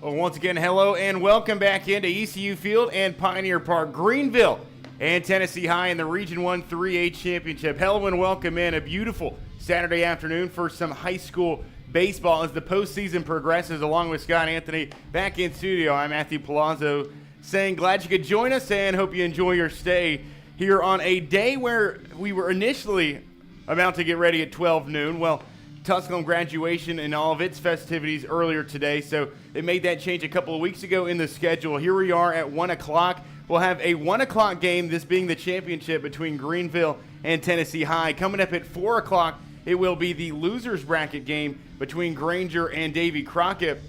Well, once again, hello and welcome back into ECU Field and Pioneer Park, Greeneville and Tennessee High in the Region 1 3A Championship. Hello and welcome in a beautiful Saturday afternoon for some high school baseball as the postseason progresses. Along with Scott Anthony back in studio, I'm Matthew Palazzo saying glad you could join us and hope you enjoy your stay here on a day where we were initially about to get ready at 12 noon. Well, Tusculum graduation and all of its festivities earlier today, so they made that change a couple of weeks ago in the schedule. Here we are at 1 o'clock. We'll have a 1 o'clock game, this being the championship between Greeneville and Tennessee High. Coming up at 4 o'clock, it will be the losers bracket game between Granger and Davy Crockett.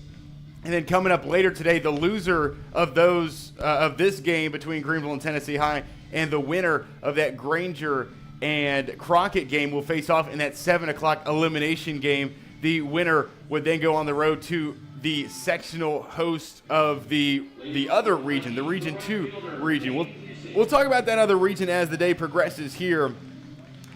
And then coming up later today, the loser of this game between Greeneville and Tennessee High and the winner of that Granger and Crockett game will face off in that 7 o'clock elimination game. The winner would then go on the road to the sectional host of the other region, the Region 2 region. We'll talk about that other region as the day progresses here,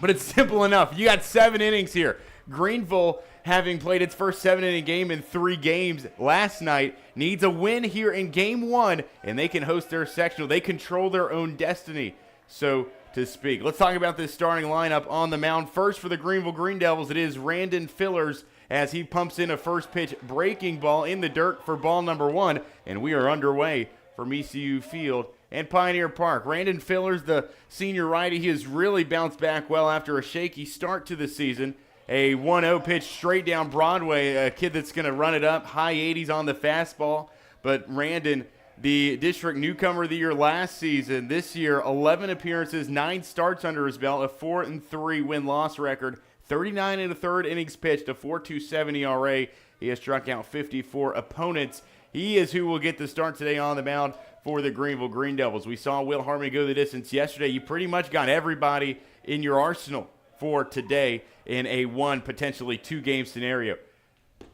but it's simple enough. You got 7 innings here. Greeneville, having played its first 7-inning game in 3 games last night, needs a win here in Game 1, and they can host their sectional. They control their own destiny, so to speak. Let's talk about this starting lineup on the mound. First for the Greeneville Greene Devils, it is Randon Fillers as he pumps in a first pitch breaking ball in the dirt for ball number 1, and we are underway from ECU Field and Pioneer Park. Randon Fillers, the senior righty, he has really bounced back well after a shaky start to the season. A 1-0 pitch straight down Broadway, a kid that's going to run it up, high 80s on the fastball, but Randon, the district newcomer of the year last season, this year 11 appearances, 9 starts under his belt, a 4-3 win-loss record, 39 1/3 innings pitched, a 4.27 ERA. He has struck out 54 opponents. He is who will get the start today on the mound for the Greeneville Greene Devils. We saw Will Harmon go the distance yesterday. You pretty much got everybody in your arsenal for today in a 1, potentially 2-game scenario.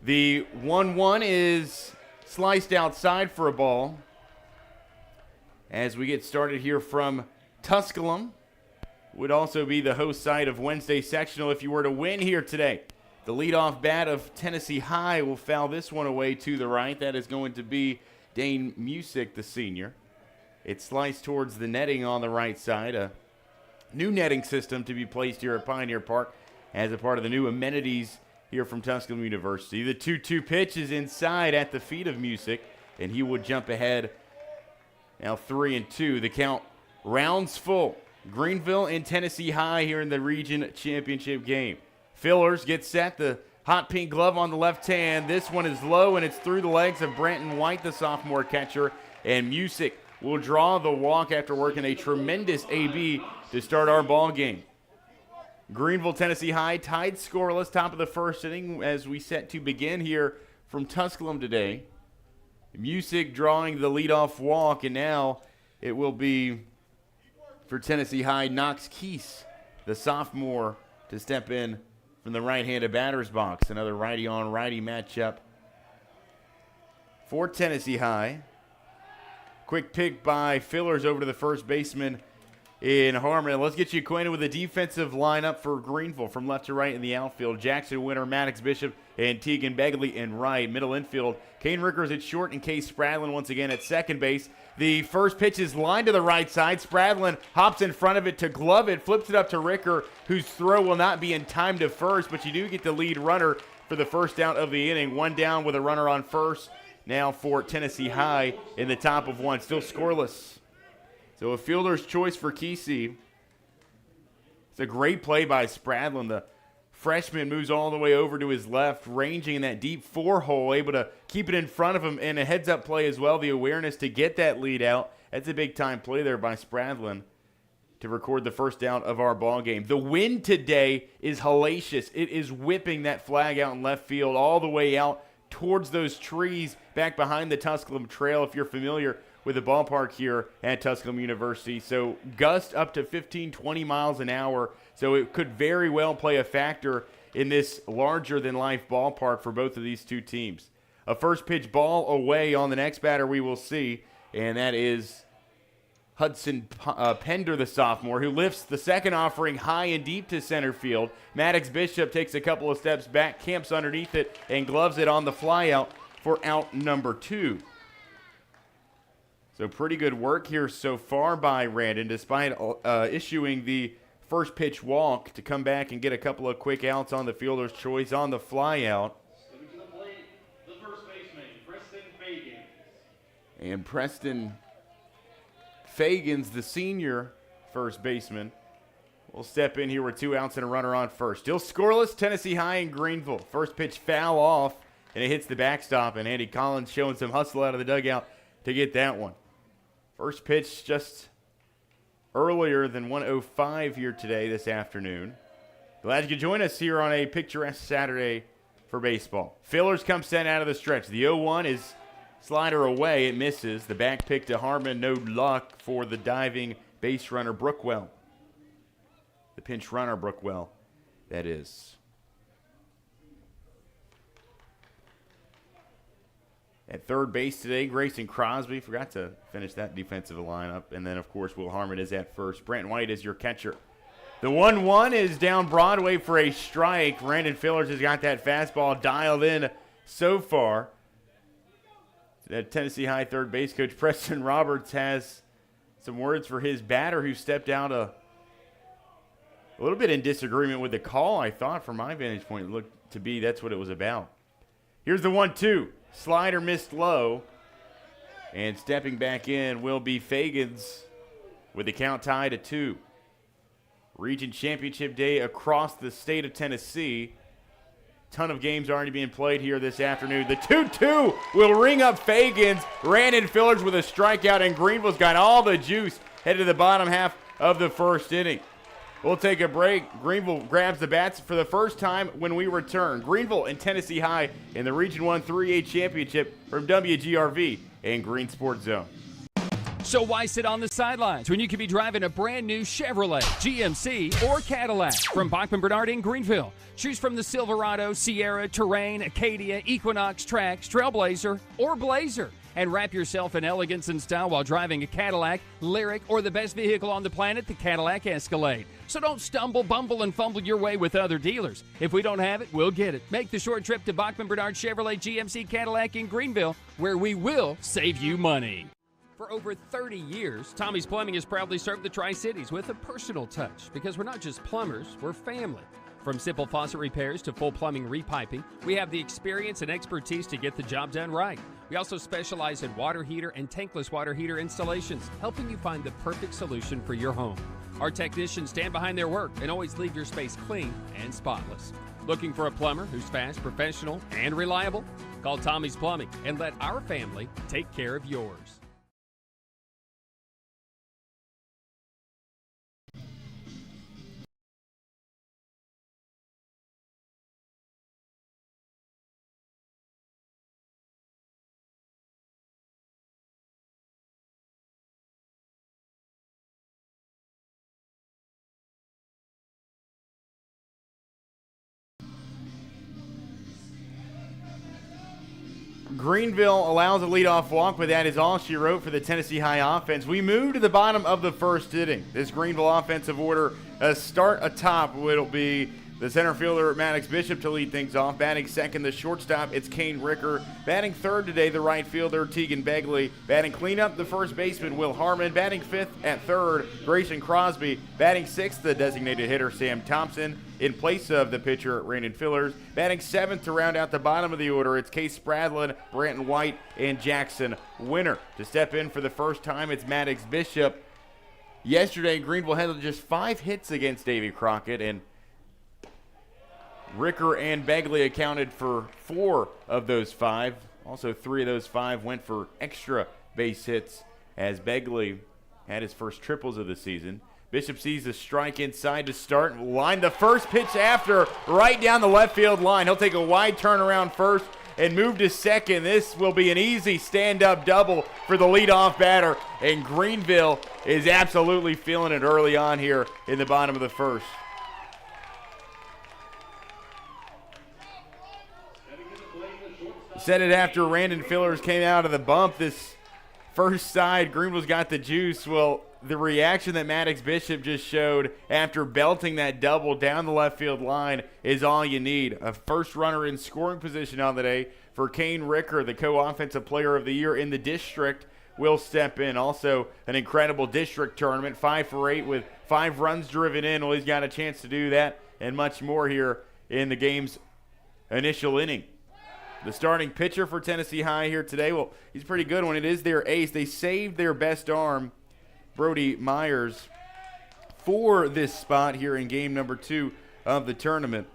The 1-1 is sliced outside for a ball. As we get started here from Tusculum, would also be the host site of Wednesday sectional if you were to win here today. The leadoff bat of Tennessee High will foul this one away to the right. That is going to be Dane Musick, the senior. It's sliced towards the netting on the right side. A new netting system to be placed here at Pioneer Park as a part of the new amenities here from Tusculum University. The 2-2 pitch is inside at the feet of Musick, and he would jump ahead. Now 3-2. The count rounds full. Greeneville and Tennessee High here in the region championship game. Fillers gets set. The hot pink glove on the left hand. This one is low, and it's through the legs of Brenton White, the sophomore catcher. And Musick will draw the walk after working a tremendous AB to start our ball game. Greeneville, Tennessee High tied scoreless, top of the first inning as we set to begin here from Tusculum today. Musick drawing the leadoff walk, and now it will be for Tennessee High, Knox Keese, the sophomore, to step in from the right-handed batter's box. Another righty-on-righty matchup for Tennessee High. Quick pick by Fillers over to the first baseman in Harmon. Let's get you acquainted with the defensive lineup for Greeneville from left to right in the outfield. Jackson Winter, Maddox Bishop, and Tegan Begley in right. Middle infield, Kane Rickers at short and Case Spradlin once again at second base. The first pitch is lined to the right side. Spradlin hops in front of it to glove it, flips it up to Ricker, whose throw will not be in time to first, but you do get the lead runner for the first out of the inning. 1 down with a runner on first now for Tennessee High in the top of 1, still scoreless. So a fielder's choice for Kesey. It's a great play by Spradlin. The freshman moves all the way over to his left, ranging in that deep 4 hole, able to keep it in front of him, and a heads-up play as well, the awareness to get that lead out. That's a big-time play there by Spradlin to record the first out of our ball game. The wind today is hellacious. It is whipping that flag out in left field all the way out towards those trees back behind the Tusculum Trail, if you're familiar with the ballpark here at Tusculum University. So gust up to 15-20 miles an hour. So it could very well play a factor in this larger-than-life ballpark for both of these two teams. A first pitch ball away on the next batter we will see, and that is Hudson Pender, the sophomore, who lifts the second offering high and deep to center field. Maddox Bishop takes a couple of steps back, camps underneath it, and gloves it on the flyout for out number 2. So pretty good work here so far by Randon, despite issuing the first pitch walk to come back and get a couple of quick outs on the fielder's choice on the fly out. Stepping to the plate, the first baseman, Preston Fagans. And Preston Fagans, the senior first baseman, will step in here with 2 outs and a runner on first. Still scoreless, Tennessee High and Greeneville. First pitch foul off, and it hits the backstop, and Andy Collins showing some hustle out of the dugout to get that one. First pitch just earlier than 1:05 here today, this afternoon. Glad you could join us here on a picturesque Saturday for baseball. Fillers come set out of the stretch. The 0-1 is slider away. It misses. The back pick to Harmon. No luck for the diving base runner, Brookwell. The pinch runner, Brookwell, that is. At third base today, Grayson Crosby. Forgot to finish that defensive lineup. And then, of course, Will Harmon is at first. Brent White is your catcher. The 1-1 is down Broadway for a strike. Brandon Fillers has got that fastball dialed in so far. That Tennessee High third base coach Preston Roberts has some words for his batter, who stepped out a little bit in disagreement with the call, I thought, from my vantage point. It looked to be that's what it was about. Here's the 1-2. Slider missed low. And stepping back in will be Fagans with the count tied at 2. Region Championship Day across the state of Tennessee. Ton of games already being played here this afternoon. The 2-2 will ring up Fagans. Brandon Fillers with a strikeout, and Greeneville's got all the juice headed to the bottom half of the first inning. We'll take a break. Greeneville grabs the bats for the first time when we return. Greeneville and Tennessee High in the Region 1 3A Championship from WGRV and Green Sports Zone. So why sit on the sidelines when you could be driving a brand new Chevrolet, GMC, or Cadillac from Bachman, Bernard in Greeneville? Choose from the Silverado, Sierra, Terrain, Acadia, Equinox, Trax, Trailblazer, or Blazer. And wrap yourself in elegance and style while driving a Cadillac, Lyric, or the best vehicle on the planet, the Cadillac Escalade. So don't stumble, bumble, and fumble your way with other dealers. If we don't have it, we'll get it. Make the short trip to Bachman Bernard Chevrolet GMC Cadillac in Greeneville, where we will save you money. For over 30 years, Tommie's Plumbing has proudly served the Tri-Cities with a personal touch, because we're not just plumbers, we're family. From simple faucet repairs to full plumbing repiping, we have the experience and expertise to get the job done right. We also specialize in water heater and tankless water heater installations, helping you find the perfect solution for your home. Our technicians stand behind their work and always leave your space clean and spotless. Looking for a plumber who's fast, professional, and reliable? Call Tommie's Plumbing and let our family take care of yours. Greeneville allows a leadoff walk, but that is all she wrote for the Tennessee High offense. We move to the bottom of the first inning. This Greeneville offensive order, start atop, it'll be the center fielder, Maddox Bishop, to lead things off. Batting second, the shortstop, it's Kane Ricker. Batting third today, the right fielder, Tegan Begley. Batting cleanup, the first baseman, Will Harmon. Batting fifth at third, Grayson Crosby. Batting sixth, the designated hitter, Sam Thompson, in place of the pitcher, Brandon Fillers. Batting seventh to round out the bottom of the order, it's Case Spradlin, Branton White, and Jackson Winter. To step in for the first time, it's Maddox Bishop. Yesterday, Greeneville had just 5 hits against Davy Crockett, and Ricker and Begley accounted for 4 of those 5. Also, 3 of those 5 went for extra base hits as Begley had his first triples of the season. Bishop sees the strike inside to start and line the first pitch after right down the left field line. He'll take a wide turnaround first and move to second. This will be an easy stand-up double for the leadoff batter, and Greeneville is absolutely feeling it early on here in the bottom of the first. Said it after Brandon Fillers came out of the bump. This First side, Greeneville's got the juice. Well, the reaction that Maddox Bishop just showed after belting that double down the left field line is all you need. A first runner in scoring position on the day for Kane Ricker, the co-offensive player of the year in the district, will step in. Also, an incredible district tournament, 5 for 8 with 5 runs driven in. Well, he's got a chance to do that and much more here in the game's initial inning. The starting pitcher for Tennessee High here today, well, he's pretty good when it is their ace. They saved their best arm, Brody Myers, for this spot here in game number 2 of the tournament.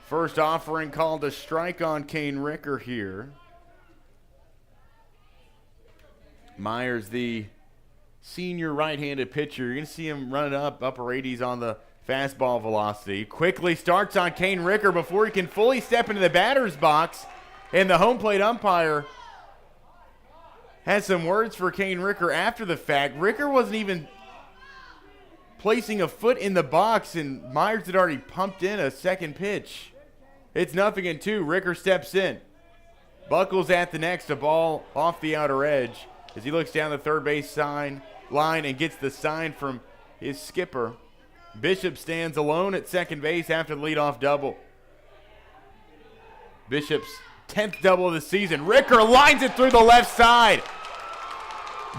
First offering called a strike on Kane Ricker here. Myers, the senior right-handed pitcher. You're going to see him running upper 80s on the fastball velocity. Quickly starts on Kane Ricker before he can fully step into the batter's box. And the home plate umpire has some words for Kane Ricker after the fact. Ricker wasn't even placing a foot in the box, and Myers had already pumped in a second pitch. It's 0-2. Ricker steps in. Buckles at the next, a ball off the outer edge as he looks down the third base line and gets the sign from his skipper. Bishop stands alone at second base after the leadoff double. Bishop's 10th double of the season. Ricker lines it through the left side.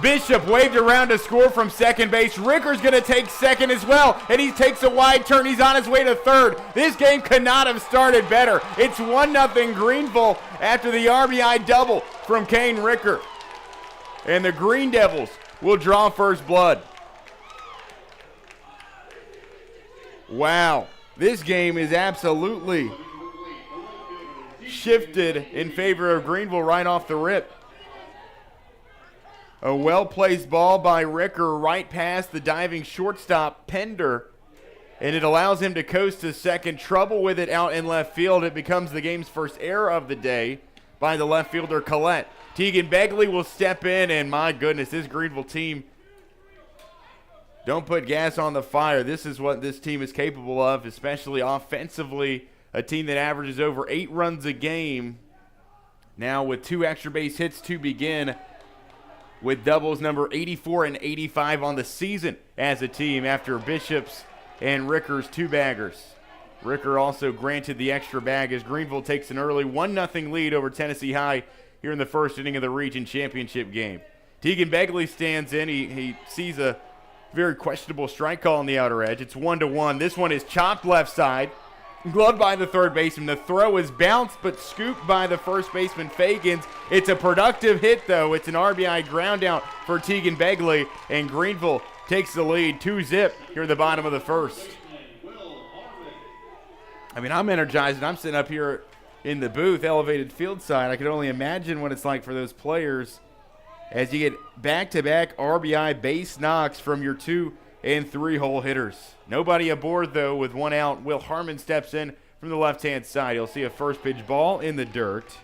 Bishop waved around to score from second base. Ricker's going to take second as well, and he takes a wide turn. He's on his way to third. This game could not have started better. It's 1-0 Greeneville after the RBI double from Kane Ricker. And the Greene Devils will draw first blood. Wow, this game is absolutely shifted in favor of Greeneville right off the rip. A well-placed ball by Ricker right past the diving shortstop Pender, and it allows him to coast to second. Trouble with it out in left field. It becomes the game's first error of the day by the left fielder Collette. Tegan Begley will step in, and my goodness, this Greeneville team, don't put gas on the fire. This is what this team is capable of, especially offensively. A team that averages over 8 runs a game. Now with 2 extra base hits to begin, with doubles number 84 and 85 on the season as a team after Bishop's and Ricker's 2 baggers. Ricker also granted the extra bag as Greeneville takes an early 1-0 lead over Tennessee High here in the first inning of the region championship game. Tegan Begley stands in. He sees a very questionable strike call on the outer edge. It's 1-1. This one is chopped left side. Gloved by the third baseman. The throw is bounced but scooped by the first baseman Fagans. It's a productive hit, though. It's an RBI ground out for Tegan Begley, and Greeneville takes the lead 2-0 here at the bottom of the first. I mean, I'm energized, and I'm sitting up here in the booth, elevated field side. I can only imagine what it's like for those players as you get back-to-back RBI base knocks from your 2- and 3-hole hitters. Nobody aboard, though, with 1 out. Will Harmon steps in from the left-hand side. You'll see a first pitch ball in the dirt.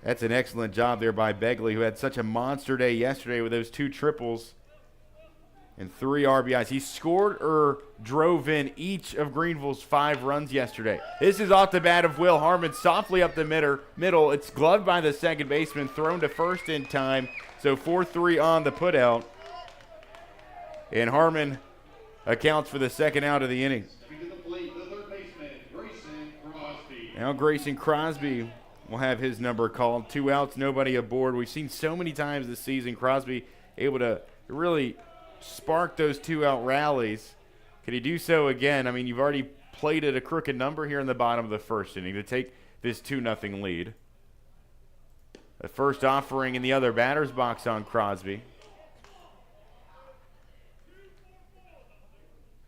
That's an excellent job there by Begley, who had such a monster day yesterday with those 2 triples and 3 RBIs. He scored or drove in each of Greeneville's 5 runs yesterday. This is off the bat of Will Harmon, softly up the middle. It's gloved by the second baseman, thrown to first in time. So 4-3 on the putout. And Harmon accounts for the second out of the inning. Now Grayson Crosby will have his number called. 2 outs, nobody aboard. We've seen so many times this season Crosby able to really spark those 2-out rallies. Could he do so again? I mean, you've already played at a crooked number here in the bottom of the first inning to take this 2-0 lead. The first offering in the other batter's box on Crosby.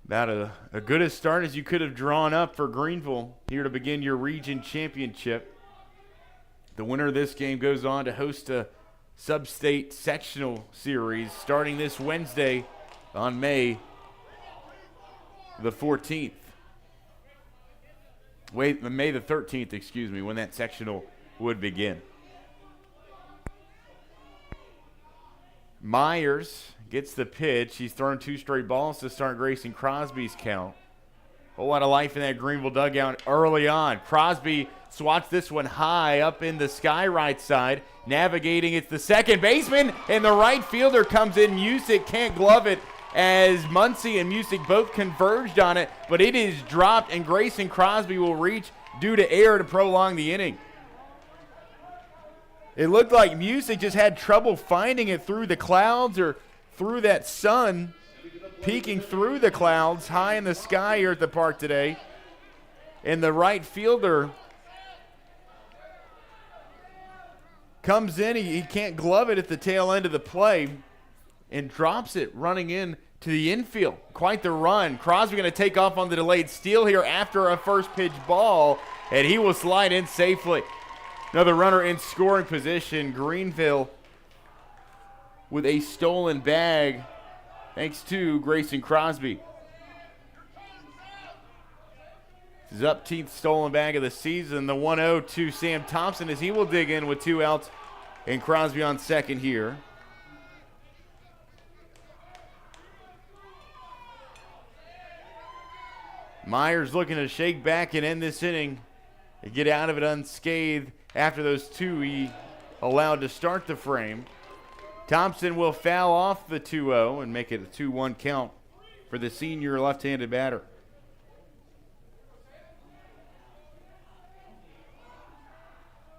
About a good a start as you could have drawn up for Greeneville here to begin your region championship. The winner of this game goes on to host a sub-state sectional series starting this Wednesday on May the 14th. May the 13th, excuse me, when that sectional would begin. Myers gets the pitch. He's thrown 2 straight balls to start Grayson Crosby's count. A lot of life in that Greeneville dugout early on. Crosby swats this one high up in the sky right side. Navigating, it's the second baseman, and the right fielder comes in. Music can't glove it as Muncie and Music both converged on it, but it is dropped, and Grayson Crosby will reach due to air to prolong the inning. It looked like Music just had trouble finding it through the clouds or through that sun peeking through the clouds high in the sky here at the park today. And the right fielder comes in. He can't glove it at the tail end of the play and drops it running in to the infield. Quite the run. Crosby going to take off on the delayed steal here after a first pitch ball, and he will slide in safely. Another runner in scoring position. Greeneville with a stolen bag thanks to Grayson Crosby. His 18th stolen bag of the season. The 1-0 to Sam Thompson as he will dig in with 2 outs and Crosby on second here. Myers looking to shake back and end this inning and get out of it unscathed after those 2 he allowed to start the frame. Thompson will foul off the 2-0 and make it a 2-1 count for the senior left-handed batter.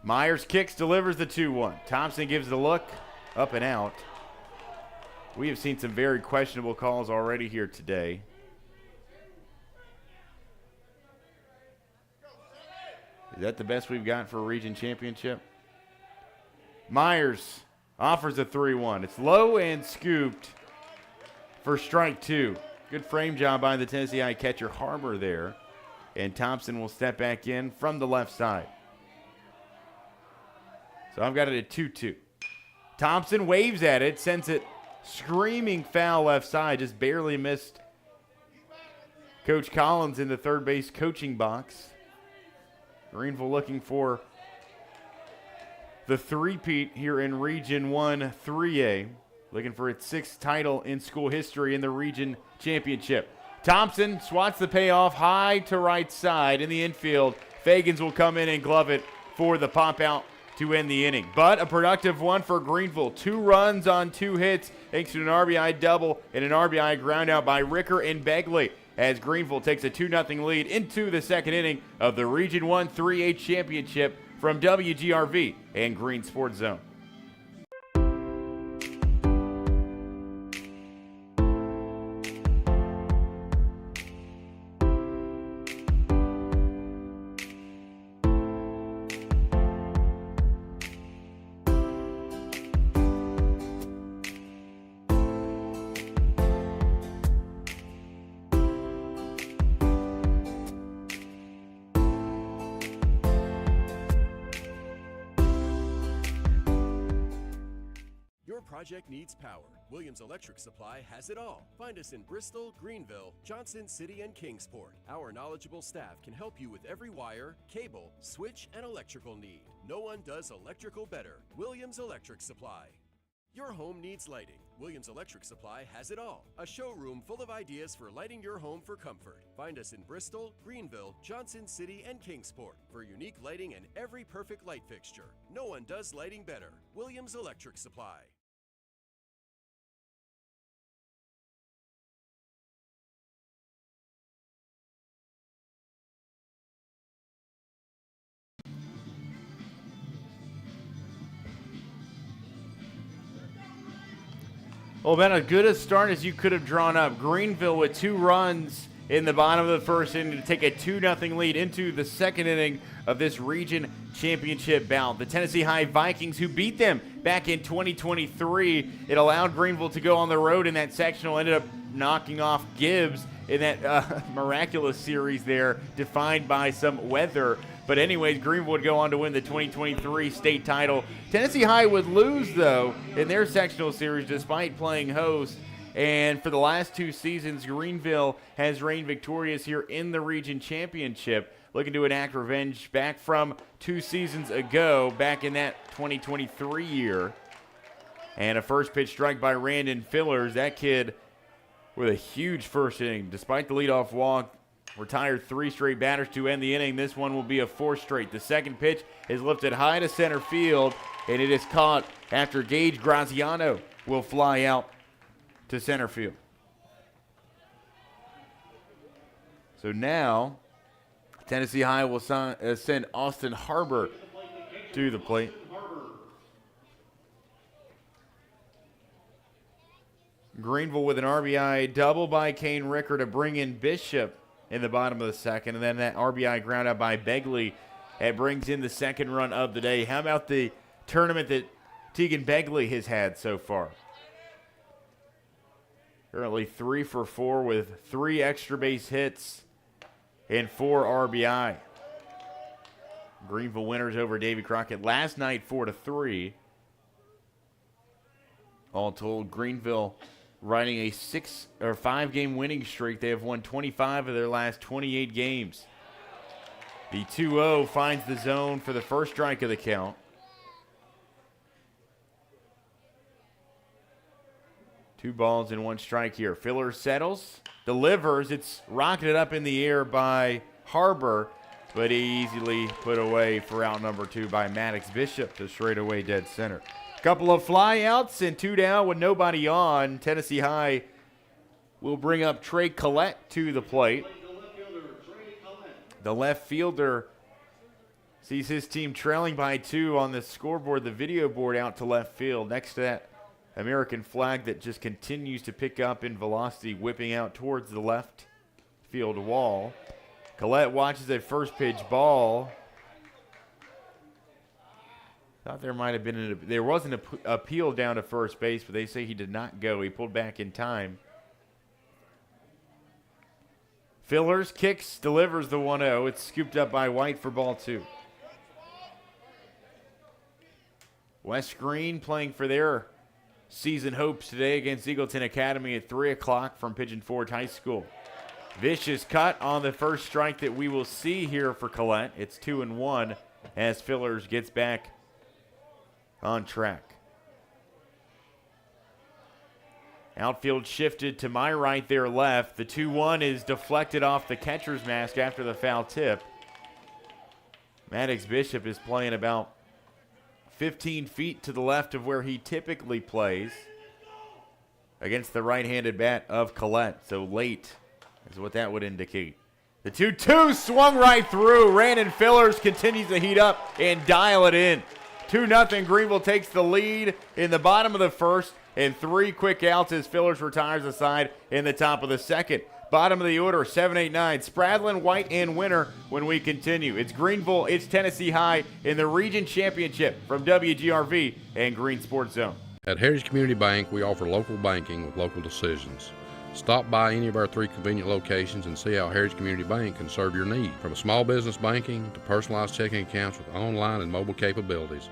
Myers kicks, delivers the 2-1. Thompson gives the look, up and out. We have seen some very questionable calls already here today. Is that the best we've got for a region championship? Myers offers a 3-1. It's low and scooped for strike 2. Good frame job by the Tennessee High catcher Harbor there. And Thompson will step back in from the left side. So I've got it at 2-2. Thompson waves at it, sends it screaming foul left side. Just barely missed Coach Collins in the third base coaching box. Greeneville looking for the three-peat here in Region 1 3A. Looking for its 6th title in school history in the region championship. Thompson swats the payoff high to right side in the infield. Fagans will come in and glove it for the pop-out to end the inning. But a productive one for Greeneville. 2 runs on 2 hits thanks to an RBI double and an RBI ground out by Ricker and Begley, as Greeneville takes a 2-0 lead into the second inning of the Region 1 3A Championship from WGRV and Green Sports Zone. Your project needs power. Williams Electric Supply has it all. Find us in Bristol, Greeneville, Johnson City, and Kingsport. Our knowledgeable staff can help you with every wire, cable, switch, and electrical need. No one does electrical better. Williams Electric Supply. Your home needs lighting. Williams Electric Supply has it all. A showroom full of ideas for lighting your home for comfort. Find us in Bristol, Greeneville, Johnson City, and Kingsport for unique lighting and every perfect light fixture. No one does lighting better. Williams Electric Supply. Well, about as good a start as you could have drawn up. Greeneville with 2 runs in the bottom of the first inning to take a 2-0 lead into the second inning of this region championship bout. The Tennessee High Vikings, who beat them back in 2023, it allowed Greeneville to go on the road in that sectional, ended up knocking off Gibbs in that miraculous series there, defined by some weather. But anyways, Greeneville would go on to win the 2023 state title. Tennessee High would lose, though, in their sectional series despite playing host. And for the last 2 seasons, Greeneville has reigned victorious here in the region championship, looking to enact revenge back from 2 seasons ago, back in that 2023 year. And a first pitch strike by Randon Fillers. That kid with a huge first inning. Despite the leadoff walk, retired 3 straight batters to end the inning. This one will be a 4th straight. The second pitch is lifted high to center field, and it is caught after Gage Graziano will fly out to center field. So now Tennessee High will send Austin Harbor to the plate. Greeneville with an RBI double by Kane Ricker to bring in Bishop in the bottom of the second, and then that RBI ground out by Begley that brings in the second run of the day. How about the tournament that Tegan Begley has had so far? Currently 3 for 4 with 3 extra base hits and 4 RBI. Greeneville winners over Davy Crockett last night 4-3. All told, Greeneville riding a 5-game winning streak. They have won 25 of their last 28 games. The 2-0 finds the zone for the first strike of the count. Two balls and 1 strike here. Filler settles, delivers. It's rocketed up in the air by Harbor, but easily put away for out number 2 by Maddox Bishop to straightaway dead center. Couple of flyouts and 2 down with nobody on. Tennessee High will bring up Trey Collette to the plate. The left fielder sees his team trailing by 2 on the scoreboard, the video board out to left field. Next to that American flag that just continues to pick up in velocity, whipping out towards the left field wall. Collette watches a first pitch ball. Thought there might have been there was an appeal down to first base, but they say he did not go. He pulled back in time. Fillers, kicks, delivers the 1-0. It's scooped up by White for ball 2. West Green playing for their season hopes today against Eagleton Academy at 3 o'clock from Pigeon Forge High School. Vicious cut on the first strike that we will see here for Collette. It's 2-1 as Fillers gets back on track. Outfield shifted to my right, their left. The 2-1 is deflected off the catcher's mask after the foul tip. Maddox Bishop is playing about 15 feet to the left of where he typically plays against the right-handed bat of Collette. So late is what that would indicate. The 2-2 swung right through. Randon Fillers continues to heat up and dial it in. 2-0. Greeneville takes the lead in the bottom of the first, and 3 quick outs as Fillers retires the side in the top of the second. Bottom of the order, 7-8-9. Spradlin, White, and Winter when we continue. It's Greeneville, it's Tennessee High in the Region Championship from WGRV and Green Sports Zone. At Heritage Community Bank, we offer local banking with local decisions. Stop by any of our 3 convenient locations and see how Heritage Community Bank can serve your need. From small business banking to personalized checking accounts with online and mobile capabilities,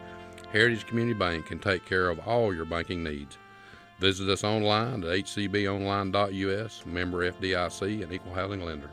Heritage Community Bank can take care of all your banking needs. Visit us online at hcbonline.us, member FDIC, and equal housing lender.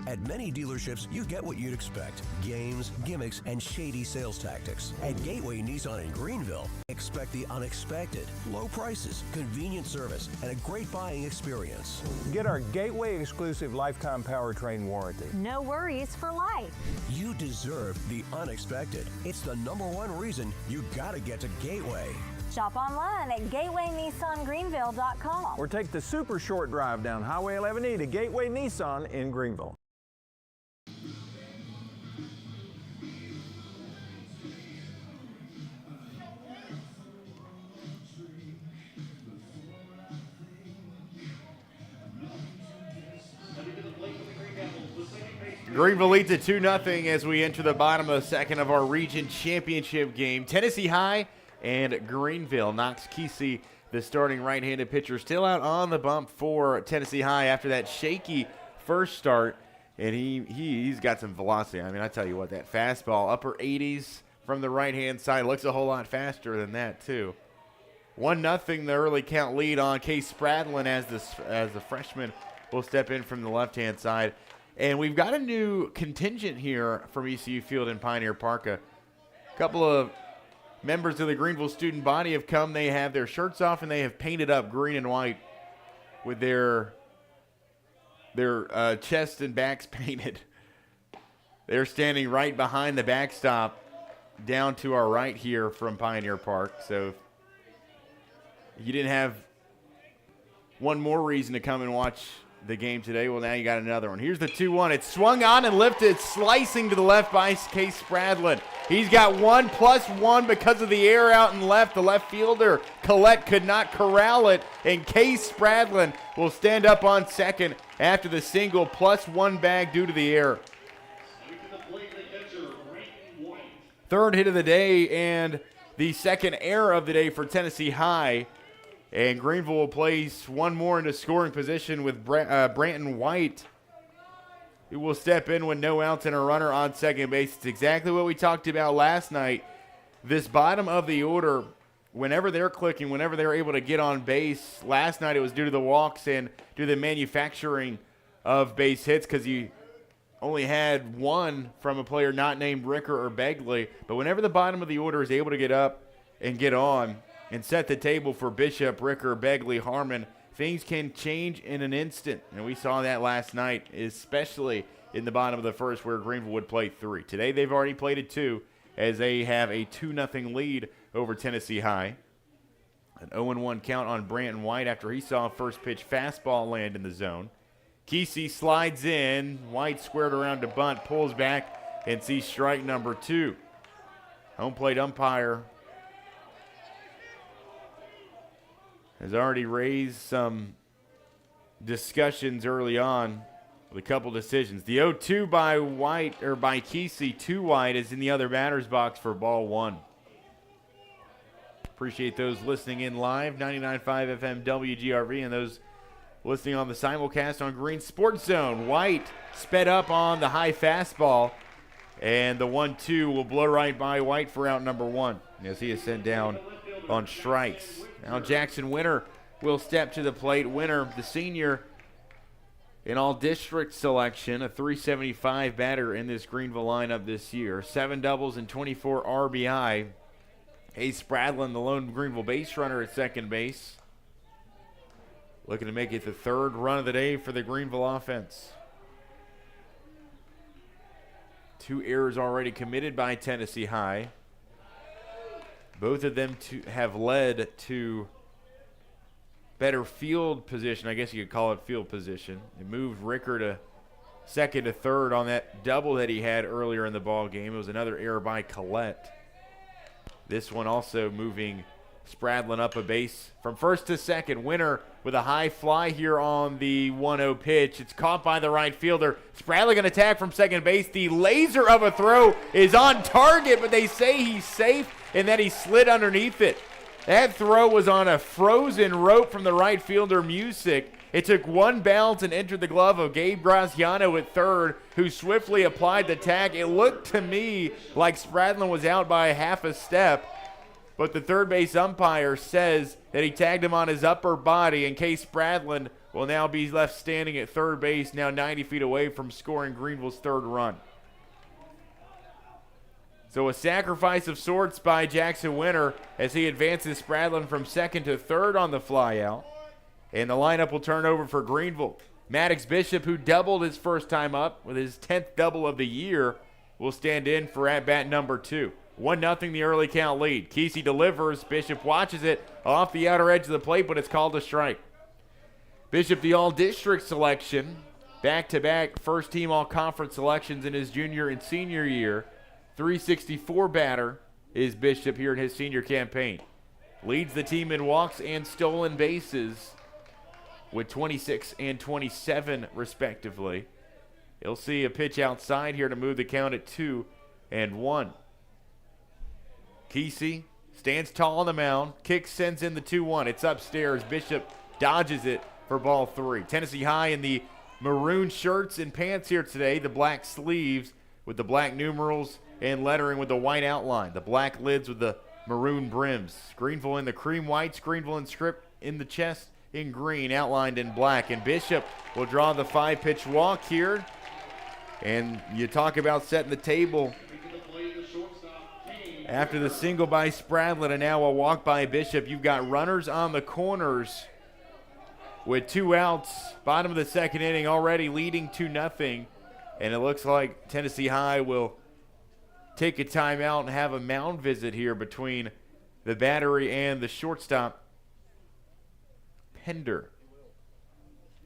At many dealerships, you get what you'd expect. Games, gimmicks, and shady sales tactics. At Gateway Nissan in Greeneville, expect the unexpected. Low prices, convenient service, and a great buying experience. Get our Gateway exclusive lifetime powertrain warranty. No worries for life. You deserve the unexpected. It's the #1 reason you gotta get to Gateway. Shop online at gatewaynissangreeneville.com. Or take the super short drive down Highway 11E to Gateway Nissan in Greeneville. Greeneville leads at 2-0 as we enter the bottom of the second of our region championship game. Tennessee High and Greeneville. Knox Kesey, the starting right-handed pitcher, still out on the bump for Tennessee High after that shaky first start. And he's got some velocity. I mean, I tell you what, that fastball, upper 80s from the right-hand side, looks a whole lot faster than that, too. 1-0, the early count lead on Case Spradlin as the freshman will step in from the left-hand side. And we've got a new contingent here from ECU Field in Pioneer Park. A couple of members of the Greeneville student body have come. They have their shirts off and they have painted up green and white with their chests and backs painted. They're standing right behind the backstop down to our right here from Pioneer Park. So if you didn't have one more reason to come and watch the game today, well, now you got another one. Here's the 2-1. It's swung on and lifted, slicing to the left by Case Spradlin. He's got 1+1 because of the air out and left. The left fielder, Collette, could not corral it, and Case Spradlin will stand up on second after the single +1 bag due to the air. Third hit of the day and the second error of the day for Tennessee High. And Greeneville will place one more into scoring position with Branton White, who will step in with no outs and a runner on second base. It's exactly what we talked about last night. This bottom of the order, whenever they're clicking, whenever they're able to get on base, last night it was due to the walks and due to the manufacturing of base hits because you only had one from a player not named Ricker or Begley. But whenever the bottom of the order is able to get up and get on and set the table for Bishop, Ricker, Begley, Harmon, things can change in an instant. And we saw that last night, especially in the bottom of the first where Greeneville would play 3. Today they've already played at 2 as they have a 2-0 lead over Tennessee High. An 0-1 count on Branton White after he saw a first pitch fastball land in the zone. Kesey slides in. White squared around to bunt, pulls back, and sees strike number 2. Home plate umpire has already raised some discussions early on with a couple decisions. The 0-2 by White, or by Kesey to White, is in the other batter's box for ball 1. Appreciate those listening in live, 99.5 FM WGRV, and those listening on the simulcast on Green Sports Zone. White sped up on the high fastball, and the 1-2 will blow right by White for out number 1 as he is sent down on strikes. Now Jackson Winter will step to the plate. Winter, the senior in all district selection, a .375 batter in this Greeneville lineup this year. 7 doubles and 24 RBI. Hayes Spradlin, the lone Greeneville base runner at second base, looking to make it the 3rd run of the day for the Greeneville offense. 2 errors already committed by Tennessee High. Both of them have led to better field position. I guess you could call it field position. It moved Ricker to second to third on that double that he had earlier in the ball game. It was another error by Collette. This one also moving Spradlin up a base from first to second. Winter with a high fly here on the 1-0 pitch. It's caught by the right fielder. Spradlin going to tag from second base. The laser of a throw is on target, but they say he's safe and that he slid underneath it. That throw was on a frozen rope from the right fielder, Music. It took one bounce and entered the glove of Gabe Graziano at third, who swiftly applied the tag. It looked to me like Spradlin was out by half a step, but the third base umpire says that he tagged him on his upper body in case Spradlin will now be left standing at third base, now 90 feet away from scoring Greeneville's 3rd run. So a sacrifice of sorts by Jackson Winter as he advances Spradlin from second to third on the flyout. And the lineup will turn over for Greeneville. Maddox Bishop, who doubled his first time up with his 10th double of the year, will stand in for at-bat number 2. 1-0 the early count lead. Kesey delivers. Bishop watches it off the outer edge of the plate, but it's called a strike. Bishop, the all-district selection, back-to-back first-team all-conference selections in his junior and senior year. .364 batter is Bishop here in his senior campaign. Leads the team in walks and stolen bases with 26 and 27 respectively. He'll see a pitch outside here to move the count at 2-1. Kesey stands tall on the mound. Kick sends in the 2-1. It's upstairs. Bishop dodges it for ball 3. Tennessee High in the maroon shirts and pants here today. The black sleeves with the black numerals and lettering with the white outline. The black lids with the maroon brims. Greeneville in the cream whites. Greeneville in script in the chest in green, outlined in black. And Bishop will draw the 5-pitch walk here. And you talk about setting the table after the single by Spradlin and now a walk by Bishop. You've got runners on the corners with 2 outs. Bottom of the second inning, already leading 2-0. And it looks like Tennessee High will take a timeout and have a mound visit here between the battery and the shortstop, Pender.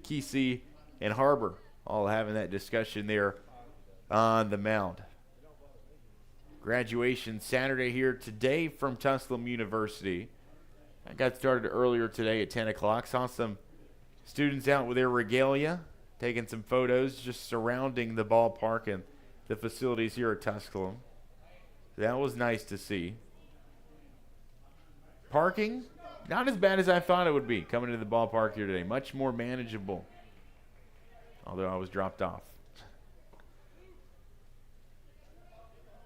Kesey and Harbor all having that discussion there on the mound. Graduation Saturday here today from Tusculum University. I got started earlier today at 10 o'clock. Saw some students out with their regalia, taking some photos just surrounding the ballpark and the facilities here at Tusculum. That was nice to see. Parking, not as bad as I thought it would be coming to the ballpark here today. Much more manageable, although I was dropped off.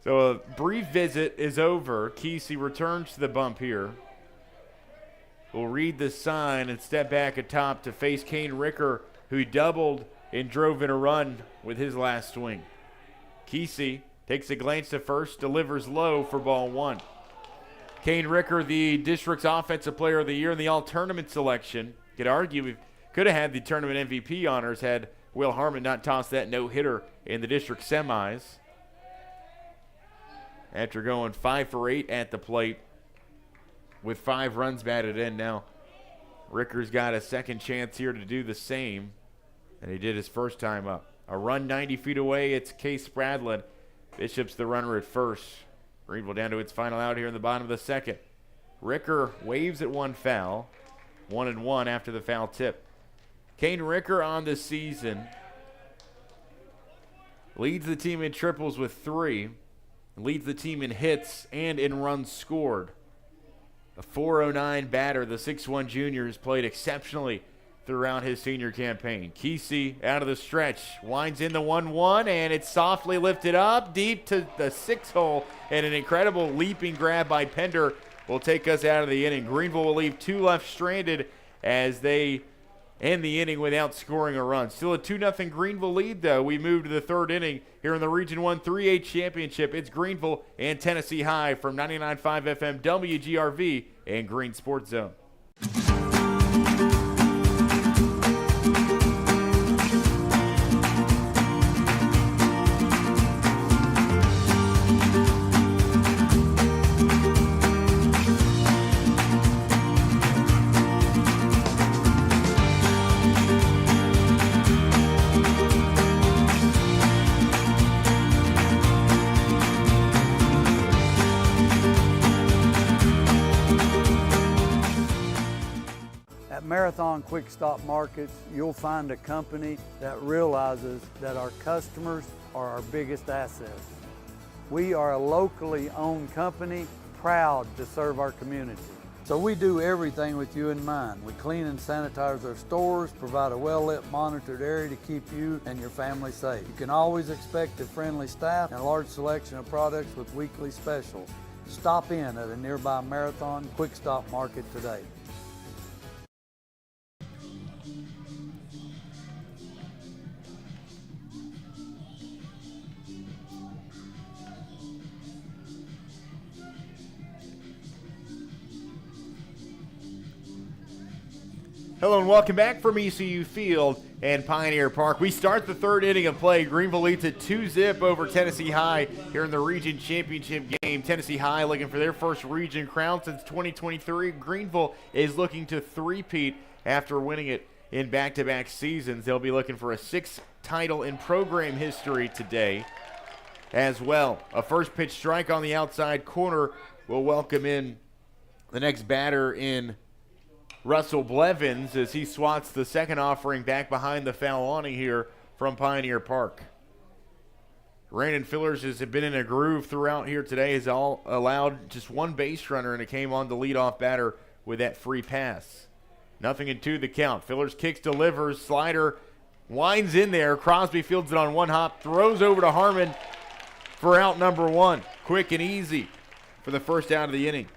So a brief visit is over. Kesey returns to the bump here. We'll read the sign and step back atop to face Kane Ricker, who doubled and drove in a run with his last swing. Kesey takes a glance to first, delivers low for ball 1. Kane Ricker, the district's offensive player of the year in the all-tournament selection. Could argue we could have had the tournament MVP honors had Will Harmon not tossed that no-hitter in the district semis. After going 5 for 8 at the plate with 5 runs batted in, now Ricker's got a second chance here to do the same, and he did his first time up. A run 90 feet away, it's Case Spradlin. Bishop's the runner at first. Greeneville down to its final out here in the bottom of the second. Ricker waves at 1 foul. 1-1 after the foul tip. Kane Ricker on the season leads the team in triples with 3. Leads the team in hits and in runs scored. A .409 batter, the 6'1 junior has played exceptionally throughout his senior campaign. Kesey out of the stretch, winds in the 1-1, and it's softly lifted up deep to the 6 hole, and an incredible leaping grab by Pender will take us out of the inning. Greeneville will leave 2 left stranded as they end the inning without scoring a run. Still a 2-0 Greeneville lead, though. We move to the 3rd inning here in the Region 1 3A Championship. It's Greeneville and Tennessee High from 99.5 FM WGRV and Green Sports Zone. Marathon Quick Stop Markets, you'll find a company that realizes that our customers are our biggest asset. We are a locally owned company, proud to serve our community. So we do everything with you in mind. We clean and sanitize our stores, provide a well-lit monitored area to keep you and your family safe. You can always expect a friendly staff and a large selection of products with weekly specials. Stop in at a nearby Marathon Quick Stop Market today. Hello and welcome back from ECU Field and Pioneer Park. We start the 3rd inning of play. Greeneville leads at 2-0 over Tennessee High here in the region championship game. Tennessee High looking for their first region crown since 2023. Greeneville is looking to three-peat after winning it in back-to-back seasons. They'll be looking for a 6th title in program history today as well. A first pitch strike on the outside corner will welcome in the next batter in Russell Blevins as he swats the second offering back behind the foul awning here from Pioneer Park. Brandon Fillers has been in a groove throughout here today. Has all allowed just 1 base runner, and it came on the leadoff batter with that free pass. 0-2 the count. Fillers kicks, delivers, slider, winds in there. Crosby fields it on 1 hop, throws over to Harmon for out number 1. Quick and easy for the first out of the inning.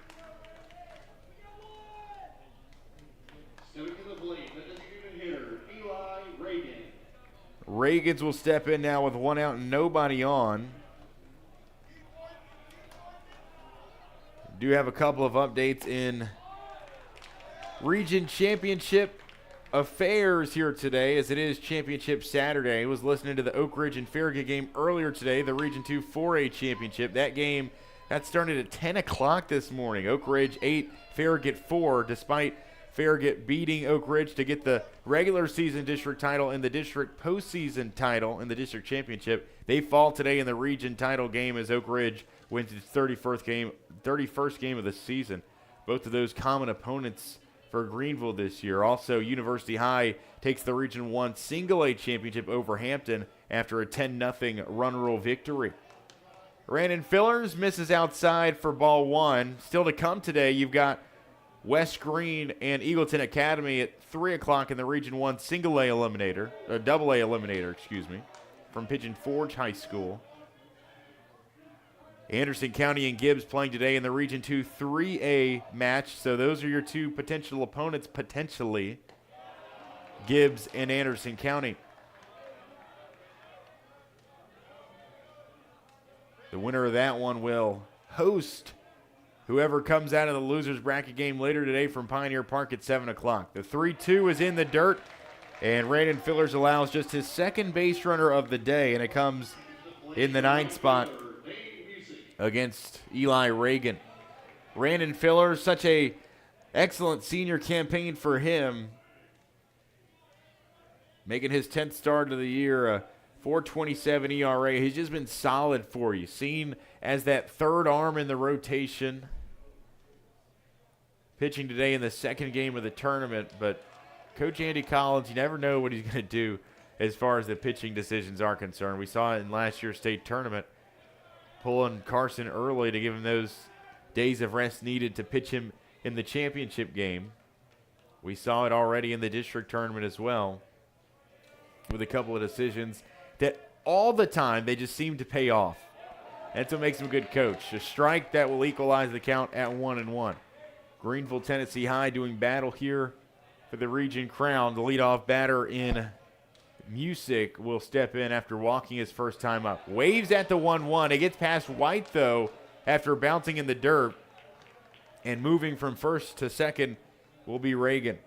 Reagans will step in now with 1 out and nobody on. Do have a couple of updates in Region Championship affairs here today, as it is Championship Saturday. I was listening to the Oak Ridge and Farragut game earlier today, the Region 2 4A Championship. That game, that started at 10 o'clock this morning. Oak Ridge 8, Farragut 4, despite Farragut beating Oak Ridge to get the regular season district title and the district postseason title in the district championship. They fall today in the region title game as Oak Ridge wins its 31st game of the season. Both of those common opponents for Greeneville this year. Also, University High takes the Region 1 Single A Championship over Hampton after a 10-0 run rule victory. Brandon Fillers misses outside for ball one. Still to come today, you've got West Greene and Eagleton Academy at 3 o'clock in the Region 1 Single A Eliminator, or Double A Eliminator, from Pigeon Forge High School. Anderson County and Gibbs playing today in the Region 2 3A match. So those are your two potential opponents, potentially, Gibbs and Anderson County. The winner of that one will host whoever comes out of the loser's bracket game later today from Pioneer Park at 7 o'clock. The 3-2 is in the dirt, and Brandon Fillers allows just his second base runner of the day, and it comes in the 9th spot against Eli Reagan. Brandon Fillers, such a excellent senior campaign for him, making his 10th start of the year, a 4.27 ERA. He's just been solid for you, seen as that third arm in the rotation. Pitching today in the second game of the tournament, but Coach Andy Collins, you never know what he's going to do as far as the pitching decisions are concerned. We saw it in last year's state tournament, pulling Carson early to give him those days of rest needed to pitch him in the championship game. We saw it already in the district tournament as well, with a couple of decisions that all the time they just seem to pay off. That's what makes him a good coach. A strike that will equalize the count at 1-1. Greeneville, Tennessee High doing battle here for the region crown. The leadoff batter in Music will step in after walking his first time up. Waves at the 1-1. It gets past White, though, after bouncing in the dirt. And moving from first to second will be Reagan.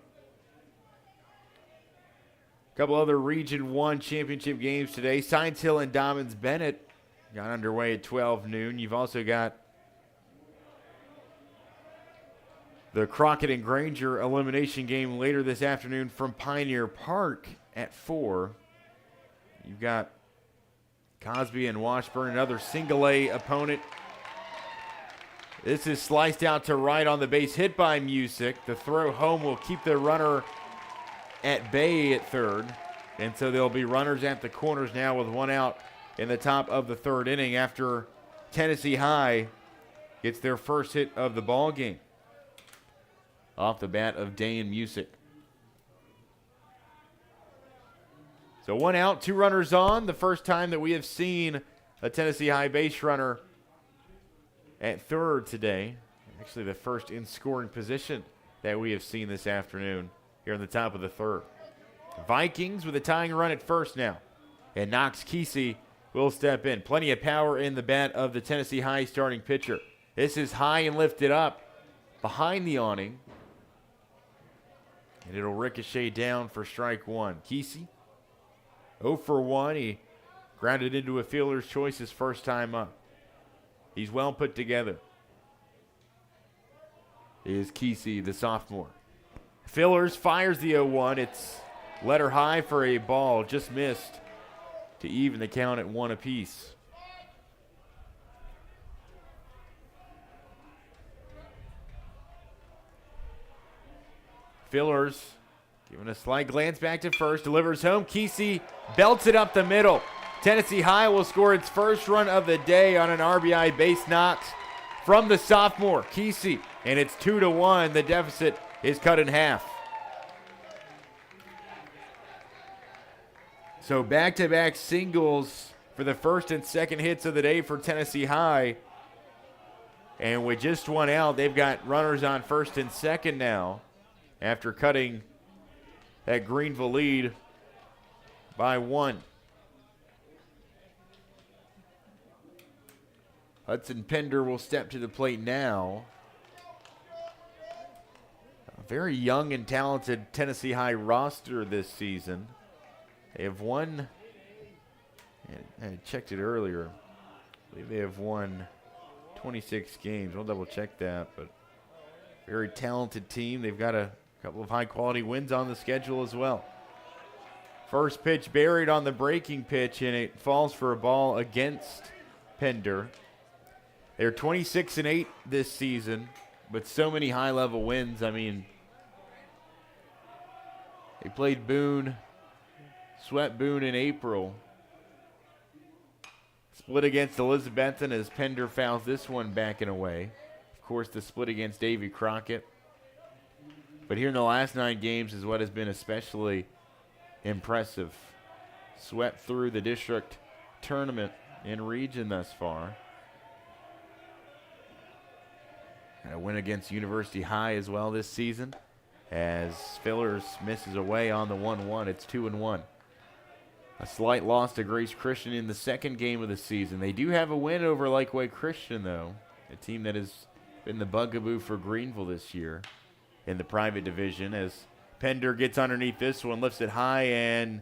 A couple other Region 1 championship games today. Science Hill and Dobbins Bennett got underway at 12 noon. You've also got the Crockett and Granger elimination game later this afternoon from Pioneer Park at 4. You've got Cosby and Washburn, another single A opponent. This is sliced out to right on the base, hit by Music. The throw home will keep the runner at bay at third. And so there'll be runners at the corners now with one out in the top of the third inning after Tennessee High gets their first hit of the ball game off the bat of Dane Music. So one out, two runners on. The first time that we have seen a Tennessee High base runner at third today. Actually the first in scoring position that we have seen this afternoon here in the top of the third. Vikings with a tying run at first now. And Knox Kesey will step in. Plenty of power in the bat of the Tennessee High starting pitcher. This is high and lifted up behind the awning. And it'll ricochet down for strike one. Kesey, 0 for 1. He grounded into a fielder's choice his first time up. He's well put together. Is Kesey, the sophomore. Fillers fires the 0-1. It's letter high for a ball. Just missed to even the count at 1 apiece. Fillers giving a slight glance back to first. Delivers home. Kesey belts it up the middle. Tennessee High will score its first run of the day on an RBI base knock from the sophomore, Kesey. And it's 2-1. The deficit is cut in half. So back-to-back singles for the first and second hits of the day for Tennessee High. And with just one out, they've got runners on first and second now after cutting that Greeneville lead by 1. Hudson Pender will step to the plate now. a very young and talented Tennessee High roster this season. They have won, and I checked it earlier, I believe they have won 26 games. We'll double check that, but very talented team. They've got a couple of high-quality wins on the schedule as well. First pitch buried on the breaking pitch, and it falls for a ball against Pender. They're 26-8 this season, but so many high-level wins. I mean, they played Boone, swept Boone in April. Split against Elizabethton as Pender fouls this one back and away. Of course, the split against Davy Crockett. But here in the last 9 games is what has been especially impressive. Swept through the district tournament in region thus far. And a win against University High as well this season, as Fillers misses away on the 1-1. It's 2-1. A slight loss to Grace Christian in the second game of the season. They do have a win over Lakeway Christian, though, a team that has been the bugaboo for Greeneville this year in the private division, as Pender gets underneath this one, lifts it high, and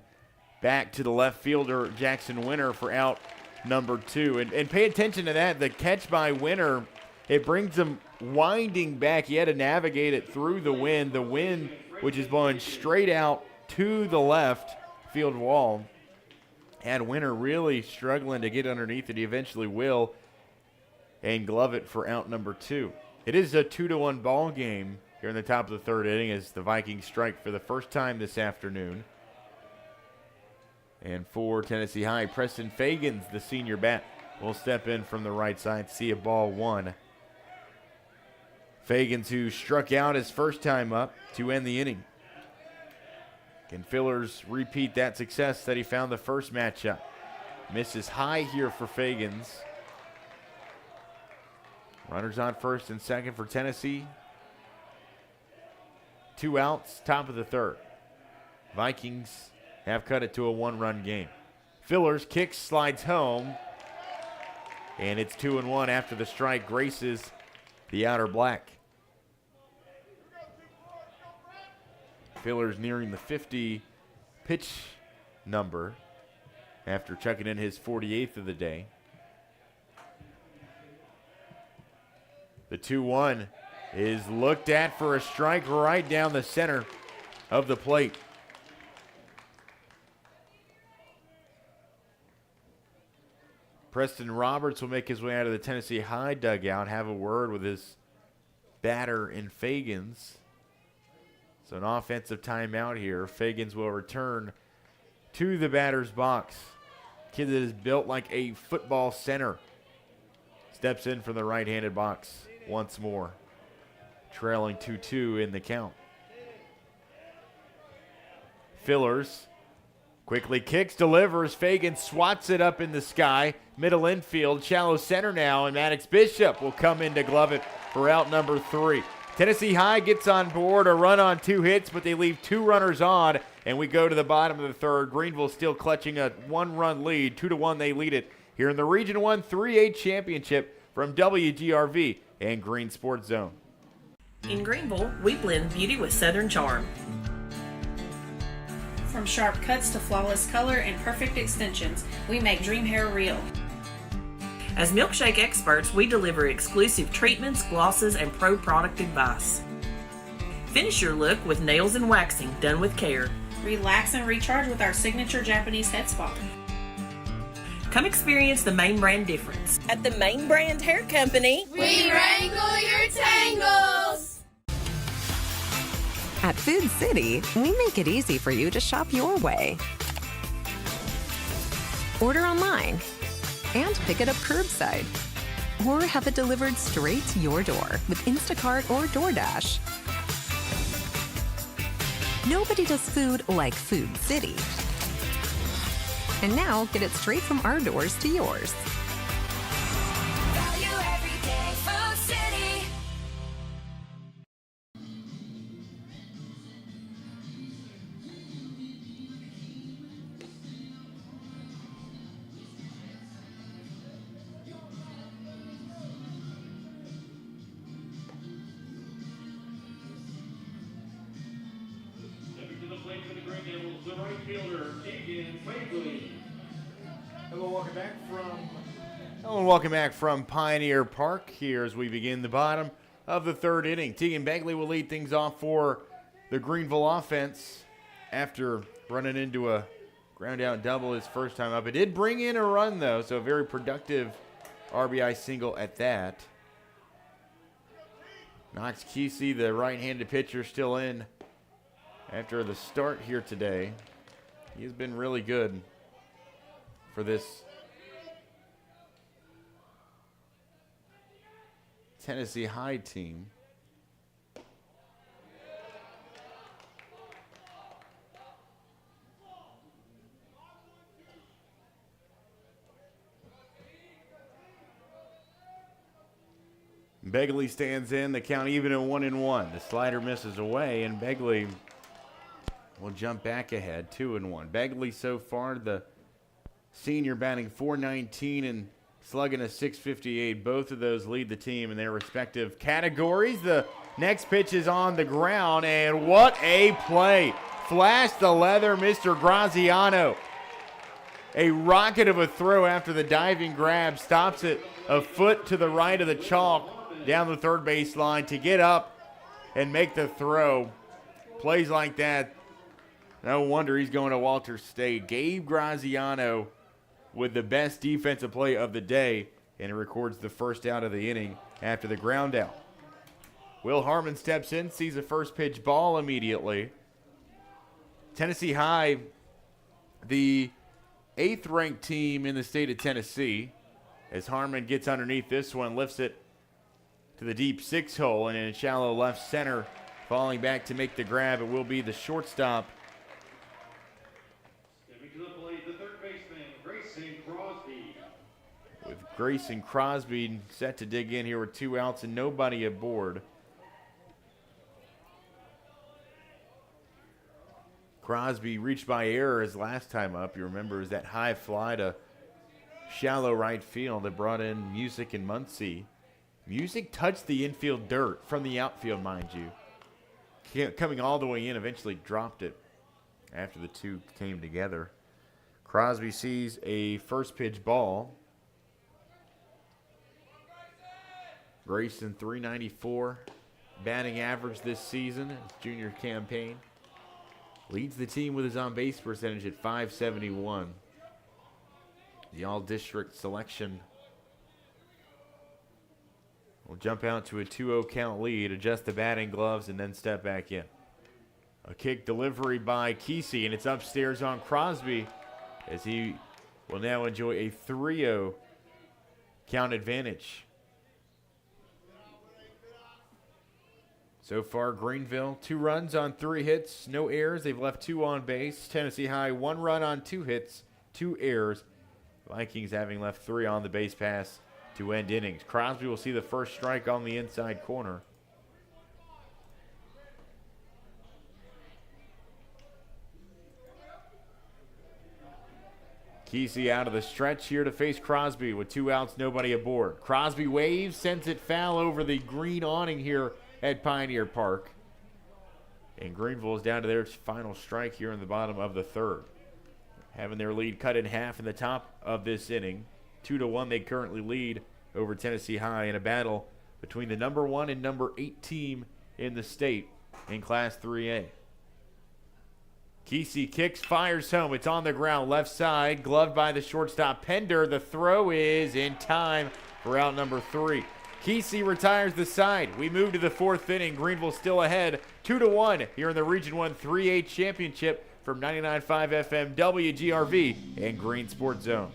back to the left fielder, Jackson Winter, for out number 2. And pay attention to that. The catch by Winter, it brings him winding back. He had to navigate it through the wind, which is blowing straight out to the left field wall. Had Winter really struggling to get underneath it. He eventually will, and glove it for out number 2. It is a 2-1 ball game here in the top of the third inning as the Vikings strike for the first time this afternoon. And for Tennessee High, Preston Fagans, the senior bat, will step in from the right side, see a ball 1. Fagans, who struck out his first time up to end the inning. Can Fillers repeat that success that he found the first matchup? Misses high here for Fagans. Runners on first and second for Tennessee. 2 outs, top of the third. Vikings have cut it to a 1-run game. Fillers kicks, slides home, and it's 2-1 after the strike graces the outer black. Fillers nearing the 50 pitch number after chucking in his 48th of the day. The 2-1 is looked at for a strike right down the center of the plate. Preston Roberts will make his way out of the Tennessee High dugout, have a word with his batter in Fagans. So an offensive timeout here. Fagans will return to the batter's box. Kid that is built like a football center steps in from the right-handed box once more. Trailing 2-2 in the count. Fillers quickly kicks, delivers. Fagan swats it up in the sky. Middle infield, shallow center now, and Maddox Bishop will come in to glove it for out number 3. Tennessee High gets on board, a run on 2 hits, but they leave 2 runners on, and we go to the bottom of the third. Greeneville still clutching a 1-run lead. 2-1 they lead it here in the Region 1 3A Championship from WGRV and Green Sports Zone. In Greeneville, we blend beauty with Southern charm. From sharp cuts to flawless color and perfect extensions, we make dream hair real. As milkshake experts, we deliver exclusive treatments, glosses, and pro product advice. Finish your look with nails and waxing done with care. Relax and recharge with our signature Japanese head spa. Come experience the Main Brand difference. At the Main Brand Hair Company, we wrangle your tangles! At Food City, we make it easy for you to shop your way. Order online and pick it up curbside, or have it delivered straight to your door with Instacart or DoorDash. Nobody does food like Food City. And now, get it straight from our doors to yours. Value every day, Food City. playing for the Greene Devils, the right fielder, Keegan Begley. Hello, welcome back from Pioneer Park here as we begin the bottom of the third inning. Tegan Begley will lead things off for the Greeneville offense after running into a ground out double his first time up. It did bring in a run, though, so a very productive RBI single at that. Knox Kesey, the right-handed pitcher, still in after the start here today. He's been really good for this Tennessee High team. Begley stands in, the count even at 1-1. The slider misses away, and Begley will jump back ahead, 2-1. Begley so far, the senior, batting .419 and slugging a .658. Both of those lead the team in their respective categories. The next pitch is on the ground, and what a play. Flash the leather, Mr. Graziano. A rocket of a throw after the diving grab. Stops it a foot to the right of the chalk down the third base line to get up and make the throw. Plays like that, no wonder he's going to Walter State. Gabe Graziano with the best defensive play of the day, and it records the first out of the inning after the ground out. Will Harmon steps in, sees a first pitch ball immediately. Tennessee High, the 8th ranked team in the state of Tennessee, as Harmon gets underneath this one, lifts it to the deep 6 hole, and in shallow left center, falling back to make the grab, it will be the shortstop. Stepping to the plate, the third baseman, Grayson Crosby. With Grayson Crosby set to dig in here with 2 outs and nobody aboard. Crosby reached by error his last time up. You remember it was that high fly to shallow right field that brought in Music and Muncie. Music touched the infield dirt from the outfield, mind you. Coming all the way in, eventually dropped it after the two came together. Crosby sees a first pitch ball. Grayson, .394 batting average this season, his junior campaign. Leads the team with his on-base percentage at .571. The all-district selection will jump out to a 2-0 count lead, adjust the batting gloves, and then step back in. A kick delivery by Kesey, and it's upstairs on Crosby as he will now enjoy a 3-0 count advantage. So far, Greeneville, 2 runs on 3 hits, no errors. They've left 2 on base. Tennessee High, 1 run on 2 hits, 2 errors. Vikings having left 3 on the base pass to end innings. Crosby will see the first strike on the inside corner. Kesey out of the stretch here to face Crosby with 2 outs, nobody aboard. Crosby waves, sends it foul over the green awning here at Pioneer Park. And Greeneville is down to their final strike here in the bottom of the third. Having their lead cut in half in the top of this inning. 2-1 they currently lead over Tennessee High in a battle between the number 1 and number 8 team in the state in Class 3A. Kesey kicks, fires home. It's on the ground, left side, gloved by the shortstop Pender. The throw is in time for out number 3. Kesey retires the side. We move to the 4th inning. Greeneville still ahead, 2-1 here in the Region 1 3A Championship from 99.5 FM WGRV and Green Sports Zone.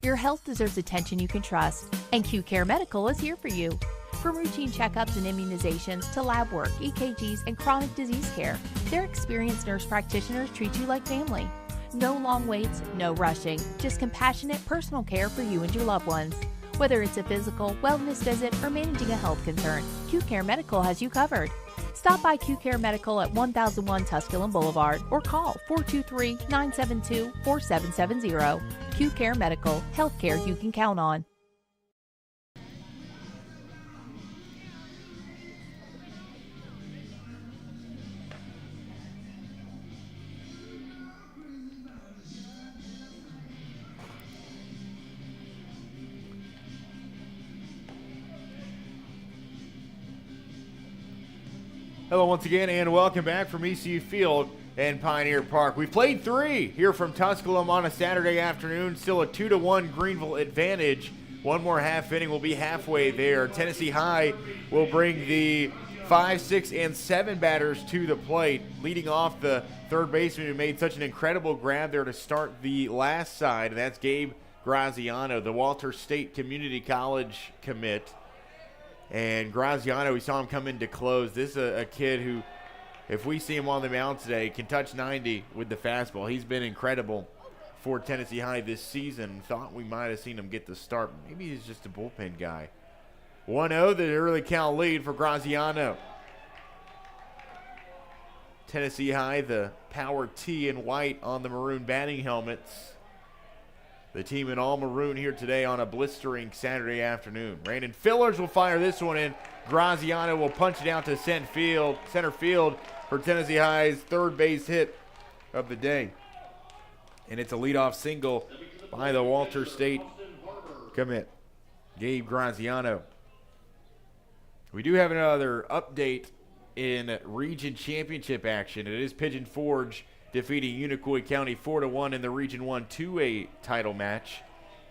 Your health deserves attention you can trust, and Q Care Medical is here for you. From routine checkups and immunizations to lab work, EKGs, and chronic disease care, their experienced nurse practitioners treat you like family. No long waits, no rushing, just compassionate personal care for you and your loved ones. Whether it's a physical, wellness visit, or managing a health concern, Q-Care Medical has you covered. Stop by Q-Care Medical at 1001 Tusculum Boulevard or call 423-972-4770. Q-Care Medical, healthcare you can count on. Hello once again, and welcome back from ECU Field and Pioneer Park. We've played 3 here from Tusculum on a Saturday afternoon. Still a 2-1 Greeneville advantage. One more half inning, we'll be halfway there. Tennessee High will bring the 5, 6, and 7 batters to the plate. Leading off the third baseman who made such an incredible grab there to start the last side. That's Gabe Graziano, the Walter State Community College commit. And Graziano, we saw him come in to close. This is a kid who, if we see him on the mound today, can touch 90 with the fastball. He's been incredible for Tennessee High this season. Thought we might have seen him get the start. Maybe he's just a bullpen guy. 1-0, the early count lead for Graziano. Tennessee High, the power T in white on the maroon batting helmets. The team in all maroon here today on a blistering Saturday afternoon. Brandon Fillers will fire this one in. Graziano will punch it out to center field for Tennessee High's third base hit of the day. And it's a leadoff single by the Walter State commit, Gabe Graziano. We do have another update in region championship action. It is Pigeon Forge defeating Unicoi County 4-1 in the Region 1 2A title match.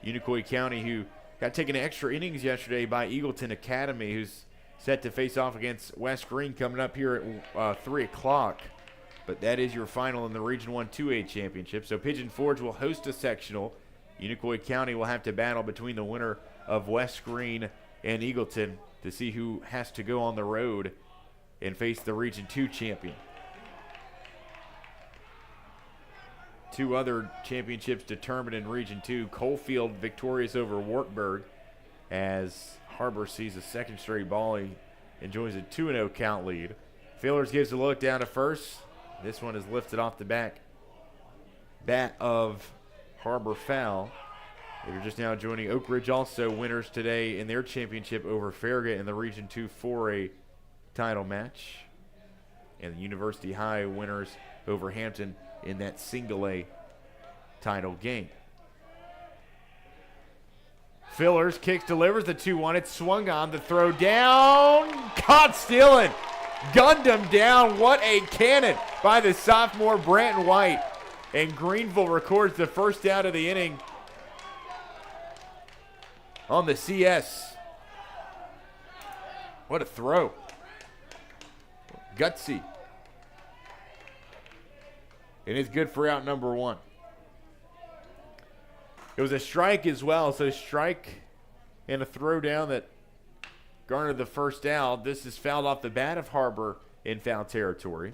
Unicoi County, who got taken extra innings yesterday by Eagleton Academy, who's set to face off against West Greene coming up here at 3 o'clock. But that is your final in the Region 1 2A championship. So Pigeon Forge will host a sectional. Unicoi County will have to battle between the winner of West Greene and Eagleton to see who has to go on the road and face the Region 2 champion. 2 other championships determined in Region 2. Coalfield victorious over Wartburg as Harbor sees a second straight ball. He enjoys a 2-0 count lead. Fillers gives a look down to first. This one is lifted off the bat of Harbor foul. They're just now joining Oak Ridge, also winners today in their championship over Farragut in the Region 2 4A title match. And the University High winners over Hampton in that single A title game. Fillers kicks, delivers the 2-1. It's swung on, the throw down, caught stealing, gunned him down. What a cannon by the sophomore Branton White. And Greeneville records the first out of the inning on the CS. What a throw. Gutsy. And it's good for out number 1. It was a strike as well, so strike and a throw down that garnered the first out. This is fouled off the bat of Harbor in foul territory.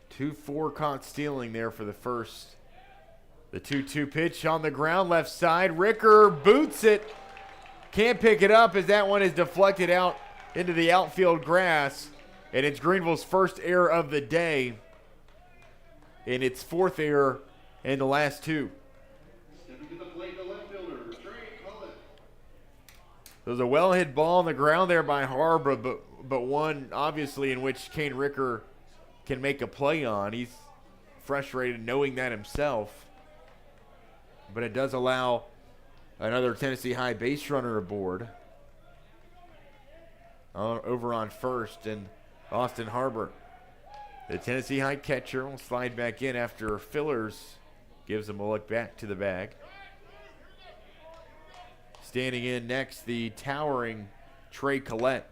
Two-4 caught stealing there for the first. The 2-2 pitch on the ground, left side. Ricker boots it. Can't pick it up as that one is deflected out into the outfield grass. And it's Greeneville's first error of the day. And its 4th error in the last 2. There was a well-hit ball on the ground there by Harbor, but one obviously in which Kane Ricker can make a play on. He's frustrated knowing that himself. But it does allow another Tennessee High base runner aboard. Over on first, and Austin Harbor. The Tennessee High catcher will slide back in after Fillers gives him a look back to the bag. Standing in next, the towering Trey Collette.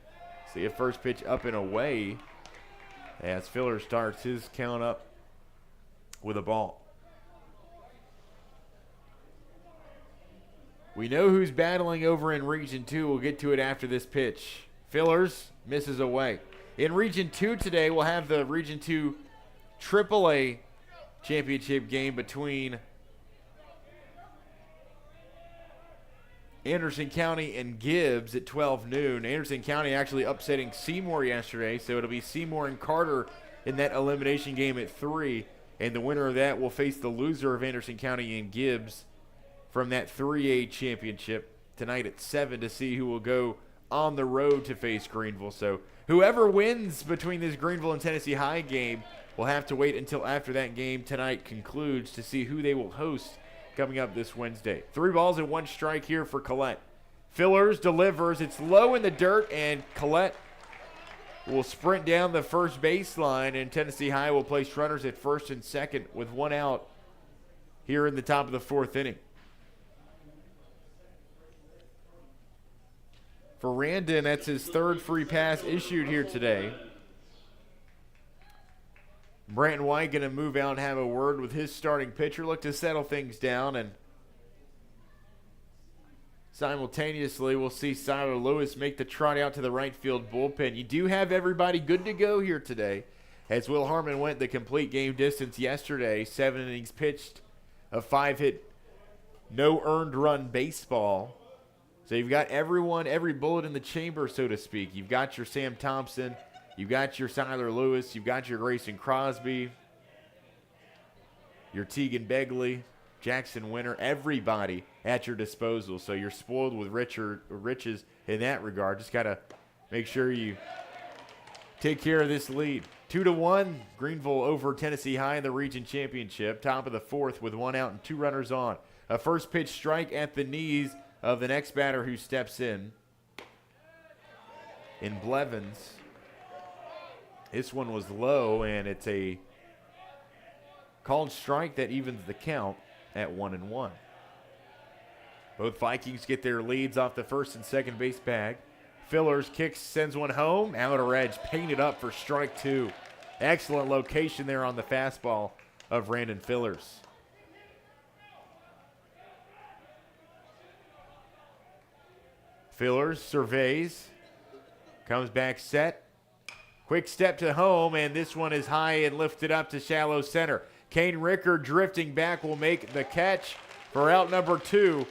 See a first pitch up and away as Fillers starts his count up with a ball. We know who's battling over in Region 2. We'll get to it after this pitch. Fillers misses away. In Region 2 today, we'll have the Region 2 AAA championship game between Anderson County and Gibbs at 12 noon. Anderson County actually upsetting Seymour yesterday, so it'll be Seymour and Carter in that elimination game at 3. And the winner of that will face the loser of Anderson County and Gibbs from that 3A championship tonight at 7 to see who will go on the road to face Greeneville. So whoever wins between this Greeneville and Tennessee High game will have to wait until after that game tonight concludes to see who they will host coming up this Wednesday. 3 balls and 1 strike here for Collette. Fillers delivers. It's low in the dirt, and Collette will sprint down the first baseline, and Tennessee High will place runners at first and second with 1 out here in the top of the 4th inning. For Randon, that's his 3rd free pass issued here today. Brandon White going to move out and have a word with his starting pitcher, look to settle things down, and simultaneously we'll see Siler Lewis make the trot out to the right field bullpen. You do have everybody good to go here today, as Will Harmon went the complete game distance yesterday, 7 innings pitched, a 5-hit, no earned run baseball. So you've got everyone, every bullet in the chamber, so to speak. You've got your Sam Thompson, you've got your Siler Lewis, you've got your Grayson Crosby, your Tegan Begley, Jackson Winter, everybody at your disposal. So you're spoiled with riches in that regard. Just got to make sure you take care of this lead. 2-1, Greeneville over Tennessee High in the region championship. Top of the 4th with 1 out and 2 runners on. A first pitch strike at the knees of the next batter who steps in Blevins. This one was low, and it's a called strike that evens the count at 1-1. Both Vikings get their leads off the first and second base bag. Fillers kicks, sends one home. Outer edge painted up for strike 2. Excellent location there on the fastball of Randon Fillers. Fillers surveys, comes back set. Quick step to home, and this one is high and lifted up to shallow center. Kane Ricker drifting back will make the catch for out number 2.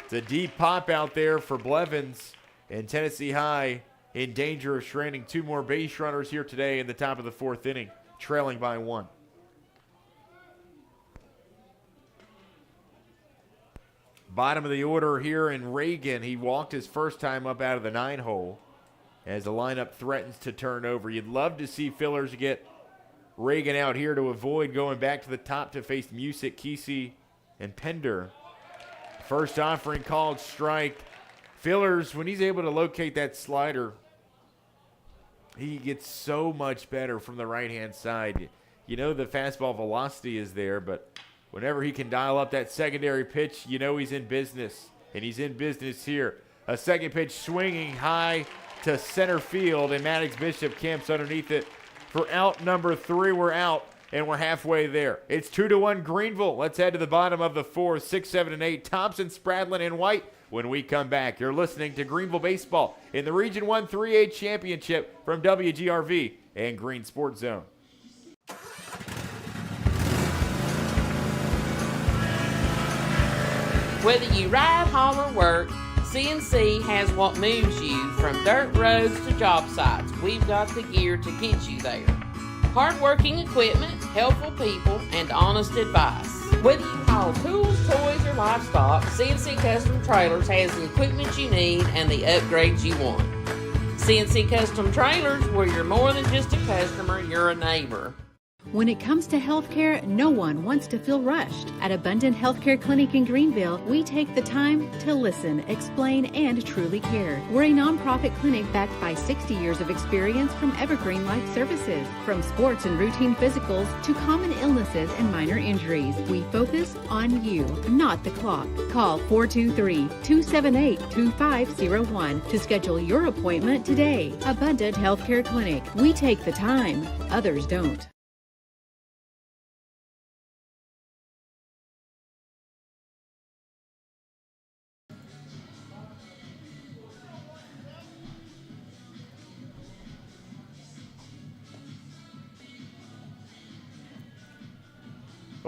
It's a deep pop out there for Blevins, and Tennessee High in danger of stranding 2 more base runners here today in the top of the 4th inning, trailing by 1. Bottom of the order here in Reagan. He walked his first time up out of the 9-hole as the lineup threatens to turn over. You'd love to see Fillers get Reagan out here to avoid going back to the top to face Musick, Kesey, and Pender. First offering called strike. Fillers, when he's able to locate that slider, he gets so much better from the right-hand side. You know the fastball velocity is there, but whenever he can dial up that secondary pitch, you know he's in business, and he's in business here. A second pitch swinging high to center field, and Maddox Bishop camps underneath it for out number 3. We're out, and we're halfway there. It's 2-1 Greeneville. Let's head to the bottom of the 4th, 6, 7, and 8. Thompson, Spradlin, and White. When we come back, you're listening to Greeneville Baseball in the Region 1 3A Championship from WGRV and Green Sports Zone. Whether you ride, haul, or work, CNC has what moves you from dirt roads to job sites. We've got the gear to get you there. Hard-working equipment, helpful people, and honest advice. Whether you haul tools, toys, or livestock, CNC Custom Trailers has the equipment you need and the upgrades you want. CNC Custom Trailers, where you're more than just a customer, you're a neighbor. When it comes to healthcare, no one wants to feel rushed. At Abundant Healthcare Clinic in Greeneville, we take the time to listen, explain, and truly care. We're a nonprofit clinic backed by 60 years of experience from Evergreen Life Services. From sports and routine physicals to common illnesses and minor injuries, we focus on you, not the clock. Call 423-278-2501 to schedule your appointment today. Abundant Healthcare Clinic. We take the time, others don't.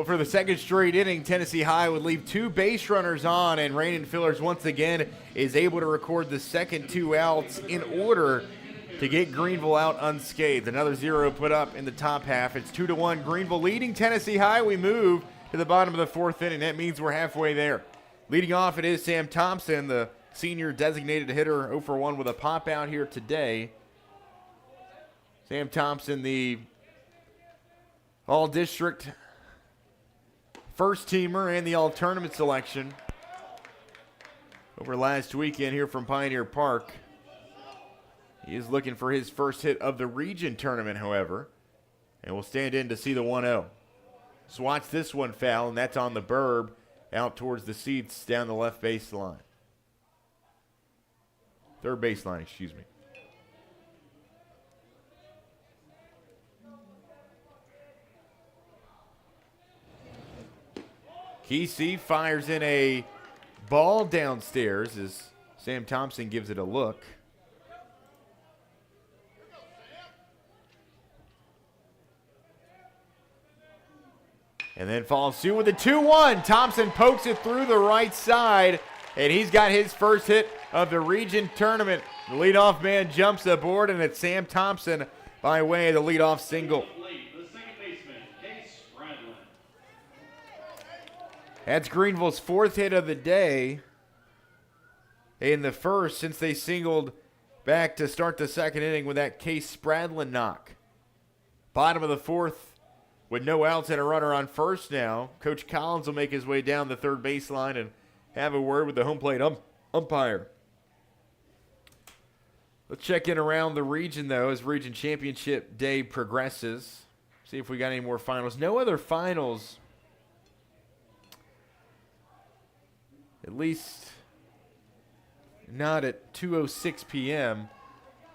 Well, for the second straight inning, Tennessee High would leave 2 base runners on, and Rainen Fillers once again is able to record the second 2 outs in order to get Greeneville out unscathed. Another 0 put up in the top half. It's 2-1. Greeneville leading Tennessee High. We move to the bottom of the 4th inning. That means we're halfway there. Leading off, it is Sam Thompson, the senior designated hitter, 0 for 1 with a pop out here today. Sam Thompson, the all-district first teamer and the all-tournament selection over last weekend here from Pioneer Park. He is looking for his first hit of the region tournament, however, and will stand in to see the 1-0. So watch this one foul, and that's on the burb out towards the seats down the left baseline. Third baseline, excuse me. Kesey fires in a ball downstairs as Sam Thompson gives it a look. And then follows suit with a 2-1. Thompson pokes it through the right side, and he's got his first hit of the region tournament. The leadoff man jumps aboard, and it's Sam Thompson by way of the leadoff single. That's Greeneville's 4th hit of the day in the first since they singled back to start the second inning with that Case Spradlin knock. Bottom of the 4th with no outs and a runner on first now. Coach Collins will make his way down the third baseline and have a word with the home plate umpire. Let's check in around the region, though, as region championship day progresses. See if we got any more finals. No other finals. At least not at 2:06 p.m.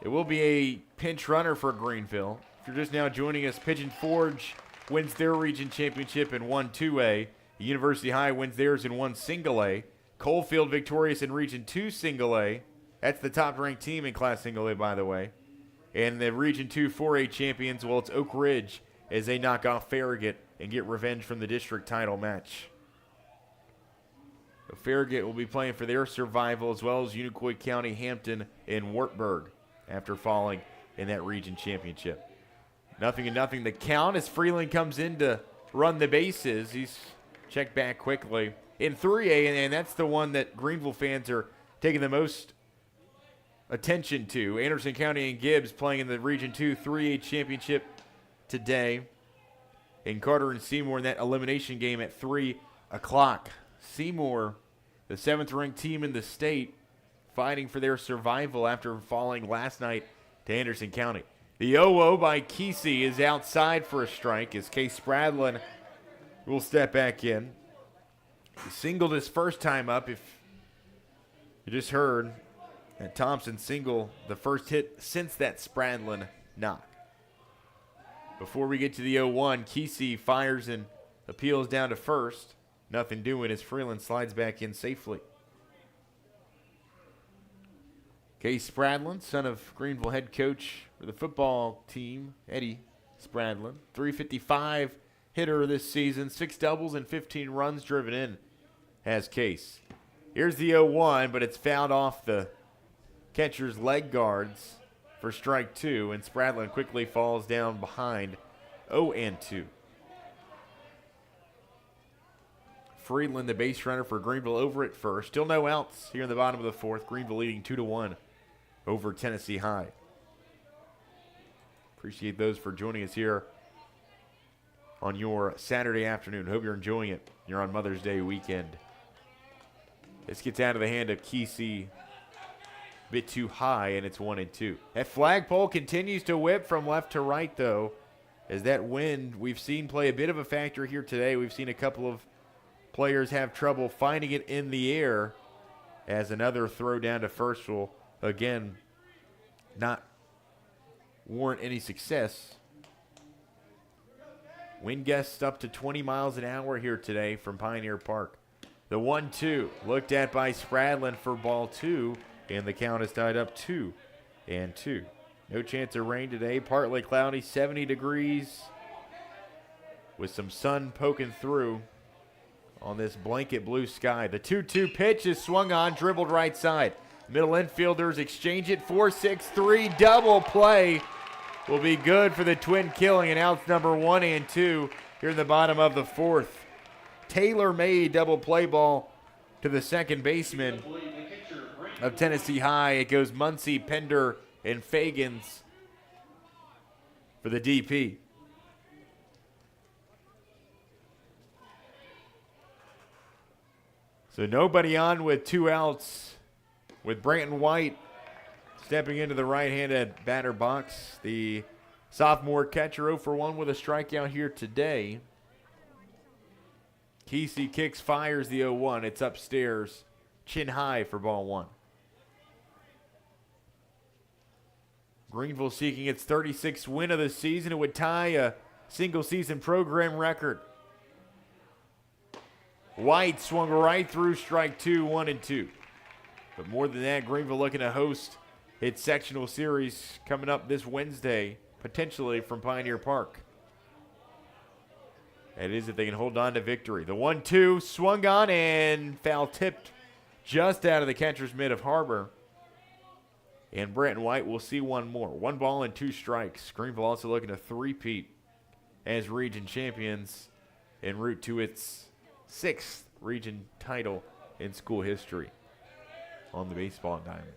It will be a pinch runner for Greeneville. If you're just now joining us, Pigeon Forge wins their region championship in 1-2A. University High wins theirs in 1 single A. Coalfield victorious in Region 2 single A. That's the top-ranked team in Class single A, by the way. And the Region 2 4A champions, well, it's Oak Ridge as they knock off Farragut and get revenge from the district title match. Farragut will be playing for their survival, as well as Unicoi County, Hampton, and Wartburg after falling in that region championship. 0-0 the count as Freeland comes in to run the bases. He's checked back quickly. In 3A, and that's the one that Greeneville fans are taking the most attention to. Anderson County and Gibbs playing in the Region 2 3A championship today. And Carter and Seymour in that elimination game at 3 o'clock. Seymour, the 7th-ranked team in the state, fighting for their survival after falling last night to Anderson County. The 0-0 by Kesey is outside for a strike as Case Spradlin will step back in. He singled his first time up. If you just heard that Thompson single, the first hit since that Spradlin knock. Before we get to the 0-1, Kesey fires and appeals down to first. Nothing doing as Freeland slides back in safely. Case Spradlin, son of Greeneville head coach for the football team, Eddie Spradlin. .355 hitter this season, 6 doubles and 15 runs driven in as Case. Here's the 0-1, but it's fouled off the catcher's leg guards for strike 2, and Spradlin quickly falls down behind 0-2. Freeland, the base runner for Greeneville, over at first. Still no outs here in the bottom of the 4th. Greeneville leading 2-1 over Tennessee High. Appreciate those for joining us here on your Saturday afternoon. Hope you're enjoying it. You're on Mother's Day weekend. This gets out of the hand of Kesey. A bit too high, and it's 1-2. That flagpole continues to whip from left to right, though, as that wind we've seen play a bit of a factor here today. We've seen a couple of players have trouble finding it in the air as another throw down to first will, again, not warrant any success. Wind gusts up to 20 miles an hour here today from Pioneer Park. The 1-2 looked at by Spradlin for ball 2, and the count is tied up 2-2. No chance of rain today. Partly cloudy, 70 degrees. with some sun poking through on this blanket blue sky. The 2-2 pitch is swung on, dribbled right side. Middle infielders exchange it, 4-6-3, double play will be good for the Twin Killing, and outs number 1 and 2 here in the bottom of the 4th. Tailor-made double play ball to the second baseman of Tennessee High. It goes Muncie, Pender, and Fagans for the DP. So nobody on with 2 outs, with Branton White stepping into the right-handed batter box. The sophomore catcher 0 for 1 with a strikeout here today. Kesey kicks, fires the 0-1. It's upstairs, chin high for ball 1. Greeneville seeking its 36th win of the season. It would tie a single-season program record. White swung right through strike 2, 1-2. But more than that, Greeneville looking to host its sectional series coming up this Wednesday, potentially from Pioneer Park. That is if they can hold on to victory. The 1-2 swung on and foul tipped just out of the catcher's mitt of Harbor. And Branton White will see one more. 1 ball and 2 strikes. Greeneville also looking to three-peat as region champions en route to its 6th region title in school history on the baseball diamond.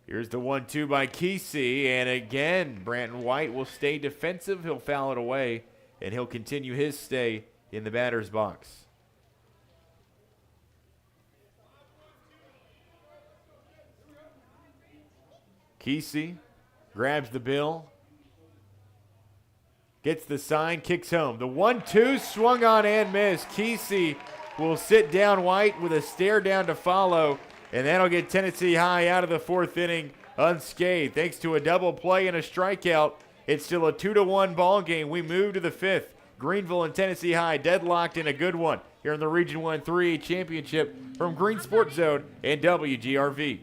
Here's the 1-2 by Kesey, and again, Branton White will stay defensive. He'll foul it away, and he'll continue his stay in the batter's box. Kesey grabs the bill, gets the sign, kicks home. The 1-2 swung on and missed. Kesey will sit down White with a stare down to follow, and that'll get Tennessee High out of the 4th inning unscathed. Thanks to a double play and a strikeout, it's still a 2-1 ball game. We move to the 5th. Greeneville and Tennessee High deadlocked in a good one here in the Region 1 3A Championship from Green Sports Zone and WGRV.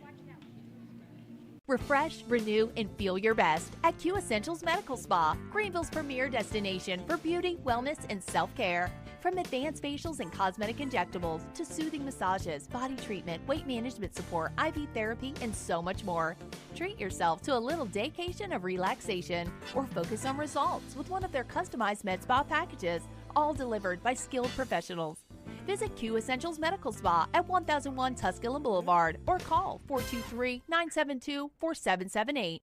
Refresh, renew, and feel your best at Q Essentials Medical Spa, Greeneville's premier destination for beauty, wellness, and self-care. From advanced facials and cosmetic injectables to soothing massages, body treatment, weight management support, IV therapy, and so much more. Treat yourself to a little daycation of relaxation or focus on results with one of their customized med spa packages, all delivered by skilled professionals. Visit Q Essentials Medical Spa at 1001 Tusculum Boulevard or call 423-972-4778.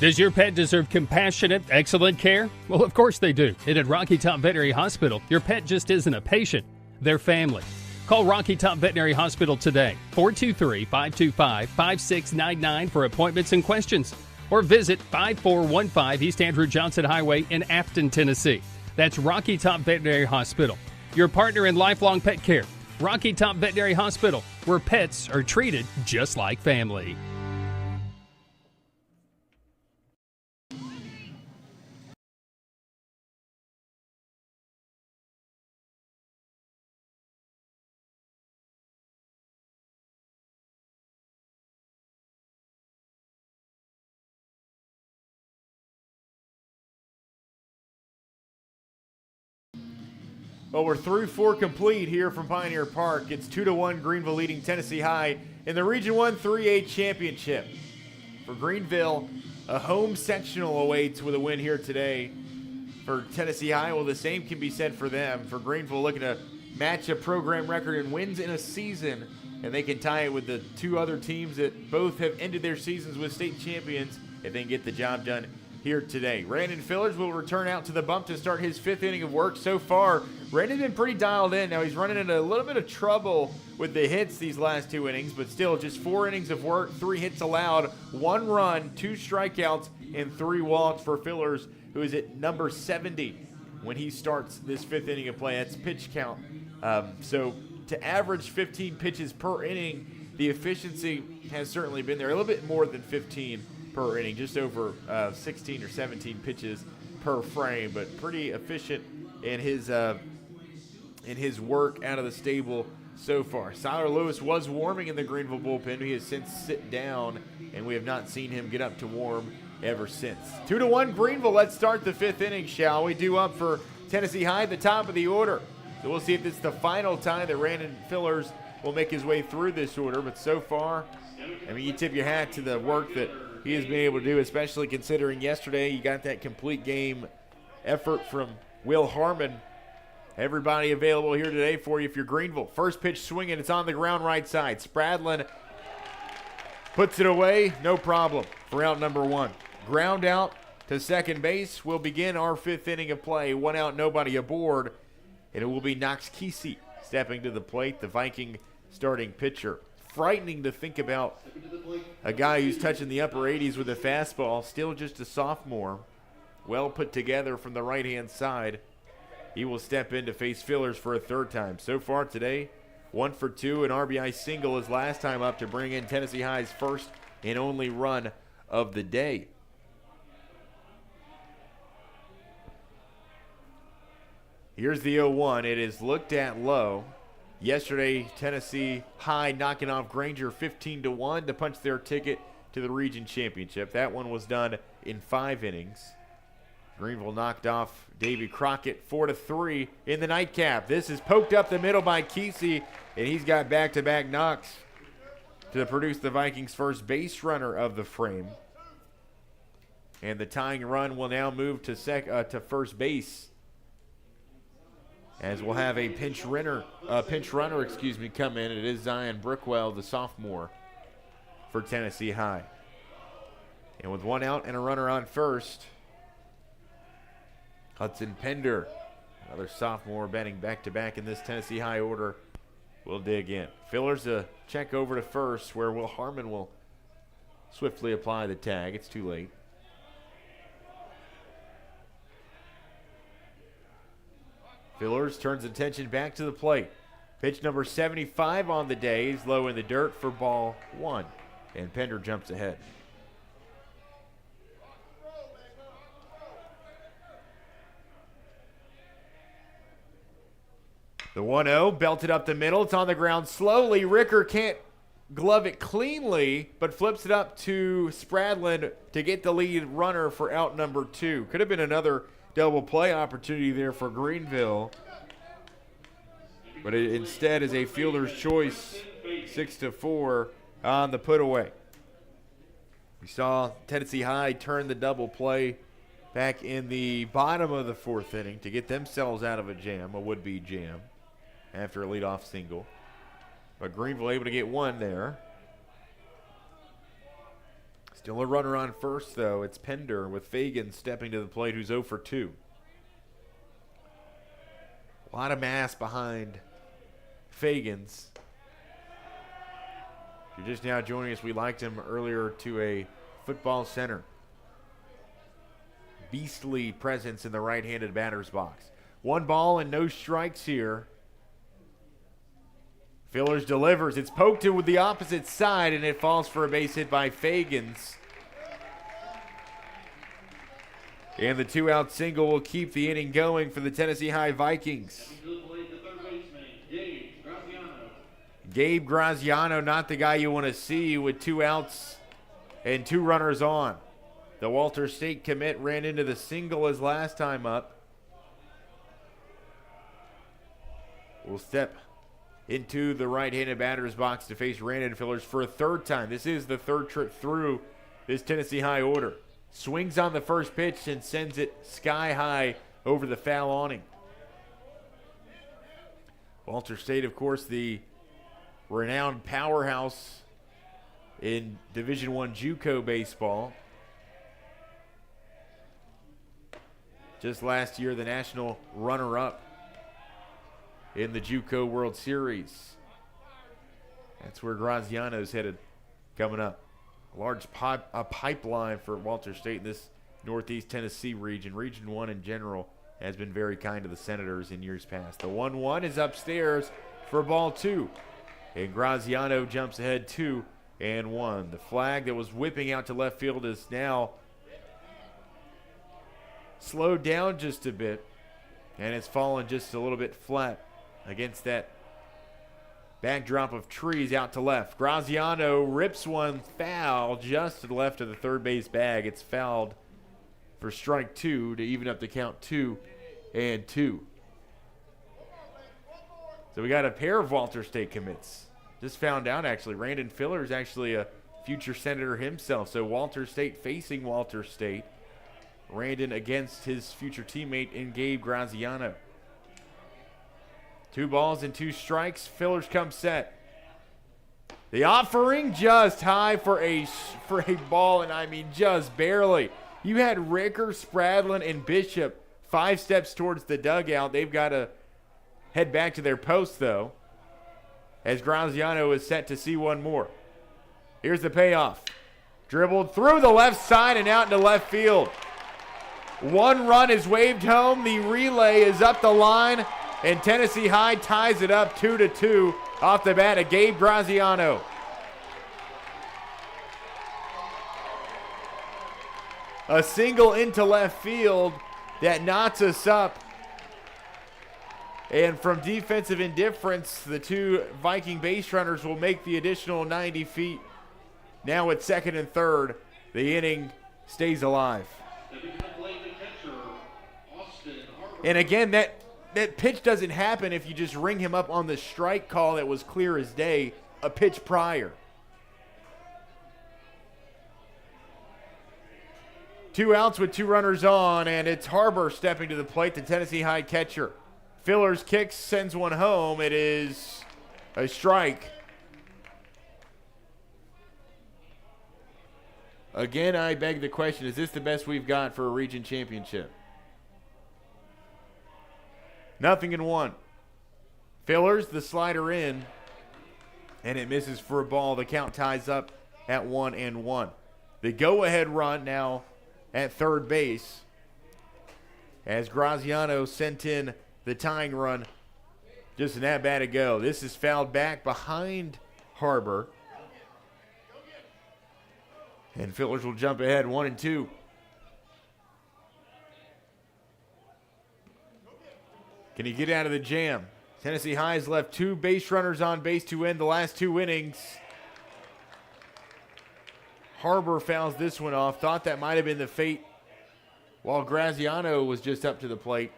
Does your pet deserve compassionate, excellent care? Well, of course they do. And at Rocky Top Veterinary Hospital, your pet just isn't a patient, they're family. Call Rocky Top Veterinary Hospital today, 423-525-5699 for appointments and questions. Or visit 5415 East Andrew Johnson Highway in Afton, Tennessee. That's Rocky Top Veterinary Hospital, your partner in lifelong pet care. Rocky Top Veterinary Hospital, where pets are treated just like family. Well, we're through 4 complete here from Pioneer Park. It's 2-1 Greeneville leading Tennessee High in the Region 1 3A Championship. For Greeneville, a home sectional awaits with a win here today. For Tennessee High, well, the same can be said for them. For Greeneville, looking to match a program record in wins in a season, and they can tie it with the 2 other teams that both have ended their seasons with state champions and then get the job done here today. Brandon Fillers will return out to the bump to start his 5th inning of work. So far, Brandon's been pretty dialed in. Now he's running into a little bit of trouble with the hits these last 2 innings, but still just 4 innings of work, 3 hits allowed, 1 run, 2 strikeouts, and 3 walks for Fillers, who is at number 70 when he starts this 5th inning of play. That's pitch count. So to average 15 pitches per inning, the efficiency has certainly been there. A little bit more than 15 per inning, just over 16 or 17 pitches per frame, but pretty efficient in his work out of the stable so far. Siler Lewis was warming in the Greeneville bullpen. He has since sit down, and we have not seen him get up to warm ever since. 2-1 Greeneville. Let's start the 5th inning, shall we? Due up for Tennessee High at the top of the order. So we'll see if this is the final time that Brandon Fillers will make his way through this order. But so far, I mean, you tip your hat to the work that he has been able to do, especially considering yesterday you got that complete game effort from Will Harmon. Everybody available here today for you if you're Greeneville. First pitch swinging. It's on the ground right side. Spradlin puts it away. No problem for out number 1. Ground out to second base. We'll begin our 5th inning of play. 1 out, nobody aboard. And it will be Knox Kesey stepping to the plate, the Viking starting pitcher. Frightening to think about a guy who's touching the upper 80s with a fastball, still just a sophomore. Well put together from the right-hand side. He will step in to face Fillers for a 3rd time. So far today, 1 for 2, an RBI single his last time up to bring in Tennessee High's first and only run of the day. Here's the 0-1. It is looked at low. Yesterday, Tennessee High knocking off Granger 15-1 to punch their ticket to the region championship. That one was done in 5 innings. Greeneville knocked off Davy Crockett 4-3 in the nightcap. This is poked up the middle by Kesey, and he's got back-to-back knocks to produce the Vikings' first base runner of the frame. And the tying run will now move to first base, as we'll have a pinch runner, come in. It is Zion Brookwell, the sophomore, for Tennessee High. And with 1 out and a runner on first, Hudson Pender, another sophomore batting back-to-back in this Tennessee High order, will dig in. Fillers a check over to first, where Will Harmon will swiftly apply the tag. It's too late. Fillers turns attention back to the plate. Pitch number 75 on the day. He's low in the dirt for ball 1. And Pender jumps ahead. The 1-0 belted up the middle. It's on the ground slowly. Ricker can't glove it cleanly, but flips it up to Spradlin to get the lead runner for out number 2. Could have been another double play opportunity there for Greeneville, but it instead is a fielder's choice. 6-4 on the put away. We saw Tennessee High turn the double play back in the bottom of the 4th inning to get themselves out of a jam, a would-be jam, after a leadoff single. But Greeneville able to get 1 there. Still a runner on first, though. It's Pender with Fagan stepping to the plate, who's 0 for 2. A lot of mass behind Fagan's. If you're just now joining us, we liked him earlier to a football center. Beastly presence in the right-handed batter's box. 1 ball and no strikes here. Fillers delivers. It's poked to with the opposite side, and it falls for a base hit by Fagans. And the 2-out single will keep the inning going for the Tennessee High Vikings. Gabe Graziano, not the guy you want to see with 2 outs and 2 runners on. The Walter State commit ran into the single his last time up. Will step into the right-handed batter's box to face Brandon Fillers for a 3rd time. This is the 3rd trip through this Tennessee High order. Swings on the first pitch and sends it sky high over the foul awning. Walter State, of course, the renowned powerhouse in Division I JUCO baseball. Just last year, the national runner-up in the JUCO World Series. That's where Graziano's headed coming up. A large pipeline for Walter State in this Northeast Tennessee region. Region 1 in general has been very kind to the Senators in years past. The 1-1 is upstairs for ball 2. And Graziano jumps ahead 2-1. The flag that was whipping out to left field is now slowed down just a bit. And it's fallen just a little bit flat against that Backdrop of trees out to left. Graziano rips one foul just to the left of the third base bag. It's fouled for strike 2 to even up the count 2-2. So we got a pair of Walter State commits. Just found out, actually. Randon Filler is actually a future senator himself. So Walter State facing Walter State. Randon against his future teammate in Gabe Graziano. 2 balls and 2 strikes. Fillers come set. The offering just high for a ball, and I mean just barely. You had Ricker, Spradlin, and Bishop 5 steps towards the dugout. They've got to head back to their post, though, as Graziano is set to see one more. Here's the payoff. Dribbled through the left side and out into left field. 1 run is waved home. The relay is up the line, and Tennessee High ties it up 2-2 off the bat of Gabe Graziano. A single into left field that knots us up. And from defensive indifference, the 2 Viking base runners will make the additional 90 feet. Now at second and third, the inning stays alive. And again, that pitch doesn't happen if you just ring him up on the strike call that was clear as day a pitch prior. 2 outs with 2 runners on, and it's Harbor stepping to the plate, the Tennessee High catcher. Fillers kicks, sends one home. It is a strike. Again, I beg the question, is this the best we've got for a region championship? 0-1. Fillers, the slider in, and it misses for a ball. The count ties up at 1-1. The go-ahead run now at third base as Graziano sent in the tying run just an at-bat ago. This is fouled back behind Harbor. And Fillers will jump ahead 1-2. Can he get out of the jam? Tennessee High has left 2 base runners on base to end the last 2 innings. Harbor fouls this one off. Thought that might have been the fate while Graziano was just up to the plate.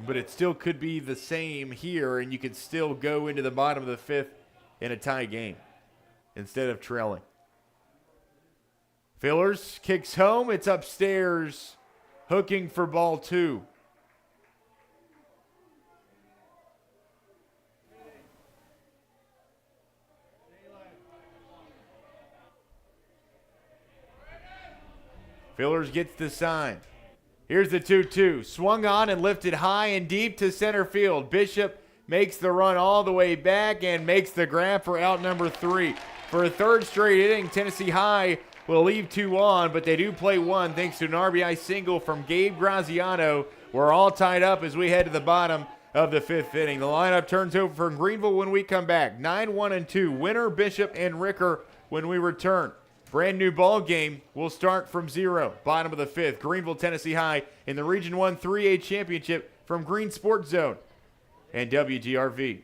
But it still could be the same here, and you could still go into the bottom of the 5th in a tie game instead of trailing. Fillers kicks home. It's upstairs, hooking for ball 2. Fillers gets the sign. Here's the 2-2. Swung on and lifted high and deep to center field. Bishop makes the run all the way back and makes the grab for out number 3. For a 3rd straight inning, Tennessee High will leave 2 on, but they do play 1 thanks to an RBI single from Gabe Graziano. We're all tied up as we head to the bottom of the 5th inning. The lineup turns over for Greeneville when we come back. 9-1-2. Winner, Bishop, and Ricker when we return. Brand new ball game will start from 0. Bottom of the 5th. Greeneville, Tennessee High in the Region 1 3A Championship from Green Sports Zone and WGRV.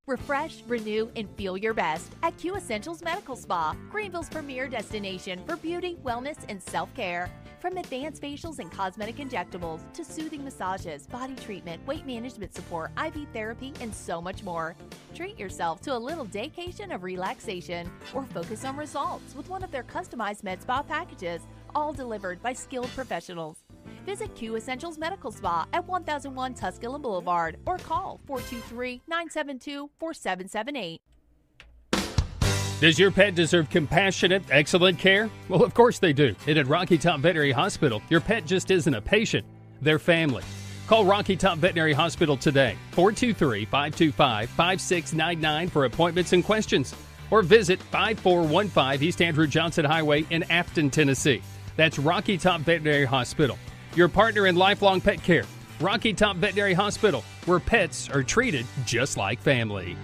Refresh, renew, and feel your best at Q Essentials Medical Spa, Greeneville's premier destination for beauty, wellness, and self-care. From advanced facials and cosmetic injectables to soothing massages, body treatment, weight management support, IV therapy, and so much more. Treat yourself to a little daycation of relaxation or focus on results with one of their customized med spa packages, all delivered by skilled professionals. Visit Q Essentials Medical Spa at 1001 Tusculum Boulevard or call 423-972-4778. Does your pet deserve compassionate, excellent care? Well, of course they do. And at Rocky Top Veterinary Hospital, your pet just isn't a patient, they're family. Call Rocky Top Veterinary Hospital today, 423-525-5699 for appointments and questions. Or visit 5415 East Andrew Johnson Highway in Afton, Tennessee. That's Rocky Top Veterinary Hospital, your partner in lifelong pet care. Rocky Top Veterinary Hospital, where pets are treated just like family.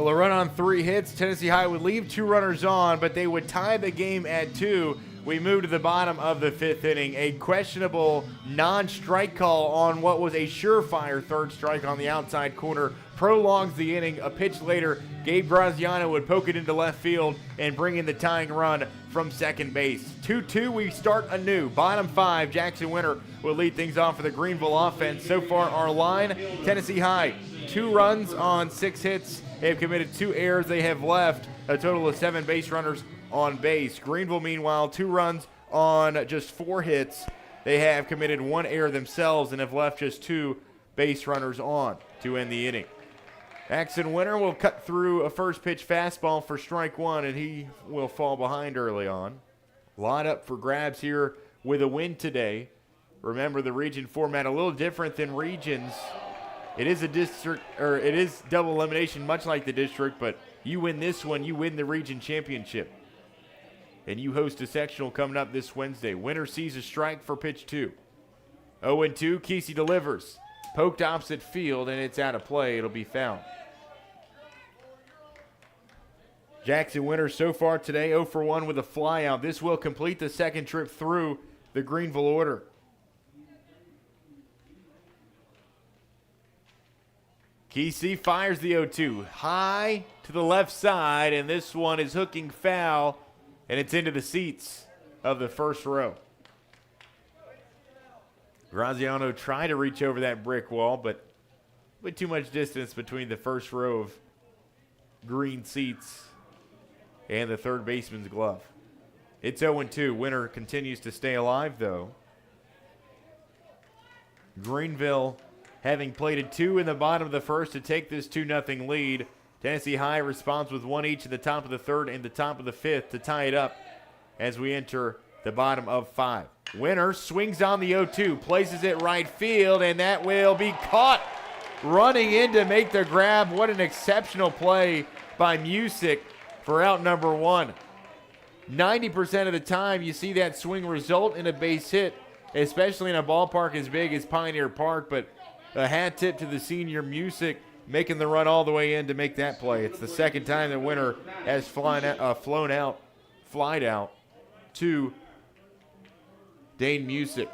Well, a run on 3 hits. Tennessee High would leave 2 runners on, but they would tie the game at 2. We move to the bottom of the 5th inning. A questionable non-strike call on what was a surefire third strike on the outside corner prolongs the inning. A pitch later, Gabe Graziano would poke it into left field and bring in the tying run from second base. 2-2, we start anew. Bottom 5, Jackson Winter will lead things off for the Greeneville offense. So far, our line, Tennessee High, 2 runs on 6 hits. They have committed 2 errors. They have left a total of 7 base runners on base. Greeneville, meanwhile, 2 runs on just 4 hits. They have committed 1 error themselves and have left just 2 base runners on to end the inning. Jackson Winter will cut through a first pitch fastball for strike 1, and he will fall behind early on. Lot up for grabs here with a win today. Remember, the region format a little different than regions. It is a district, or it is double elimination, much like the district, but you win this one, you win the region championship. And you host a sectional coming up this Wednesday. Winner sees a strike for pitch 2. 0-2, Kesey delivers. Poked opposite field, and it's out of play. It'll be foul. Jackson Winter so far today 0 for 1 with a flyout. This will complete the second trip through the Greeneville order. Kesey fires the 0-2 high to the left side, and this one is hooking foul, and it's into the seats of the first row. Graziano tried to reach over that brick wall, but with too much distance between the first row of green seats and the third baseman's glove. It's 0-2. Winter continues to stay alive, though. Greeneville having plated 2 in the bottom of the first to take this 2-0 lead. Tennessee High responds with 1 each in the top of the third and the top of the 5th to tie it up as we enter the bottom of 5. Winter swings on the 0-2, places it right field, and that will be caught running in to make the grab. What an exceptional play by Music for out number 1. 90% of the time you see that swing result in a base hit, especially in a ballpark as big as Pioneer Park, but a hat tip to the senior Music making the run all the way in to make that play. It's the second time that Winter has flied out to Dane Music.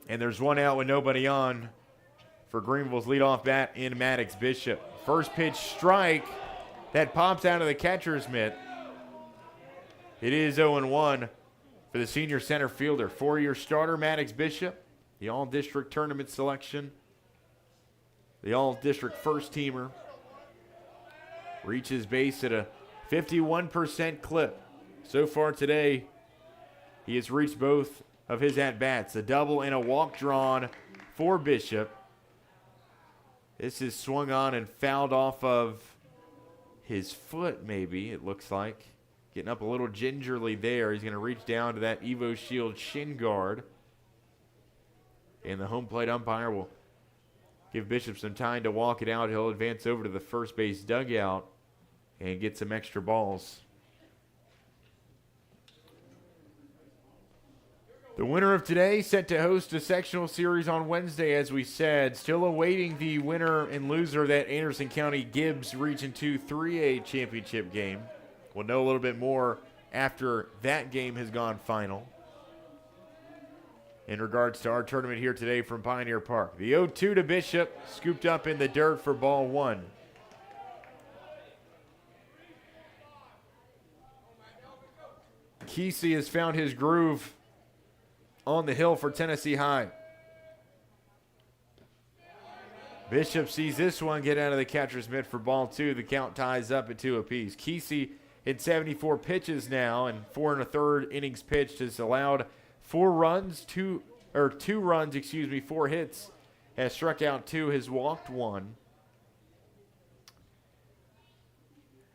And there's 1 out with nobody on for Greeneville's leadoff bat in Maddox Bishop. First pitch strike that pops out of the catcher's mitt. It is 0-1 for the senior center fielder. 4-year starter Maddox Bishop, the all-district tournament selection, the all-district first-teamer. Reaches base at a 51% clip. So far today, he has reached both of his at-bats. A double and a walk drawn for Bishop. This is swung on and fouled off of his foot, maybe, it looks like. Getting up a little gingerly there. He's going to reach down to that Evo Shield shin guard. And the home plate umpire will give Bishop some time to walk it out. He'll advance over to the first base dugout and get some extra balls. The winner of today set to host a sectional series on Wednesday, as we said. Still awaiting the winner and loser of that Anderson County Gibbs Region 2 3A championship game. We'll know a little bit more after that game has gone final. In regards to our tournament here today from Pioneer Park. The 0-2 to Bishop, scooped up in the dirt for ball 1. Kesey has found his groove on the hill for Tennessee High. Bishop sees this one get out of the catcher's mitt for ball 2. The count ties up at 2 apiece. Kesey in 74 pitches now, and 4 1/3 innings pitched has allowed 4 hits, has struck out 2, has walked 1.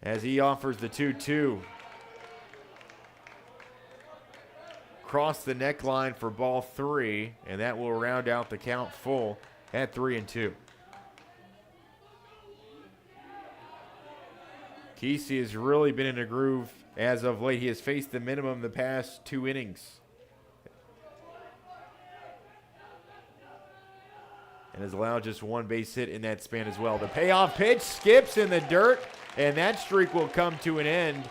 As he offers the 2-2. Cross the neckline for ball 3, and that will round out the count full at 3-2. Kesey has really been in a groove as of late. He has faced the minimum the past 2 innings. and has allowed just one base hit in that span as well. The payoff pitch skips in the dirt, and that streak will come to an end.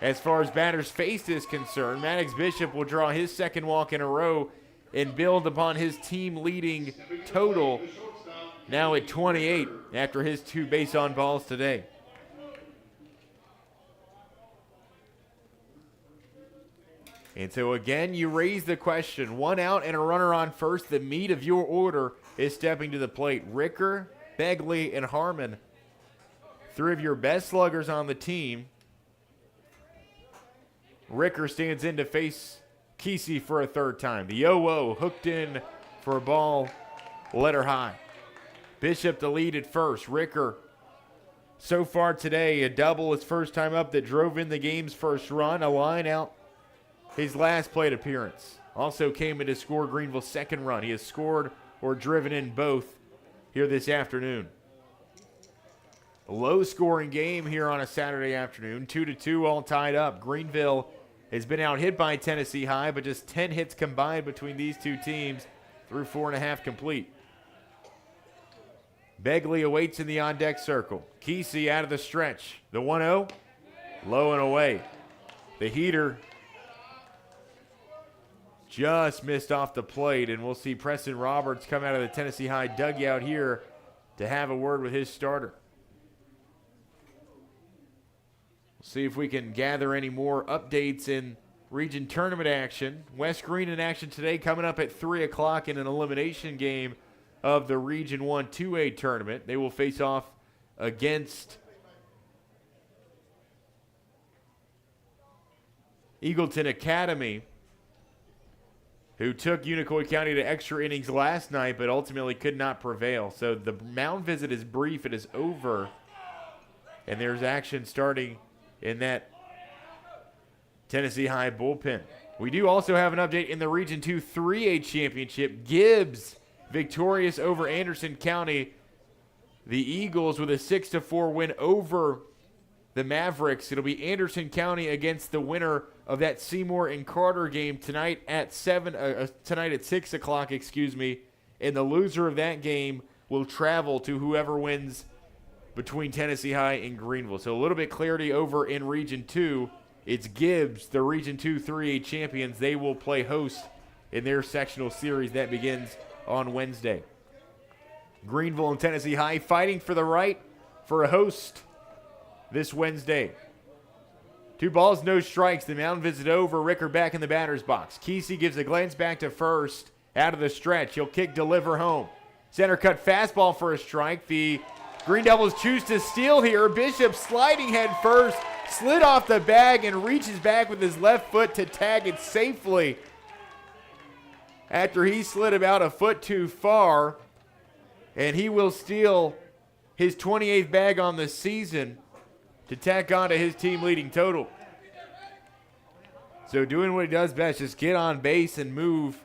As far as batters faced is concerned, Maddox Bishop will draw his second walk in a row and build upon his team-leading total, now at 28 after his 2 base on balls today. And so again, you raise the question. 1 out and a runner on first. The meat of your order is stepping to the plate. Ricker, Begley, and Harmon, 3 of your best sluggers on the team. Ricker stands in to face Kesey for a 3rd time. The 0-0 hooked in for a ball, let her high. Bishop the lead at first. Ricker, so far today, a double his first time up that drove in the game's first run. A line out his last plate appearance. Also came in to score Greeneville's 2nd run. He has scored or driven in both here this afternoon. A low-scoring game here on a Saturday afternoon. 2-2 all tied up. Greeneville has been out-hit by Tennessee High, but just 10 hits combined between these 2 teams through 4.5 complete. Begley awaits in the on-deck circle. Kesey out of the stretch. The 1-0, low and away. The heater just missed off the plate, and we'll see Preston Roberts come out of the Tennessee High dugout here to have a word with his starter. We'll see if we can gather any more updates in region tournament action. West Greene in action today, coming up at 3 o'clock in an elimination game of the Region 1 2A tournament. They will face off against Eagleton Academy, who took Unicoi County to extra innings last night but ultimately could not prevail. So the mound visit is brief. It is over, and there's action starting in that Tennessee High bullpen. We do also have an update in the Region 2 3A championship. Gibbs victorious over Anderson County. The Eagles with a 6-4 win over the Mavericks. It'll be Anderson County against the winner of that Seymour and Carter game tonight at 6 o'clock, and the loser of that game will travel to whoever wins between Tennessee High and Greeneville. So a little bit clarity over in Region 2. It's Gibbs, the Region 2 3A champions. They will play host in their sectional series that begins on Wednesday. Greeneville and Tennessee High fighting for the right for a host this Wednesday. 2 balls, no strikes. The mound visit over. Ricker back in the batter's box. Kesey gives a glance back to first. Out of the stretch. He'll kick, deliver home. Center cut fastball for a strike. The Greene Devils choose to steal here. Bishop sliding head first. Slid off the bag and reaches back with his left foot to tag it safely after he slid about a foot too far. And he will steal his 28th bag on the season to tack on to his team-leading total. So doing what he does best, just get on base and move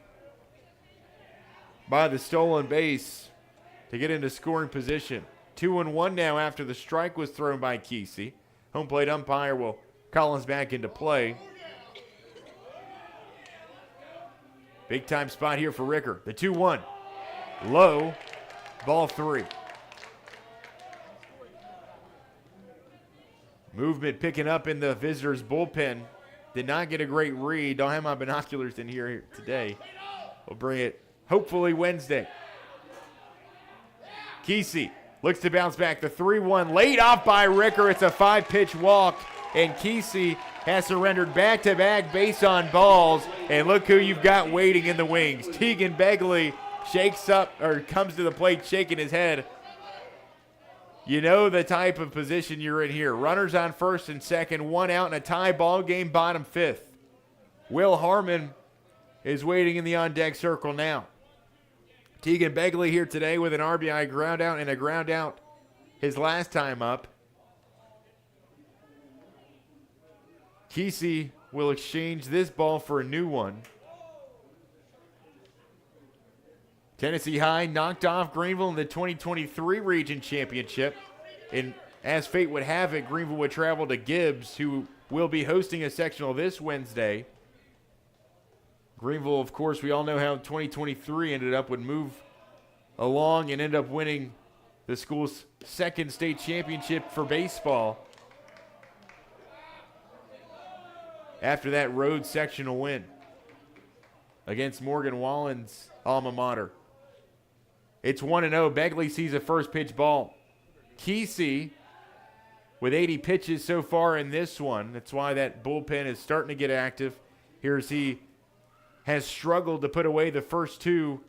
by the stolen base to get into scoring position. 2-1 now after the strike was thrown by Kesey. Home plate umpire will call us back into play. Big time spot here for Ricker. The 2-1. Low. Ball 3. Movement picking up in the visitors' bullpen. Did not get a great read. Don't have my binoculars in here today. We'll bring it hopefully Wednesday. Kesey looks to bounce back. The 3-1 laid off by Ricker. It's a 5-pitch walk, and Kesey has surrendered back-to-back base on balls. And look who you've got waiting in the wings. Tegan Begley shakes up, or comes to the plate shaking his head. You know the type of position you're in here. Runners on first and second, 1 out in a tie ball game, bottom 5th. Will Harmon is waiting in the on-deck circle now. Tegan Begley here today with an RBI ground out and a ground out his last time up. Kesey will exchange this ball for a new one. Tennessee High knocked off Greeneville in the 2023 Region Championship. And as fate would have it, Greeneville would travel to Gibbs, who will be hosting a sectional this Wednesday. Greeneville, of course, we all know how 2023 ended up, would move along and end up winning the school's second state championship for baseball after that road sectional win against Morgan Wallen's alma mater. It's 1-0. Begley sees a first pitch ball. Kesey with 80 pitches so far in this one. That's why that bullpen is starting to get active here as he has struggled to put away the first two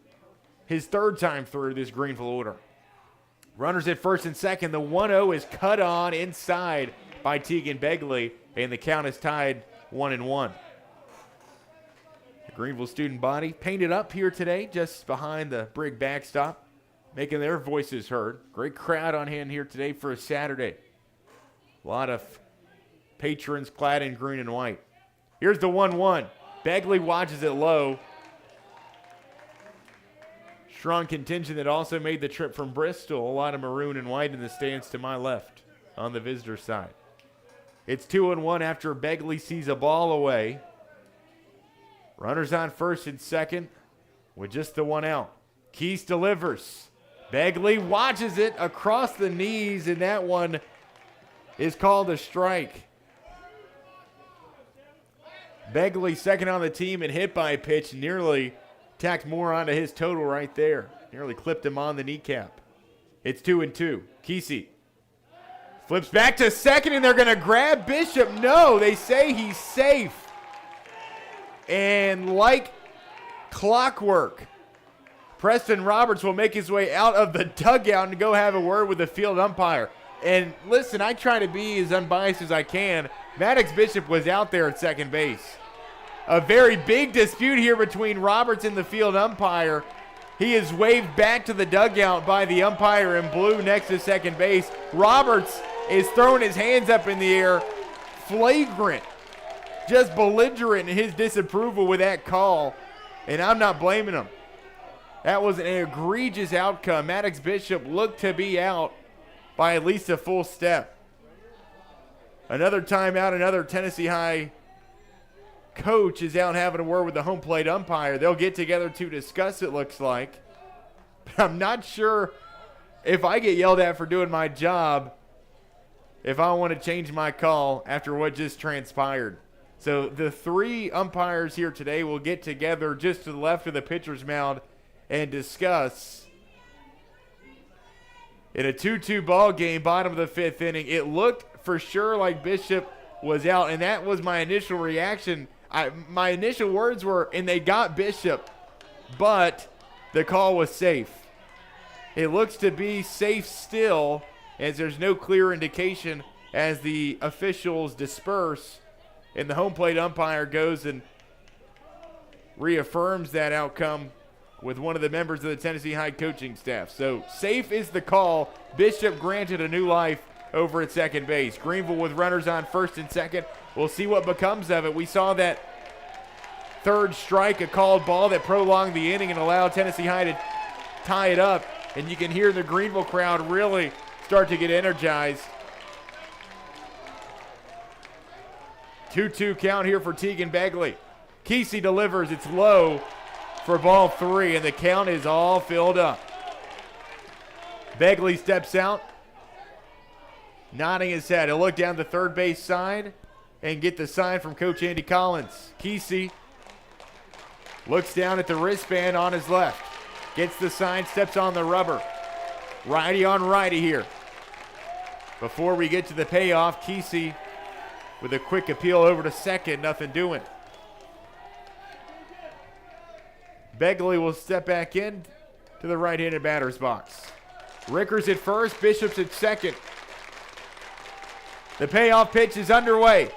his third time through this Greeneville order. Runners at first and second. The 1-0 is cut on inside by Tegan Begley, and the count is tied 1-1. The Greeneville student body painted up here today just behind the Brigg backstop, making their voices heard. Great crowd on hand here today for a Saturday. A lot of patrons clad in green and white. Here's the 1-1. Begley watches it low. Strong contingent that also made the trip from Bristol. A lot of maroon and white in the stands to my left on the visitor side. It's 2-1 after Begley sees a ball away. Runners on first and second with just the one out. Keys delivers. Begley watches it across the knees, and that one is called a strike. Begley, second on the team and hit by a pitch, nearly tacked more onto his total right there. Nearly clipped him on the kneecap. It's 2-2. Kesey flips back to second, and they're going to grab Bishop. No, they say he's safe. And like clockwork, Preston Roberts will make his way out of the dugout and go have a word with the field umpire. And listen, I try to be as unbiased as I can. Maddox Bishop was out there at second base. A very big dispute here between Roberts and the field umpire. He is waved back to the dugout by the umpire in blue next to second base. Roberts is throwing his hands up in the air, flagrant, just belligerent in his disapproval with that call, and I'm not blaming him. That was an egregious outcome. Maddox Bishop looked to be out by at least a full step. Another timeout, another Tennessee High coach is out having a word with the home plate umpire. They'll get together to discuss, it looks like. But I'm not sure if I get yelled at for doing my job if I want to change my call after what just transpired. So the three umpires here today will get together just to the left of the pitcher's mound and discuss. In a 2-2 ball game, bottom of the fifth inning, it looked for sure like Bishop was out, and that was my initial reaction. My initial words were, and they got Bishop, but the call was safe. It looks to be safe still, as there's no clear indication as the officials disperse, and the home plate umpire goes and reaffirms that outcome with one of the members of the Tennessee High coaching staff. So safe is the call. Bishop granted a new life over at second base. Greeneville with runners on first and second. We'll see what becomes of it. We saw that third strike, a called ball that prolonged the inning and allowed Tennessee High to tie it up. And you can hear the Greeneville crowd really start to get energized. 2-2 count here for Tegan Begley. Kesey delivers. It's low for ball three, and the count is all filled up. Begley steps out, nodding his head. He'll look down the third base side and get the sign from Coach Andy Collins. Kesey looks down at the wristband on his left, gets the sign, steps on the rubber. Righty on righty here. Before we get to the payoff, Kesey with a quick appeal over to second, nothing doing. Begley will step back in to the right-handed batter's box. Rickers at first, Bishop's at second. The payoff pitch is underway.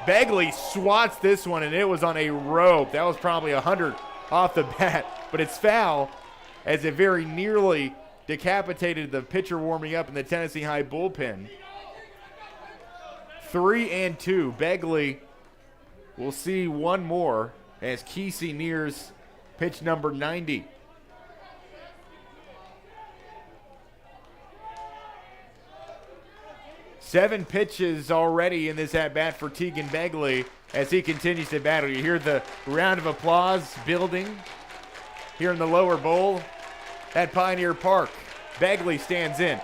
Begley swats this one, and it was on a rope. That was probably 100 off the bat, but it's foul as it very nearly decapitated the pitcher warming up in the Tennessee High bullpen. 3-2. Begley will see one more as Kesey nears pitch number 90. Seven pitches already in this at-bat for Tegan Begley as he continues to battle. You hear the round of applause building here in the lower bowl at Pioneer Park. Begley stands in.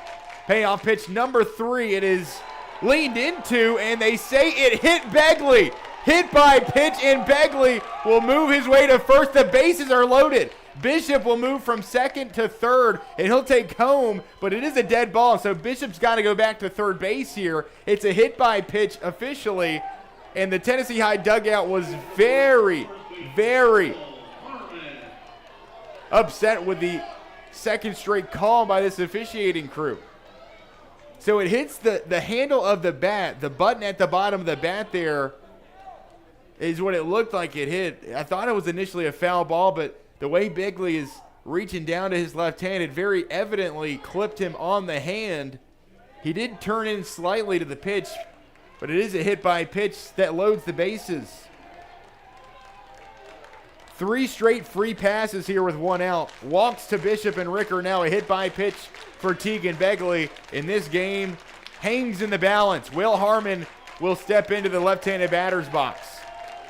Payoff pitch number 3. It is leaned into, and they say it hit Begley. Hit by pitch, and Begley will move his way to first. The bases are loaded. Bishop will move from second to third, and he'll take home, but it is a dead ball, so Bishop's got to go back to third base here. It's a hit by pitch officially, and the Tennessee High dugout was very, very upset with the second straight call by this officiating crew. So it hits the handle of the bat, the button at the bottom of the bat there is what it looked like it hit. I thought it was initially a foul ball, but the way Begley is reaching down to his left hand, it very evidently clipped him on the hand. He did turn in slightly to the pitch, but it is a hit by pitch that loads the bases. 3 straight free passes here with 1 out. Walks to Bishop and Ricker, now a hit by pitch for Tegan Begley. In this game, hangs in the balance. Will Harmon will step into the left-handed batter's box.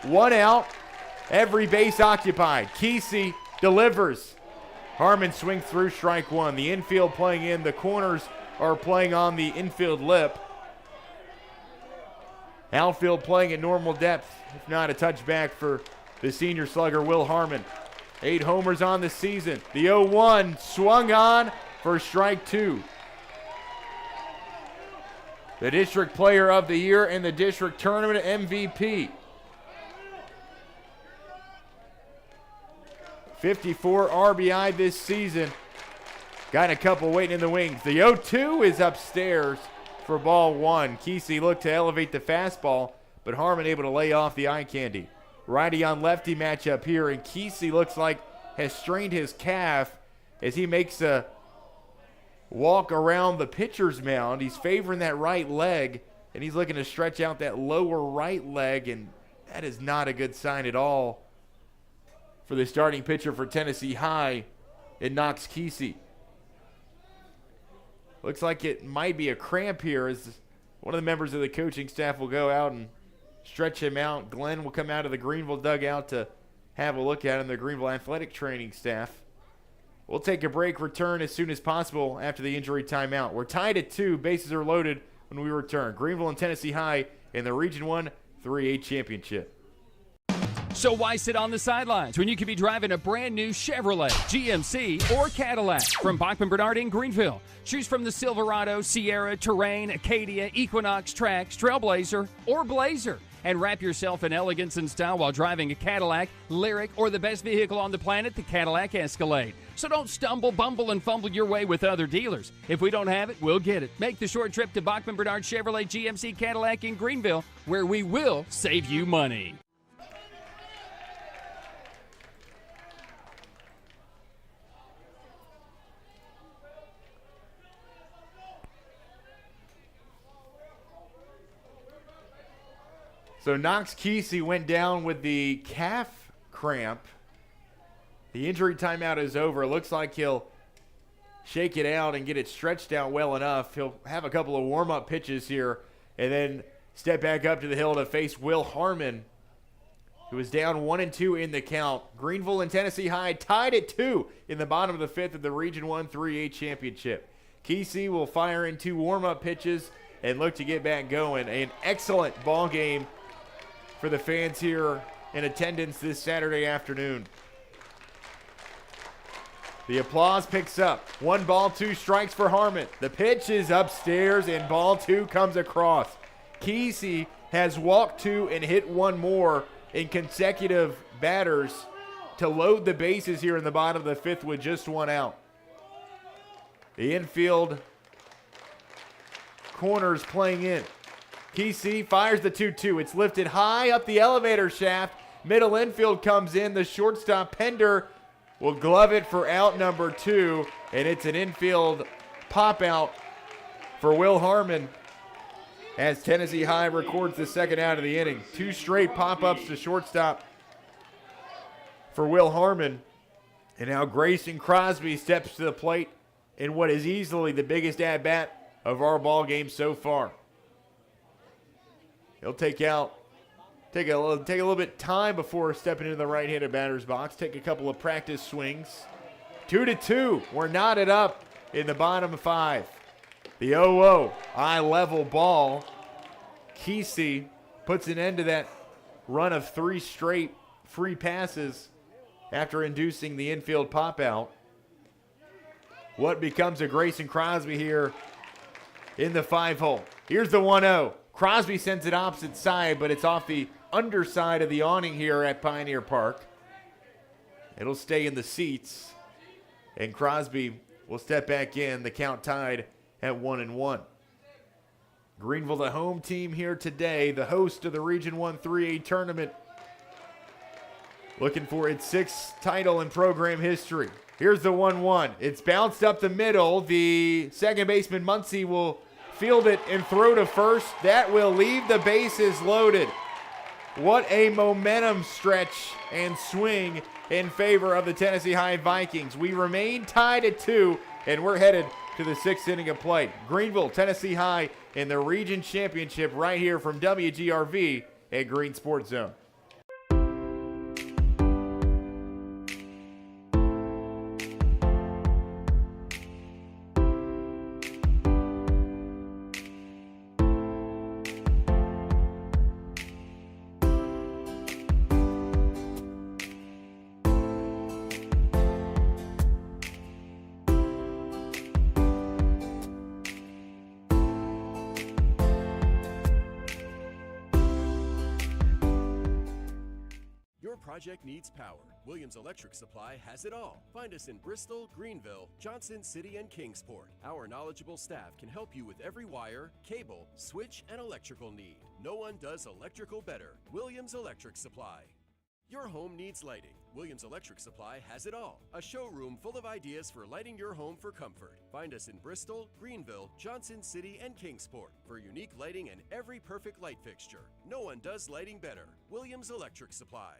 1 out, every base occupied. Kesey delivers. Harmon swings through, strike 1. The infield playing in, the corners are playing on the infield lip. Outfield playing at normal depth, if not a touchback for the senior slugger, Will Harmon. 8 homers on the season. The 0-1 swung on for strike 2. The district player of the year and the district tournament MVP. 54 RBI this season. Got a couple waiting in the wings. The 0-2 is upstairs for ball 1. Kesey looked to elevate the fastball, but Harmon able to lay off the eye candy. Righty on lefty matchup here, and Kesey looks like has strained his calf as he makes a walk around the pitcher's mound. He's favoring that right leg, and he's looking to stretch out that lower right leg, and that is not a good sign at all for the starting pitcher for Tennessee High in Knox Kesey. Looks like it might be a cramp here as one of the members of the coaching staff will go out and stretch him out. Glenn will come out of the Greeneville dugout to have a look at him, the Greeneville athletic training staff. We'll take a break, return as soon as possible after the injury timeout. We're tied at 2, bases are loaded when we return. Greeneville and Tennessee High in the Region 1 3A championship. So why sit on the sidelines when you could be driving a brand new Chevrolet, GMC, or Cadillac from Bachman Bernard in Greeneville? Choose from the Silverado, Sierra, Terrain, Acadia, Equinox, Trax, Trailblazer, or Blazer. And wrap yourself in elegance and style while driving a Cadillac, Lyric, or the best vehicle on the planet, the Cadillac Escalade. So don't stumble, bumble, and fumble your way with other dealers. If we don't have it, we'll get it. Make the short trip to Bachman Bernard Chevrolet GMC Cadillac in Greeneville, where we will save you money. So Knox Kesey went down with the calf cramp. The injury timeout is over. It looks like he'll shake it out and get it stretched out well enough. He'll have a couple of warm-up pitches here and then step back up to the hill to face Will Harmon, who is down 1-2 in the count. Greeneville and Tennessee High tied at 2 in the bottom of the 5th of the Region 1 3A championship. Kesey will fire in 2 warm-up pitches and look to get back going. An excellent ball game for the fans here in attendance this Saturday afternoon. The applause picks up. 1 ball, 2 strikes for Harmon. The pitch is upstairs and ball 2 comes across. Kesey has walked 2 and hit 1 more in consecutive batters to load the bases here in the bottom of the 5th with just 1 out. The infield corners playing in. Kesey fires the 2-2. It's lifted high up the elevator shaft. Middle infield comes in. The shortstop, Pender, will glove it for out number 2, and it's an infield pop out for Will Harmon as Tennessee High records the 2nd out of the inning. 2 straight pop-ups to shortstop for Will Harmon. And now Grayson Crosby steps to the plate in what is easily the biggest at-bat of our ball game so far. He'll take a little bit time before stepping into the right-handed batter's box. Take a couple of practice swings. 2-2. We're knotted up in the bottom 5. The 0-0 eye-level ball. Kesey puts an end to that run of 3 straight free passes after inducing the infield pop-out. What becomes of Grayson Crosby here in the 5-hole? Here's the 1-0. Crosby sends it opposite side, but it's off the underside of the awning here at Pioneer Park. It'll stay in the seats, and Crosby will step back in. The count tied at 1-1. Greeneville, the home team here today, the host of the Region 1 3A tournament, looking for its 6th title in program history. Here's the 1-1. It's bounced up the middle. The second baseman, Muncie, will field it and throw to first. That will leave the bases loaded. What a momentum stretch and swing in favor of the Tennessee High Vikings. We remain tied at 2, and we're headed to the 6th inning of play. Greeneville, Tennessee High in the region championship right here from WGRV at Green Sports Zone. Project needs power. Williams Electric Supply has it all. Find us in Bristol, Greeneville, Johnson City, and Kingsport. Our knowledgeable staff can help you with every wire, cable, switch, and electrical need. No one does electrical better. Williams Electric Supply. Your home needs lighting. Williams Electric Supply has it all. A showroom full of ideas for lighting your home for comfort. Find us in Bristol, Greeneville, Johnson City, and Kingsport for unique lighting and every perfect light fixture. No one does lighting better. Williams Electric Supply.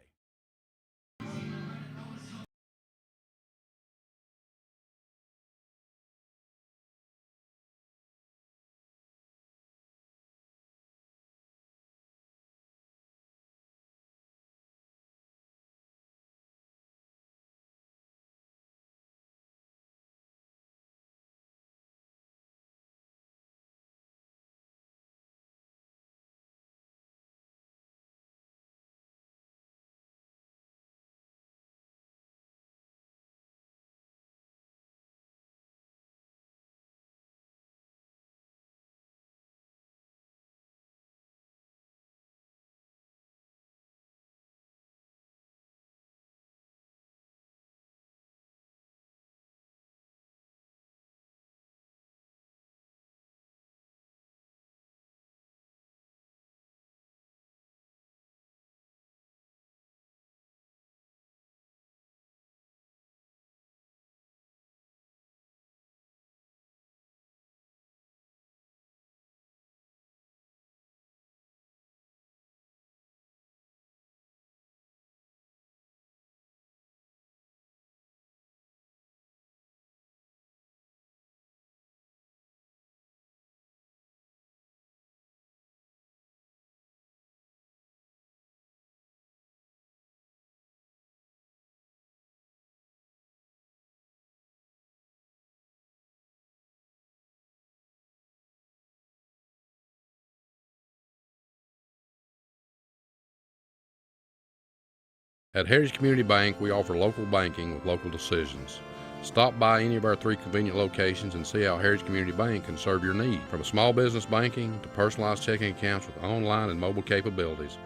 At Heritage Community Bank, we offer local banking with local decisions. Stop by any of our 3 convenient locations and see how Heritage Community Bank can serve your need. From small business banking to personalized checking accounts with online and mobile capabilities,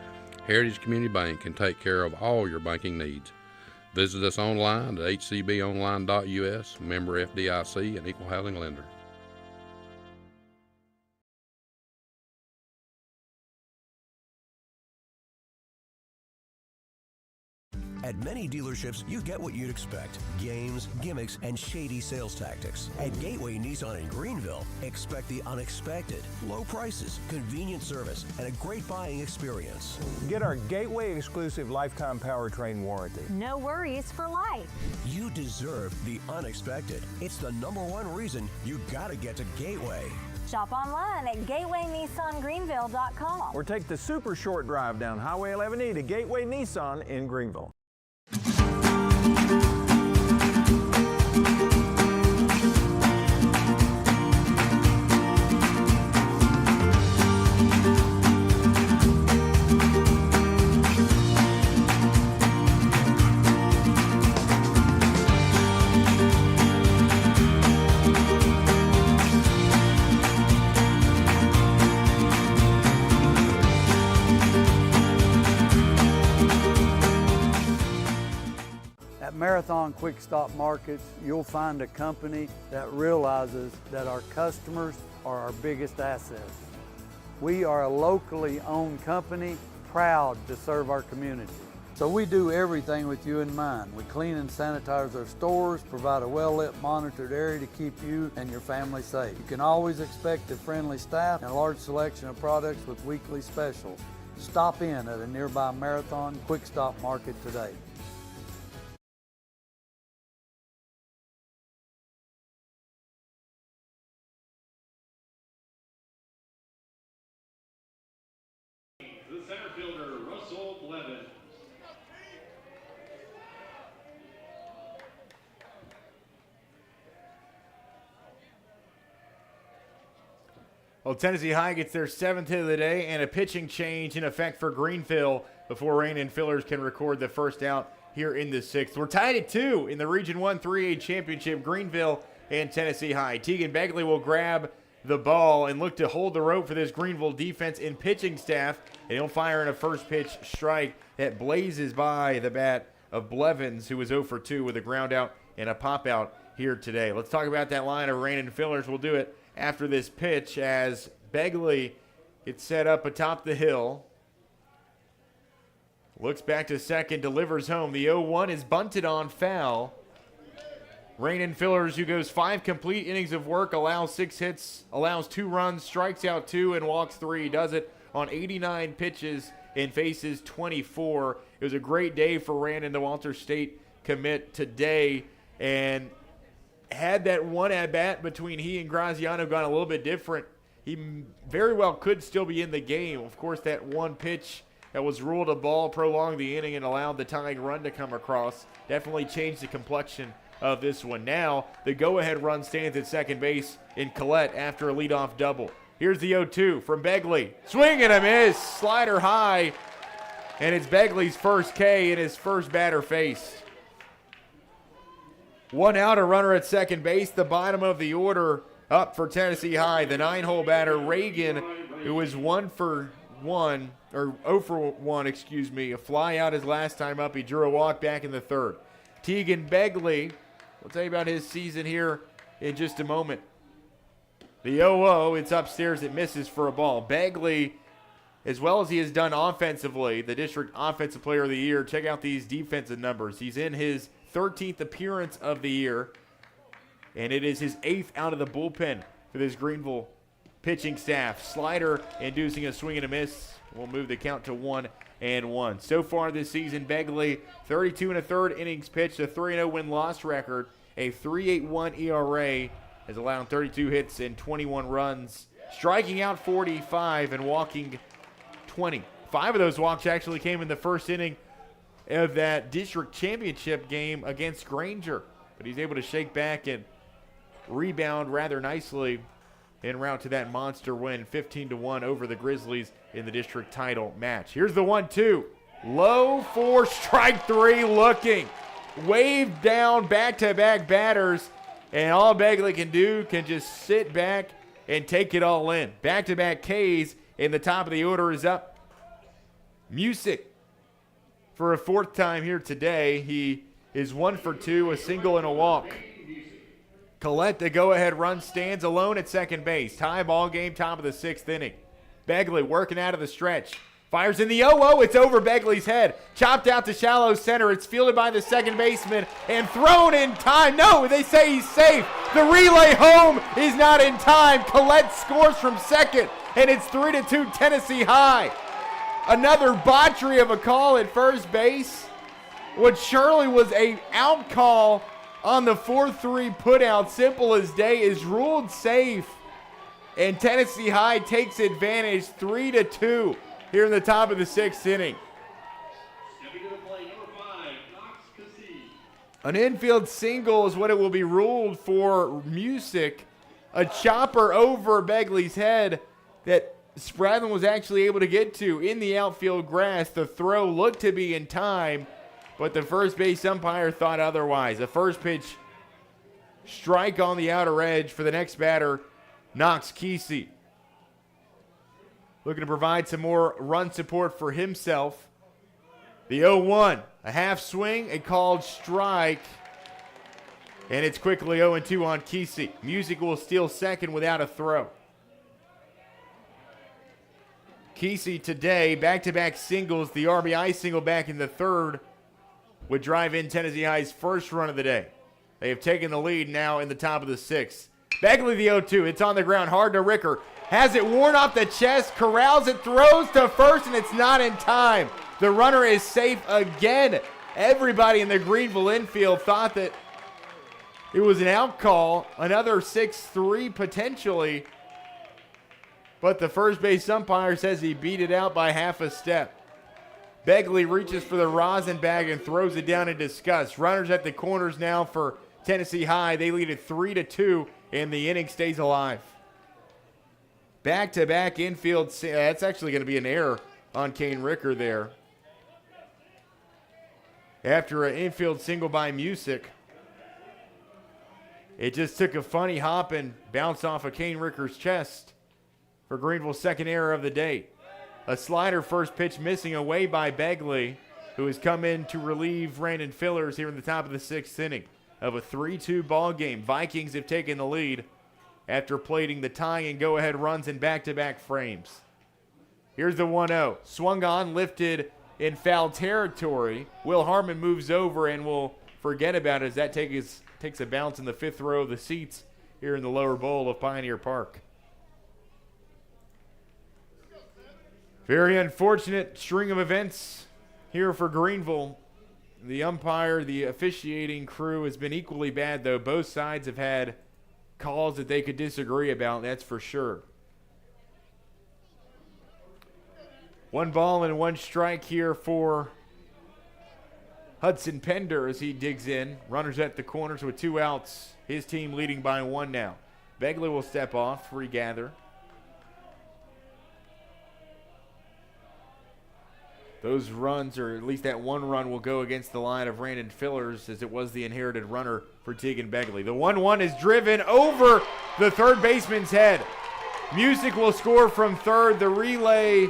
Heritage Community Bank can take care of all your banking needs. Visit us online at hcbonline.us, member FDIC, and equal housing lender. At many dealerships, you get what you'd expect. Games, gimmicks, and shady sales tactics. At Gateway Nissan in Greeneville, expect the unexpected. Low prices, convenient service, and a great buying experience. Get our Gateway exclusive lifetime powertrain warranty. No worries for life. You deserve the unexpected. It's the #1 reason you gotta get to Gateway. Shop online at GatewayNissanGreeneville.com. Or take the super short drive down Highway 11E to Gateway Nissan in Greeneville. At Marathon Quick Stop Markets, you'll find a company that realizes that our customers are our biggest assets. We are a locally owned company, proud to serve our community. So we do everything with you in mind. We clean and sanitize our stores, provide a well-lit, monitored area to keep you and your family safe. You can always expect a friendly staff and a large selection of products with weekly specials. Stop in at a nearby Marathon Quick Stop Market today. The center fielder, Russell Blevins. Well, Tennessee High gets their 7th hit of the day and a pitching change in effect for Greeneville before Rain and Fillers can record the first out here in the 6th. We're tied at 2 in the Region 1 3A Championship, Greeneville and Tennessee High. Tegan Begley will grab the ball and look to hold the rope for this Greeneville defense and pitching staff, and he'll fire in a first pitch strike that blazes by the bat of Blevins, who was 0 for 2 with a ground out and a pop out here today. Let's talk about that line of Rain and Fillers. We'll do it after this pitch as Begley gets set up atop the hill. Looks back to second, delivers home. The 0-1 is bunted on foul. Rain and Fillers, who goes 5 complete innings of work, allows 6 hits, allows 2 runs, strikes out 2, and walks 3. Does it on 89 pitches and faces 24. It was a great day for Rand and the Walter State commit today, and had that one at-bat between he and Graziano gone a little bit different, he very well could still be in the game. Of course, that one pitch that was ruled a ball prolonged the inning and allowed the tying run to come across. Definitely changed the complexion of this one. Now, the go-ahead run stands at second base in Collette after a leadoff double. Here's the 0-2 from Begley. Swing and a miss, slider high, and it's Begley's first K in his first batter faced. 1 out, a runner at second base. The bottom of the order up for Tennessee High. The 9-hole batter, Reagan, who was 0 for 1, a fly out his last time up. He drew a walk back in the 3rd. Tegan Begley, we'll tell you about his season here in just a moment. The 0-0, it's upstairs, it misses for a ball. Begley, as well as he has done offensively, the district offensive player of the year. Check out these defensive numbers. He's in his 13th appearance of the year, and it is his 8th out of the bullpen for this Greeneville pitching staff. Slider inducing a swing and a miss. We'll move the count to 1-1. So far this season, Begley, 32 1/3 innings pitched, a 3-0 win-loss record, a 3.81 ERA, has allowed 32 hits and 21 runs, striking out 45 and walking 20. 5 of those walks actually came in the first inning of that district championship game against Granger. But he's able to shake back and rebound rather nicely en route to that monster win, 15-1 over the Grizzlies in the district title match. Here's the 1-2. Low for strike 3 looking. Waved down back-to-back batters, and all Begley can do can just sit back and take it all in. Back-to-back Ks, and the top of the order is up. Music for a 4th time here today. He is 1 for 2, a single and a walk. Collette, the go-ahead run, stands alone at second base. Tie ball game, top of the 6th inning. Begley working out of the stretch. Fires in the 0-0. It's over Begley's head. Chopped out to shallow center. It's fielded by the second baseman and thrown in time. No, they say he's safe. The relay home is not in time. Collette scores from second, and it's 3-2 Tennessee High. Another botchery of a call at first base. What surely was a out call on the 4-3 putout, simple as day, is ruled safe. And Tennessee High takes advantage 3-2 here in the top of the 6th inning. An infield single is what it will be ruled for Music. A chopper over Begley's head that Spradlin was actually able to get to in the outfield grass. The throw looked to be in time, but the first base umpire thought otherwise. A first pitch strike on the outer edge for the next batter, Knox Kesey. Looking to provide some more run support for himself. The 0-1, a half swing, a called strike, and it's quickly 0-2 on Kesey. Music will steal second without a throw. Kesey today, back-to-back singles, the RBI single back in the third would drive in Tennessee High's first run of the day. They have taken the lead now in the top of the sixth. Begley the 0-2, it's on the ground, hard to Ricker. Has it worn off the chest, corrals it, throws to first, and it's not in time. The runner is safe again. Everybody in the Greeneville infield thought that it was an out call, another 6-3 potentially. But the first base umpire says he beat it out by half a step. Begley reaches for the rosin bag and throws it down in disgust. Runners at the corners now for Tennessee High. They lead it 3-2, and the inning stays alive. Back-to-back infield. That's actually going to be an error on Kane Ricker there. After an infield single by Music, it just took a funny hop and bounced off of Kane Ricker's chest for Greeneville's second error of the day. A slider first pitch missing away by Begley, who has come in to relieve Brandon Fillers here in the top of the sixth inning of a 3-2 ball game. Vikings have taken the lead after plating the tying and go-ahead runs in back-to-back frames. Here's the 1-0. Swung on, lifted in foul territory. Will Harmon moves over and will forget about it as that takes a bounce in the fifth row of the seats here in the lower bowl of Pioneer Park. Very unfortunate string of events here for Greeneville. The umpire, the officiating crew has been equally bad, though. Both sides have had calls that they could disagree about, that's for sure. 1 ball and 1 strike here for Hudson Pender as he digs in. Runners at the corners with 2 outs. His team leading by 1 now. Begley will step off, regather. Those runs, or at least that 1 run, will go against the line of Brandon Fillers as it was the inherited runner for Tegan Begley. The 1-1 is driven over the third baseman's head. Music will score from third. The relay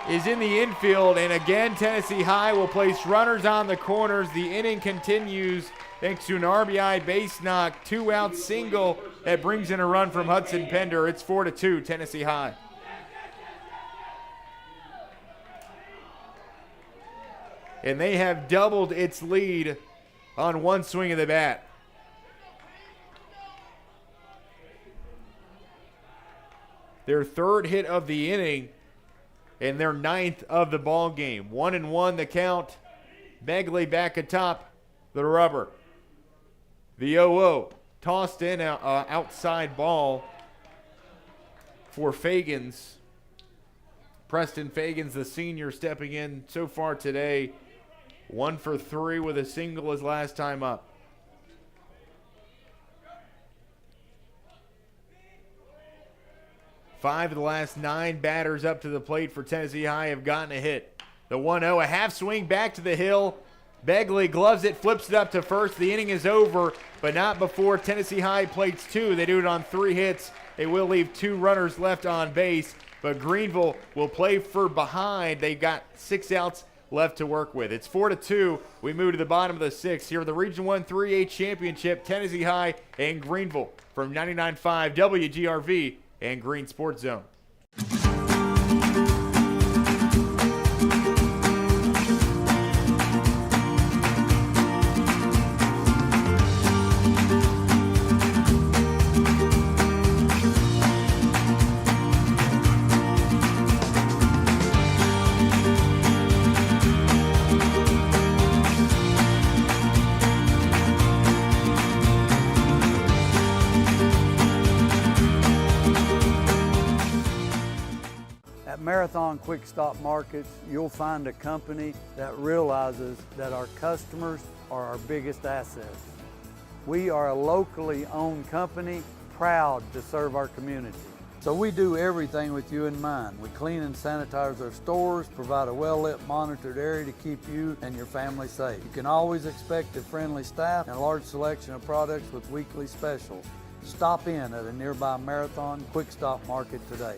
is in the infield, and again Tennessee High will place runners on the corners. The inning continues thanks to an RBI base knock, 2-out single that brings in a run from Hudson Pender. It's 4-2 Tennessee High. And they have doubled its lead on 1 swing of the bat. Their 3rd hit of the inning and their 9th of the ball game. 1-1 the count. Begley back atop the rubber. The 0-0 tossed in outside ball for Fagans. Preston Fagans, the senior, stepping in so far today. 1 for 3 with a single his last time up. Five of the last 9 batters up to the plate for Tennessee High have gotten a hit. The 1-0, a half swing back to the hill. Begley gloves it, flips it up to first. The inning is over, but not before Tennessee High plates 2. They do it on 3 hits. They will leave 2 runners left on base, but Greeneville will play for behind. They've got 6 outs left to work with. It's 4-2. We move to the bottom of the 6th here at the Region 1 3A Championship, Tennessee High and Greeneville from 99.5 WGRV and Green Sports Zone. Marathon Quick Stop Markets, you'll find a company that realizes that our customers are our biggest assets. We are a locally owned company, proud to serve our community. So we do everything with you in mind. We clean and sanitize our stores, provide a well-lit, monitored area to keep you and your family safe. You can always expect a friendly staff and a large selection of products with weekly specials. Stop in at a nearby Marathon Quick Stop Market today.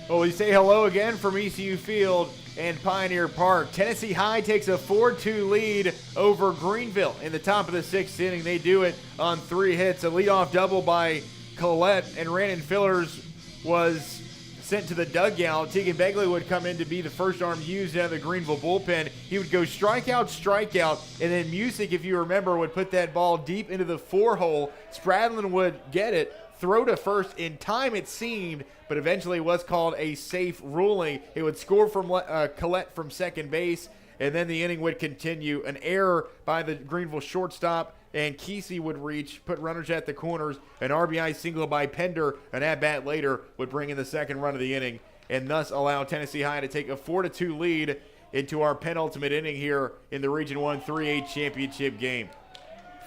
Well, we say hello again from ECU Field and Pioneer Park. Tennessee High takes a 4-2 lead over Greeneville in the top of the 6th inning. They do it on 3 hits. A leadoff double by Collette, and Randon Fillers was sent to the dugout. Tegan Begley would come in to be the first arm used out of the Greeneville bullpen. He would go strikeout, and then Music, if you remember, would put that ball deep into the 4-hole. Spradlin would get it, throw to first in time, it seemed, but eventually was called a safe ruling. It would score from Collette from second base, and then the inning would continue. An error by the Greeneville shortstop, and Kesey would reach, put runners at the corners. An RBI single by Pender, an at-bat later, would bring in the second run of the inning, and thus allow Tennessee High to take a 4-2 lead into our penultimate inning here in the Region 1 3A championship game.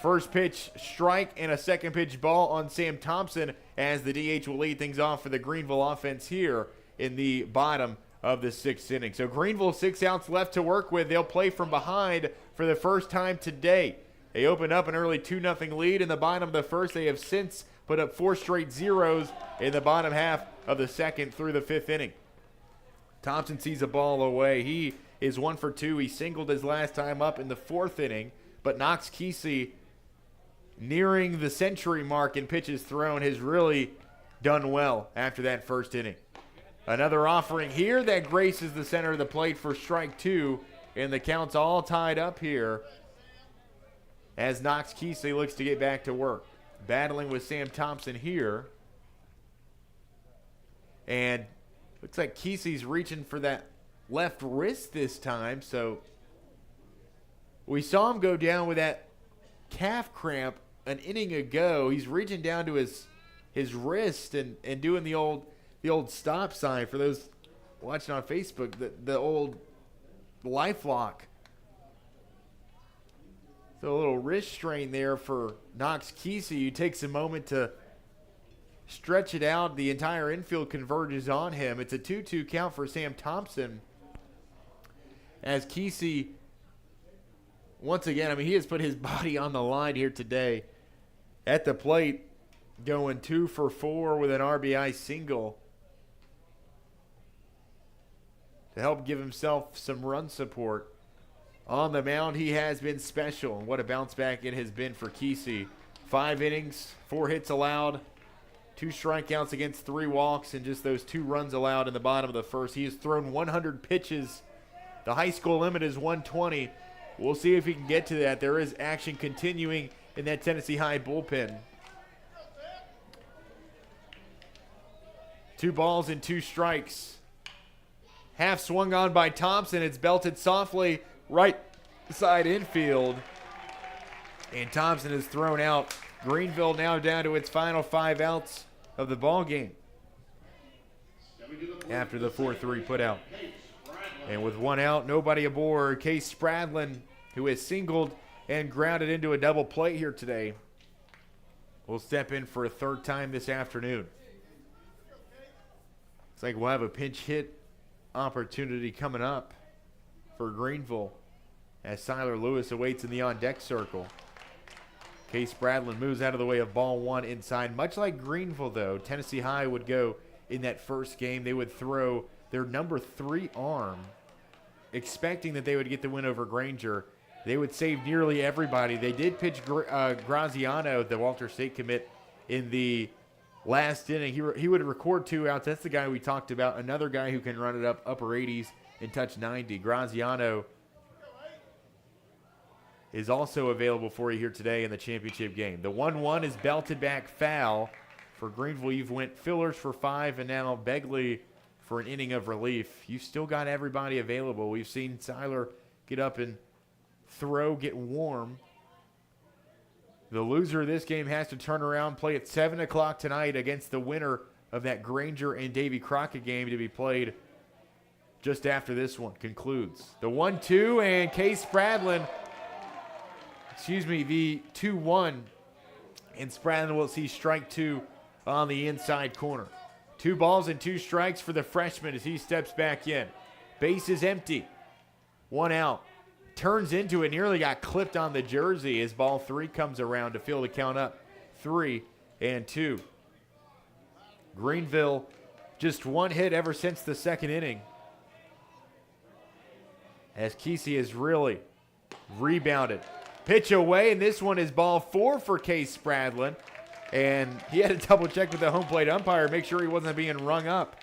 First pitch strike and a second pitch ball on Sam Thompson as the DH will lead things off for the Greeneville offense here in the bottom of the 6th inning. So Greeneville 6 outs left to work with. They'll play from behind for the first time today. They opened up an early 2-0 lead in the bottom of the first. They have since put up 4 straight zeros in the bottom half of the second through the 5th inning. Thompson sees a ball away. He is 1 for 2. He singled his last time up in the 4th inning, but Knox Kesey, nearing the century mark in pitches thrown, has really done well after that first inning. Another offering here that graces the center of the plate for strike 2, and the count's all tied up here as Knox Kesey looks to get back to work. Battling with Sam Thompson here. And looks like Kesey's reaching for that left wrist this time, so we saw him go down with that calf cramp an inning ago. He's reaching down to his wrist and doing the old stop sign for those watching on Facebook, the old life lock. So a little wrist strain there for Knox Kesey, who takes a moment to stretch it out. The entire infield converges on him. It's a 2-2 count for Sam Thompson as Kesey, once again, I mean, he has put his body on the line here today at the plate, going 2 for 4 with an RBI single to help give himself some run support. On the mound, he has been special, and what a bounce back it has been for Kesey. 5 innings, 4 hits allowed, 2 strikeouts against 3 walks, and just those 2 runs allowed in the bottom of the first. He has thrown 100 pitches. The high school limit is 120. We'll see if he can get to that. There is action continuing in that Tennessee High bullpen. 2 balls and 2 strikes. Half swung on by Thompson. It's belted softly right side infield. And Thompson is thrown out. Greeneville now down to its final 5 outs of the ball game after the 4-3 put out. And with 1 out, nobody aboard, Case Spradlin, who has singled and grounded into a double play here today, will step in for a 3rd time this afternoon. It's like we'll have a pinch hit opportunity coming up for Greeneville as Siler Lewis awaits in the on-deck circle. Case Spradlin moves out of the way of ball 1 inside. Much like Greeneville, though, Tennessee High would go in that first game. They would throw their number 3 arm, expecting that they would get the win over Granger. They would save nearly everybody. They did pitch Graziano, the Walter State commit, in the last inning. He would record 2 outs. That's the guy we talked about, another guy who can run it up upper 80s and touch 90. Graziano is also available for you here today in the championship game. The 1-1 is belted back foul. For Greeneville, you've went Fillers for 5 and now Begley for an inning of relief. You've still got everybody available. We've seen Siler get up and throw, get warm. The loser of this game has to turn around, play at 7 o'clock tonight against the winner of that Granger and Davy Crockett game to be played just after this one concludes. The 1-2 and Case Spradlin, the 2-1, and Spradlin will see strike 2 on the inside corner. 2 balls and 2 strikes for the freshman as he steps back in. Base is empty. 1 out. Turns into it, nearly got clipped on the jersey as ball 3 comes around to fill the count up 3-2. Greeneville just one hit ever since the second inning, as Kesey has really rebounded. Pitch away, and this one is ball 4 for Case Spradlin. And he had to double check with the home plate umpire, make sure he wasn't being rung up.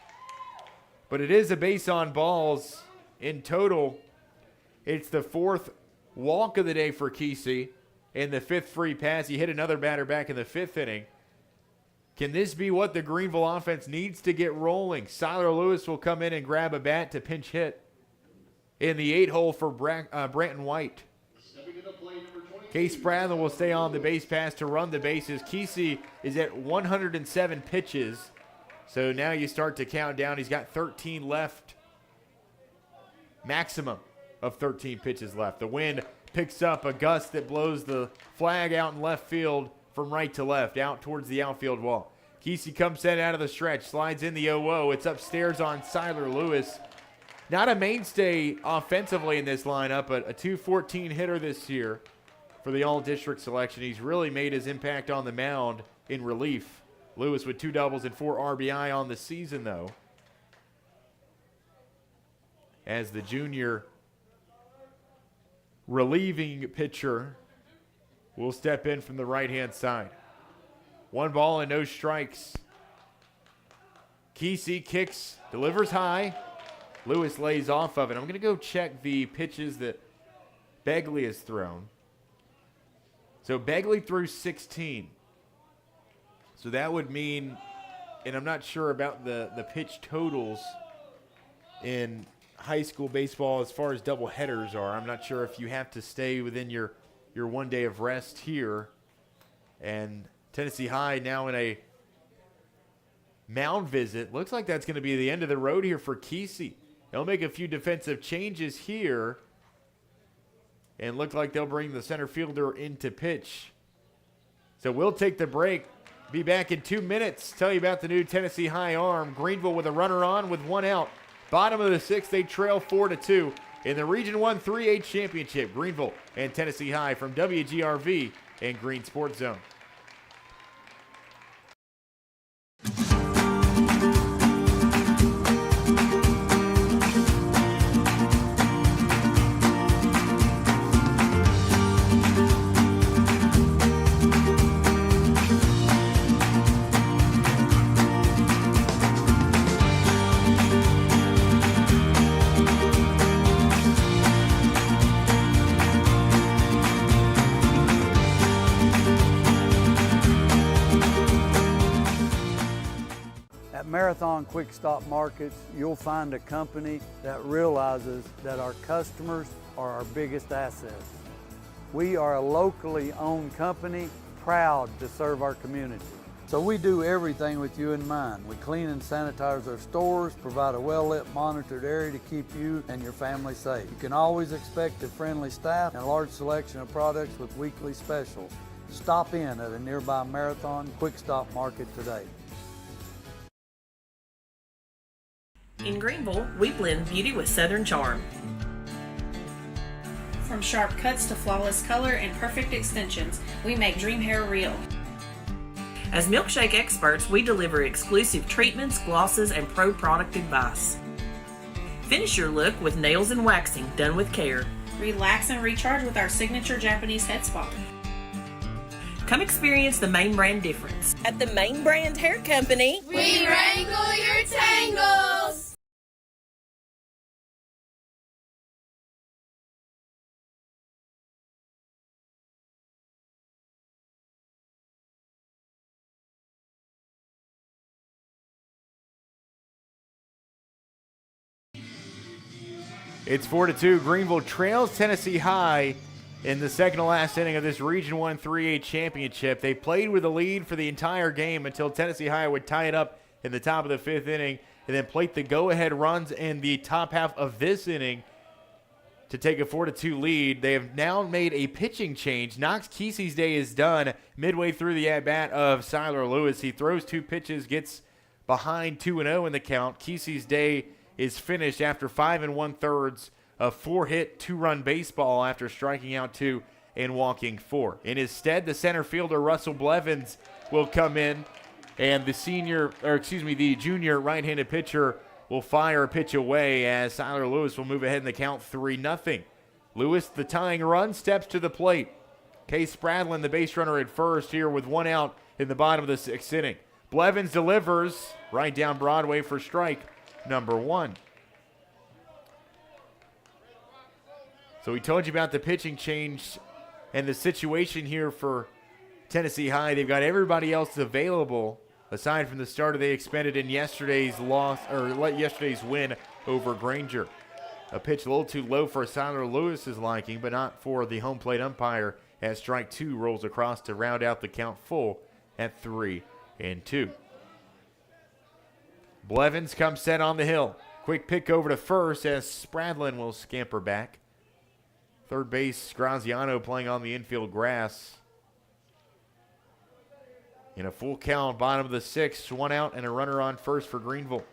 But it is a base on balls in total. It's the 4th walk of the day for Kesey and the 5th free pass. He hit another batter back in the 5th inning. Can this be what the Greeneville offense needs to get rolling? Siler Lewis will come in and grab a bat to pinch hit in the 8 hole for Branton White. Case Spradlin will stay on the base pass to run the bases. Kesey is at 107 pitches. So now you start to count down. He's got 13 left. Maximum of 13 pitches left. The wind picks up a gust that blows the flag out in left field from right to left, out towards the outfield wall. Kesey comes in out of the stretch, slides in the 0-0. It's upstairs on Siler Lewis. Not a mainstay offensively in this lineup, but a .214 hitter this year for the all-district selection. He's really made his impact on the mound in relief. Lewis with 2 doubles and 4 RBI on the season, though, as the junior relieving pitcher will step in from the right-hand side. 1 ball and no strikes. Kesey kicks, delivers high. Lewis lays off of it. I'm going to go check the pitches that Begley has thrown. So Begley threw 16. So that would mean, and I'm not sure about the pitch totals in high school baseball as far as double headers are. I'm not sure if you have to stay within your 1 day of rest here. And Tennessee High now in a mound visit. Looks like that's going to be the end of the road here for Kesey. They'll make a few defensive changes here and look like they'll bring the center fielder into pitch. So we'll take the break. Be back in 2 minutes. Tell you about the new Tennessee High arm. Greeneville with a runner on with 1 out. Bottom of the 6th, they trail 4-2 in the Region 1 3A Championship. Greeneville and Tennessee High from WGRV and Green Sports Zone. Marathon Quick Stop Markets, you'll find a company that realizes that our customers are our biggest assets. We are a locally owned company, proud to serve our community. So we do everything with you in mind. We clean and sanitize our stores, provide a well-lit, monitored area to keep you and your family safe. You can always expect a friendly staff and a large selection of products with weekly specials. Stop in at a nearby Marathon Quick Stop Market today. In Greeneville, we blend beauty with Southern charm. From sharp cuts to flawless color and perfect extensions, we make dream hair real. As milkshake experts, we deliver exclusive treatments, glosses, and pro product advice. Finish your look with nails and waxing done with care. Relax and recharge with our signature Japanese head spa. Come experience the Main Brand difference. At the Main Brand Hair Company, we wrangle your tangles. It's 4-2. Greeneville trails Tennessee High in the second to last inning of this Region 1 3A championship. They played with a lead for the entire game until Tennessee High would tie it up in the top of the 5th inning and then plate the go-ahead runs in the top half of this inning to take a 4-2 lead. They have now made a pitching change. Knox Kesey's day is done midway through the at-bat of Siler Lewis. He throws 2 pitches, gets behind 2-0 in the count. Kesey's day is finished after 5 1/3 of 4-hit, 2-run baseball after striking out 2 and walking 4. In his stead, the center fielder Russell Blevins will come in And the junior right-handed pitcher will fire a pitch away as Siler Lewis will move ahead in the count 3-0. Lewis, the tying run, steps to the plate. Case Spradlin, the base runner at first here with one out in the bottom of the 6th inning. Blevins delivers right down Broadway for strike number 1. So we told you about the pitching change and the situation here for Tennessee High. They've got everybody else available aside from the starter they expended in yesterday's win over Granger. A pitch a little too low for Siler Lewis's liking, but not for the home plate umpire as strike 2 rolls across to round out the count full at 3-2. Blevins comes set on the hill. Quick pick over to first as Spradlin will scamper back. Third base, Graziano playing on the infield grass. In a full count, bottom of the 6th, 1 out and a runner on first for Greeneville.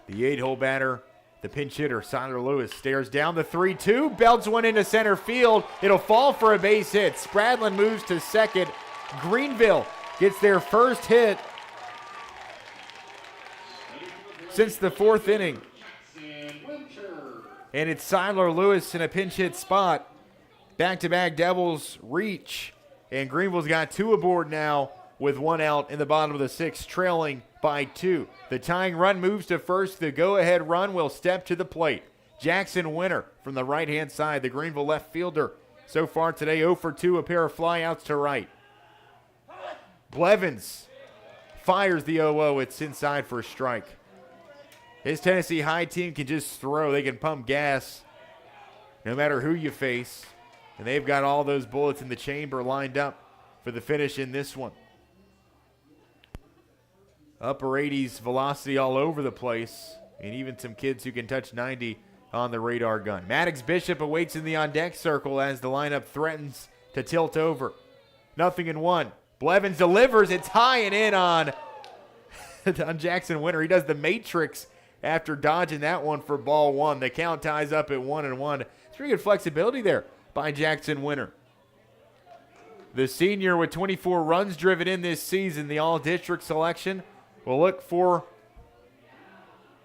The 8-hole batter, the pinch hitter, Siler Lewis, stares down the 3-2, belts one into center field. It'll fall for a base hit. Spradlin moves to second. Greeneville gets their first hit since the 4th inning. And it's Siler Lewis in a pinch hit spot. Back-to-back Devils reach. And Greeneville's got 2 aboard now with 1 out in the bottom of the 6th, trailing by 2. The tying run moves to first. The go-ahead run will step to the plate. Jackson Winter from the right-hand side, the Greeneville left fielder. So far today, 0 for 2, a pair of flyouts to right. Blevins fires the 0-0. It's inside for a strike. His Tennessee High team can just throw. They can pump gas no matter who you face. And they've got all those bullets in the chamber lined up for the finish in this one. Upper 80s velocity all over the place. And even some kids who can touch 90 on the radar gun. Maddox Bishop awaits in the on-deck circle as the lineup threatens to tilt over. 0-1. Blevins delivers. It's high and in on Jackson Winter. He does the matrix after dodging that one for ball 1. The count ties up at 1-1. It's pretty good flexibility there by Jackson Winter. The senior with 24 runs driven in this season, the all-district selection, will look for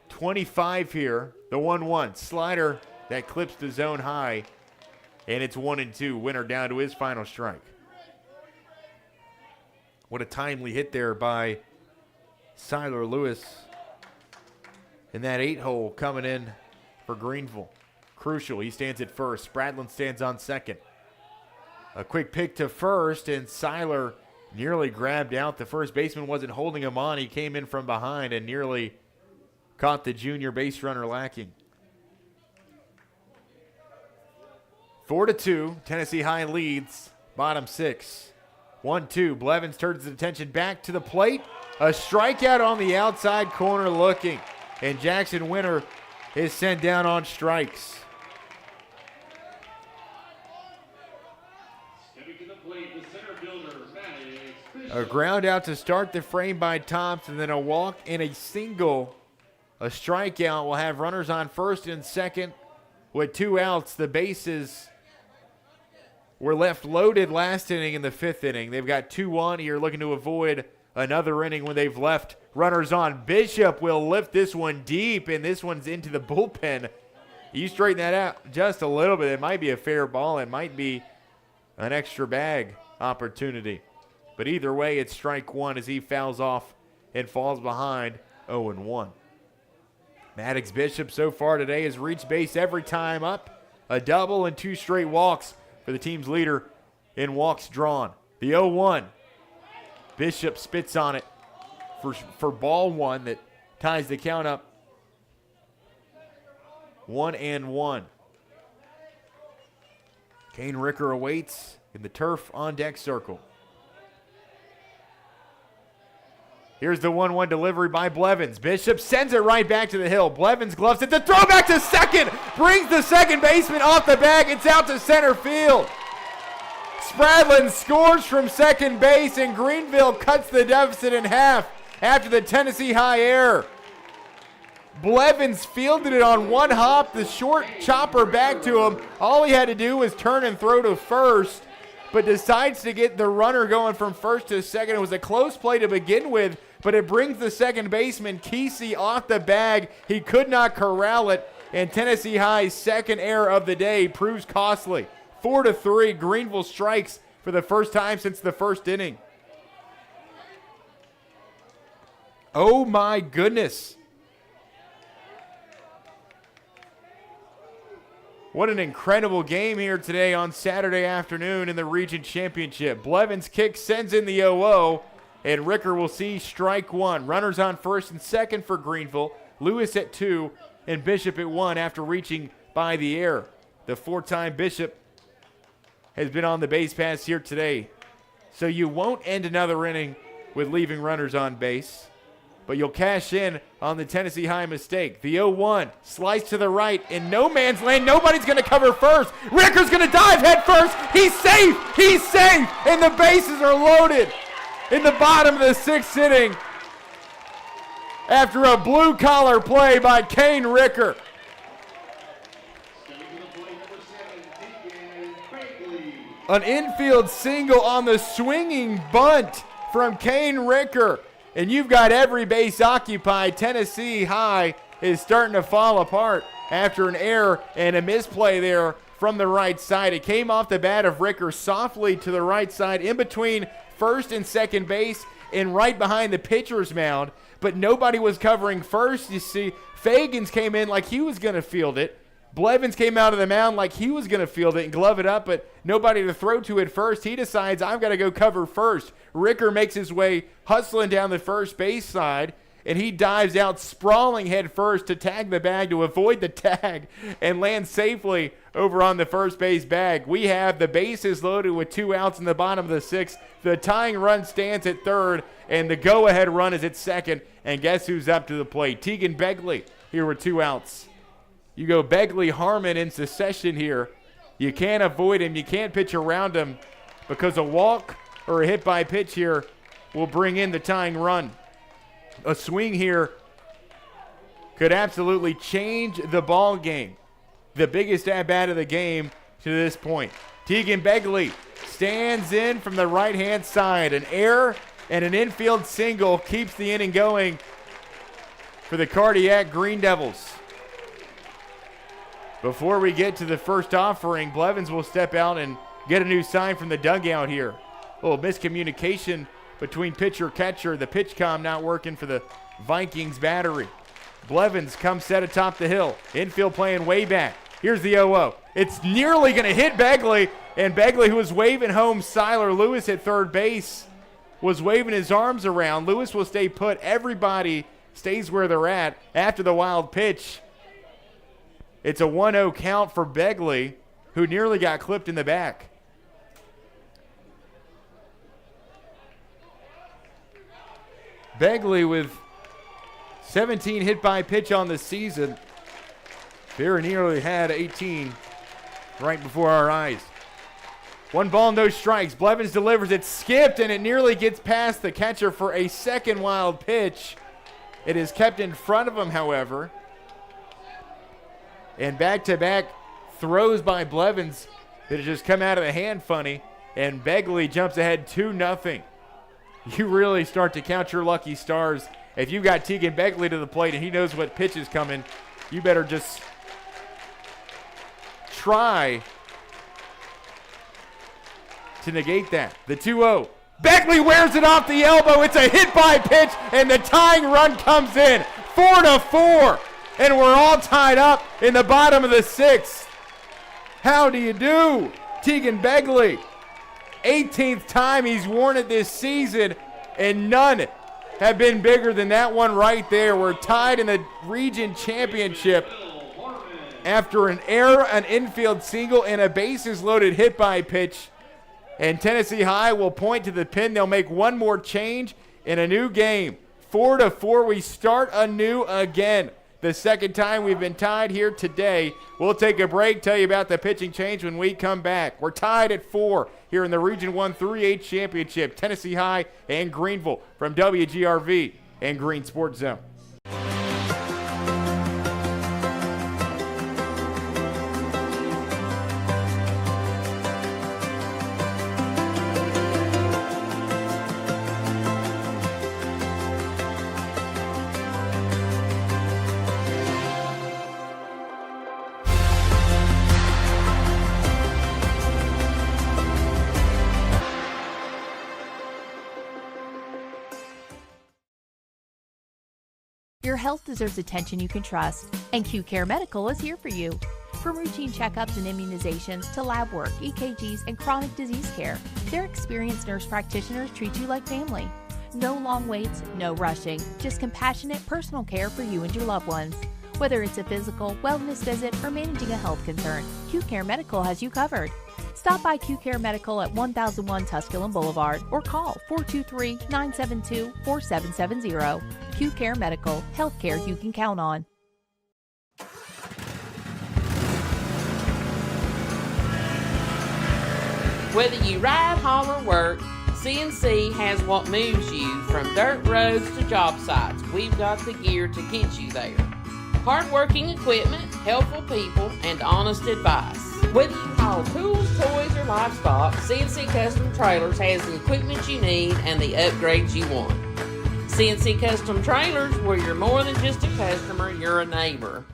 25 here. The 1-1 slider that clips the zone high, and it's 1-2. Winter down to his final strike. What a timely hit there by Siler Lewis. And that 8-hole coming in for Greeneville. Crucial. He stands at first. Spradlin stands on second. A quick pick to first, and Siler nearly grabbed out. The first baseman wasn't holding him on. He came in from behind and nearly caught the junior base runner lacking. 4-2. Tennessee High leads. Bottom 6. 1-2. Blevins turns his attention back to the plate. A strikeout on the outside corner looking. And Jackson Winter is sent down on strikes. A ground out to start the frame by Thompson, then a walk and a single. A strikeout will have runners on first and second with 2 outs. The bases were left loaded last inning in the 5th inning. They've got 2 on here, looking to avoid another inning when they've left runners on. Bishop will lift this one deep, and this one's into the bullpen. You straighten that out just a little bit. It might be a fair ball. It might be an extra bag opportunity. But either way, it's strike 1 as he fouls off and falls behind 0-1. Maddox Bishop so far today has reached base every time up. A double and 2 straight walks for the team's leader in walks drawn. The 0-1. Bishop spits on it for ball 1 that ties the count up 1-1. Kane Ricker awaits in the turf on deck circle. Here's the 1-1 delivery by Blevins. Bishop sends it right back to the hill. Blevins gloves it. The throw back to second. Brings the second baseman off the bag. It's out to center field. Spradlin scores from second base, and Greeneville cuts the deficit in half after the Tennessee High error. Blevins fielded it on one hop. The short chopper back to him. All he had to do was turn and throw to first. but decides to get the runner going from first to second. It was a close play to begin with, but it brings the second baseman, Kesey, off the bag. He could not corral it, and Tennessee High's second error of the day proves costly. 4-3, Greeneville strikes for the first time since the first inning. Oh my goodness. What an incredible game here today on Saturday afternoon in the Region Championship. Blevins' kick sends in the 0-0, and Ricker will see strike one. Runners on first and second for Greeneville. Lewis at 2 and Bishop at 1 after reaching by the air. The 4-time Bishop has been on the base pass here today. So you won't end another inning with leaving runners on base, but you'll cash in on the Tennessee High mistake. The 0-1, slice to the right, in no man's land. Nobody's going to cover first. Ricker's going to dive head first. He's safe. He's safe. And the bases are loaded in the bottom of the 6th inning after a blue-collar play by Kane Ricker. An infield single on the swinging bunt from Kane Ricker. And you've got every base occupied. Tennessee High is starting to fall apart after an error and a misplay there from the right side. It came off the bat of Ricker softly to the right side in between first and second base and right behind the pitcher's mound. But nobody was covering first. You see, Fagans came in like he was going to field it. Blevins came out of the mound like he was going to field it and glove it up, but nobody to throw to at first. He decides, I've got to go cover first. Ricker makes his way hustling down the first base side, and he dives out sprawling head first to tag the bag to avoid the tag and land safely over on the first base bag. We have the bases loaded with 2 outs in the bottom of the 6th. The tying run stands at third, and the go-ahead run is at second. And guess who's up to the plate? Tegan Begley here with 2 outs. You go Begley-Harmon in succession here. You can't avoid him. You can't pitch around him because a walk or a hit by pitch here will bring in the tying run. A swing here could absolutely change the ball game. The biggest at-bat of the game to this point. Tegan Begley stands in from the right-hand side. An error and an infield single keeps the inning going for the Cardiac Greene Devils. Before we get to the first offering, Blevins will step out and get a new sign from the dugout here. A little miscommunication between pitcher-catcher. The pitch comm not working for the Vikings battery. Blevins comes set atop the hill. Infield playing way back. Here's the 0-0. It's nearly going to hit Begley, and Begley, who was waving home Siler Lewis at third base, was waving his arms around. Lewis will stay put. Everybody stays where they're at after the wild pitch. It's a 1-0 count for Begley, who nearly got clipped in the back. Begley with 17 hit by pitch on the season. Very nearly had 18 right before our eyes. 1 ball, no strikes. Blevins delivers. It skipped, and it nearly gets past the catcher for a second wild pitch. It is kept in front of him, however. And back-to-back throws by Blevins that have just come out of the hand funny, and Begley jumps ahead 2-0. You really start to count your lucky stars. If you've got Tegan Begley to the plate and he knows what pitch is coming, you better just try to negate that. The 2-0. Begley wears it off the elbow. It's a hit by pitch, and the tying run comes in. 4-4. And we're all tied up in the bottom of the 6th. How do you do? Tegan Begley, 18th time he's worn it this season, and none have been bigger than that one right there. We're tied in the region championship after an error, an infield single, and a bases-loaded hit by pitch. And Tennessee High will point to the pin. They'll make one more change in a new game. 4-4, we start anew again. The second time we've been tied here today. We'll take a break, tell you about the pitching change when we come back. We're tied at 4 here in the Region 1 3-8 Championship. Tennessee High and Greeneville from WGRV and Green Sports Zone. Your health deserves attention you can trust, and Q Care Medical is here for you. From routine checkups and immunizations to lab work, EKGs, and chronic disease care, their experienced nurse practitioners treat you like family. No long waits, no rushing, just compassionate personal care for you and your loved ones. Whether it's a physical, wellness visit, or managing a health concern, Q Care Medical has you covered. Stop by Q Care Medical at 1001 Tusculum Boulevard or call 423-972-4770. Q Care Medical, healthcare you can count on. Whether you ride, haul, or work, CNC has what moves you from dirt roads to job sites. We've got the gear to get you there. Hard-working equipment, helpful people, and honest advice. Whether you haul tools, toys, or livestock, CNC Custom Trailers has the equipment you need and the upgrades you want. CNC Custom Trailers, where you're more than just a customer, you're a neighbor.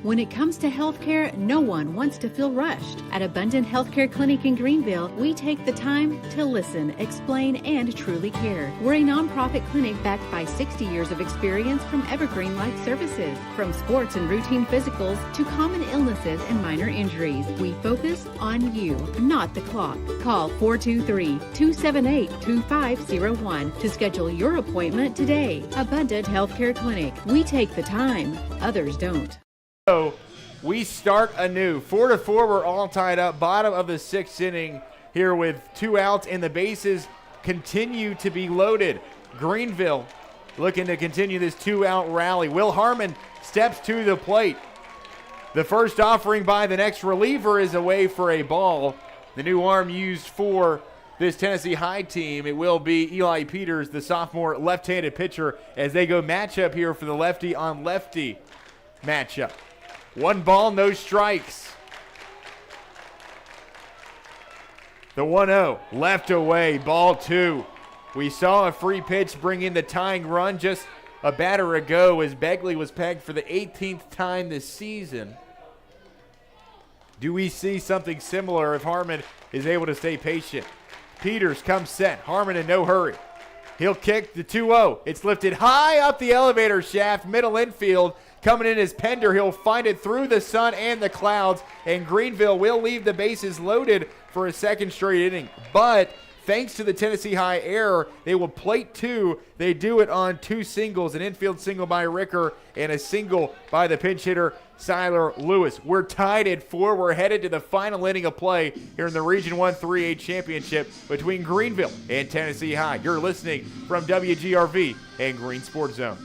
When it comes to healthcare, no one wants to feel rushed. At Abundant Healthcare Clinic in Greeneville, we take the time to listen, explain, and truly care. We're a nonprofit clinic backed by 60 years of experience from Evergreen Life Services. From sports and routine physicals to common illnesses and minor injuries, we focus on you, not the clock. Call 423-278-2501 to schedule your appointment today. Abundant Healthcare Clinic. We take the time. Others don't. So we start anew. 4-4, we're all tied up. Bottom of the sixth inning here with 2 outs, and the bases continue to be loaded. Greeneville looking to continue this 2-out rally. Will Harmon steps to the plate. The first offering by the next reliever is away for a ball. The new arm used for this Tennessee High team, it will be Eli Peters, the sophomore left-handed pitcher, as they go matchup here for the lefty on lefty matchup. 1 ball, no strikes. The 1-0, left away, ball 2. We saw a free pitch bring in the tying run just a batter ago as Begley was pegged for the 18th time this season. Do we see something similar if Harmon is able to stay patient? Peters comes set, Harmon in no hurry. He'll kick the 2-0. It's lifted high up the elevator shaft, middle infield. Coming in as Pender, he'll find it through the sun and the clouds, and Greeneville will leave the bases loaded for a second straight inning. But thanks to the Tennessee High error, they will plate 2. They do it on 2 singles, an infield single by Ricker and a single by the pinch hitter, Siler Lewis. We're tied at 4. We're headed to the final inning of play here in the Region 1 3A Championship between Greeneville and Tennessee High. You're listening from WGRV and Green Sports Zone.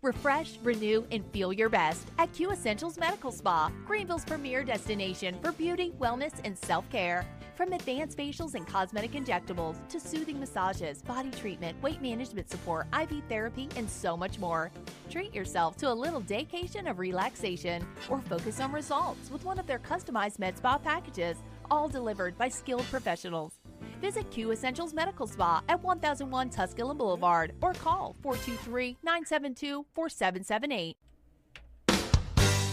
Refresh, renew, and feel your best at Q Essentials Medical Spa, Greeneville's premier destination for beauty, wellness, and self-care. From advanced facials and cosmetic injectables to soothing massages, body treatment, weight management support, IV therapy, and so much more. Treat yourself to a little daycation of relaxation or focus on results with one of their customized med spa packages, all delivered by skilled professionals. Visit Q Essentials Medical Spa at 1001 Tusculum Boulevard or call 423-972-4778.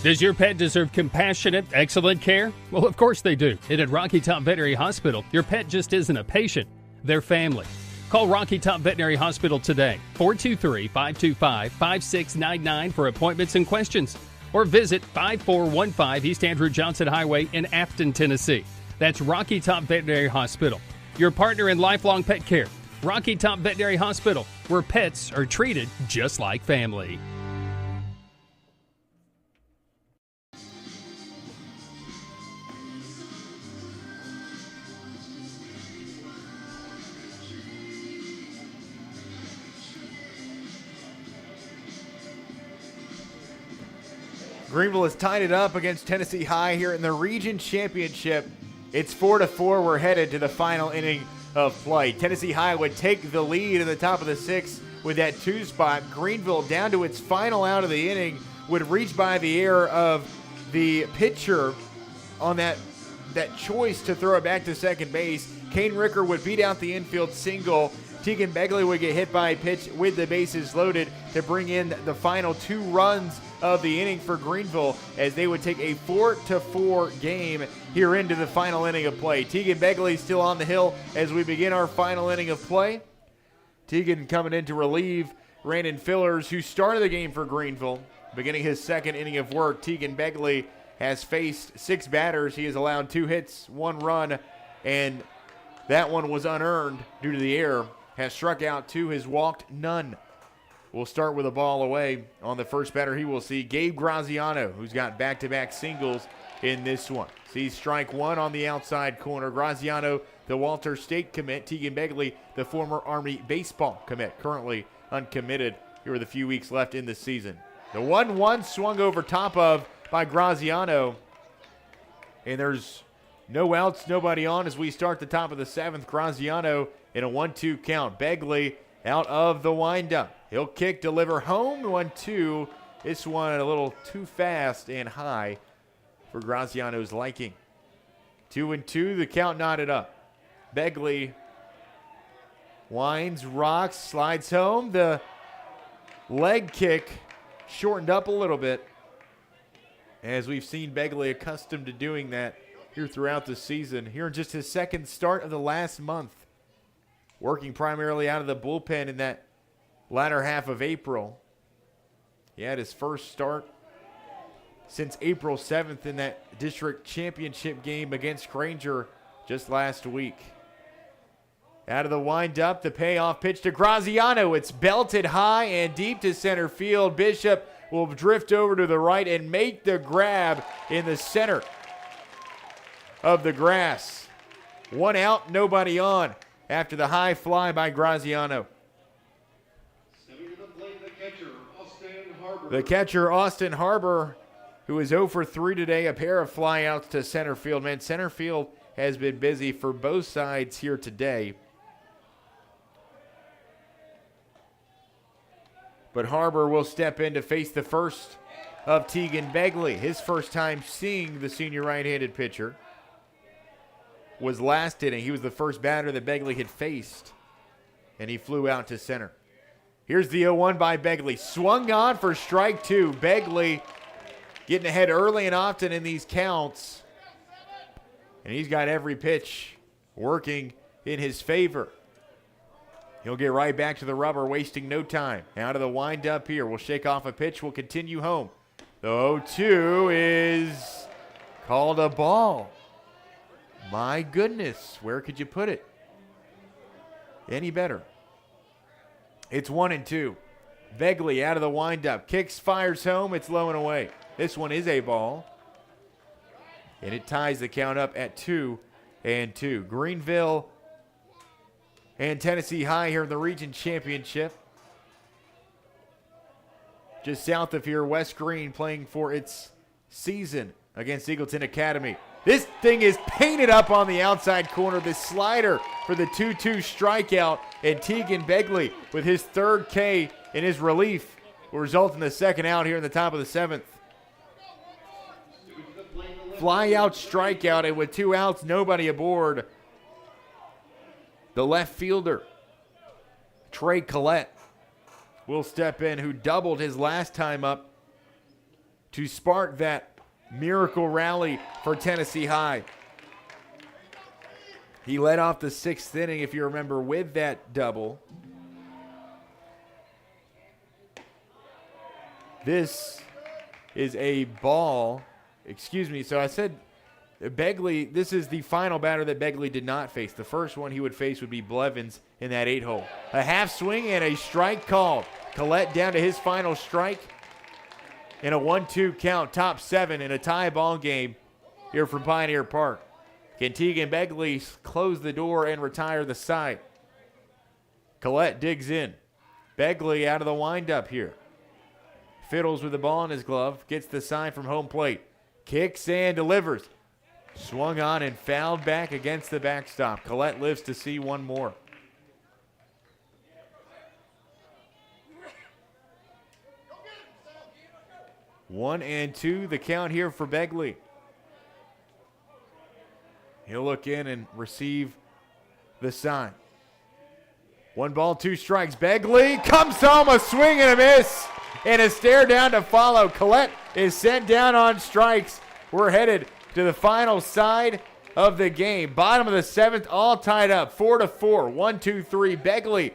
Does your pet deserve compassionate, excellent care? Well, of course they do. And at Rocky Top Veterinary Hospital, your pet just isn't a patient, they're family. Call Rocky Top Veterinary Hospital today, 423-525-5699 for appointments and questions. Or visit 5415 East Andrew Johnson Highway in Afton, Tennessee. That's Rocky Top Veterinary Hospital, your partner in lifelong pet care. Rocky Top Veterinary Hospital, where pets are treated just like family. Greeneville has tied it up against Tennessee High here in the Region Championship. It's 4-4. We're headed to the final inning of play. Tennessee High would take the lead in the top of the 6th with that 2 spot. Greeneville, down to its final out of the inning, would reach by the error of the pitcher on that choice to throw it back to second base. Kane Ricker would beat out the infield single. Tegan Begley would get hit by a pitch with the bases loaded to bring in the final 2 runs of the inning for Greeneville as they would take a 4-4 game here into the final inning of play. Tegan Begley still on the hill as we begin our final inning of play. Tegan coming in to relieve Brandon Fillers, who started the game for Greeneville, beginning his second inning of work. Tegan Begley has faced 6 batters. He has allowed 2 hits, 1 run, and that one was unearned due to the error. Has struck out 2, has walked none. We'll start with a ball away. On the first batter, he will see Gabe Graziano, who's got back-to-back singles in this one. Sees strike 1 on the outside corner. Graziano, the Walter State commit. Tegan Begley, the former Army baseball commit, currently uncommitted here with a few weeks left in the season. The 1-1 swung over top of by Graziano. And there's no outs, nobody on as we start the top of the 7th. Graziano in a 1-2 count. Begley out of the windup. He'll kick, deliver home, 1-2. This one a little too fast and high for Graziano's liking. 2-2, the count knotted up. Begley winds, rocks, slides home. The leg kick shortened up a little bit, as we've seen Begley accustomed to doing that here throughout the season. Here in just his second start of the last month, working primarily out of the bullpen in that latter half of April. He had his first start since April 7th in that district championship game against Granger just last week. Out of the windup, the payoff pitch to Graziano. It's belted high and deep to center field. Bishop will drift over to the right and make the grab in the center of the grass. 1 out, nobody on after the high fly by Graziano. The catcher, Austin Harbor, who is 0 for 3 today, a pair of flyouts to center field. Man, center field has been busy for both sides here today. But Harbor will step in to face the first of Tegan Begley. His first time seeing the senior right-handed pitcher was last inning. He was the first batter that Begley had faced, and he flew out to center. Here's the 0-1 by Begley. Swung on for strike 2. Begley getting ahead early and often in these counts, and he's got every pitch working in his favor. He'll get right back to the rubber, wasting no time. Out of the windup here. We'll shake off a pitch. We'll continue home. The 0-2 is called a ball. My goodness, where could you put it any better? It's 1-2. Begley out of the windup. Kicks, fires home. It's low and away. This one is a ball. And it ties the count up at 2-2. Greeneville and Tennessee High here in the region championship. Just south of here, West Greene playing for its season against Eagleton Academy. This thing is painted up on the outside corner. The slider for the 2-2 strikeout. And Tegan Begley with his 3rd K in his relief will result in the 2nd out here in the top of the 7th. Fly out, strikeout, and with 2 outs, nobody aboard. The left fielder, Trey Collette, will step in, who doubled his last time up to spark that miracle rally for Tennessee High. He led off the 6th inning, if you remember, with that double. This is a ball. Excuse me. So I said Begley, this is the final batter that Begley did not face. The first one he would face would be Blevins in that 8-hole. A half swing and a strike called. Collette down to his final strike in a 1-2 count, top 7 in a tie ball game here from Pioneer Park. Can Tegan Begley close the door and retire the side? Collette digs in. Begley out of the windup here. Fiddles with the ball in his glove. Gets the sign from home plate. Kicks and delivers. Swung on and fouled back against the backstop. Collette lives to see one more. One and 2, the count here for Begley. He'll look in and receive the sign. 1 ball, 2 strikes. Begley comes home, a swing and a miss, and a stare down to follow. Collette is sent down on strikes. We're headed to the final side of the game. Bottom of the 7th, all tied up, 4-4. 1, 2, 3. Begley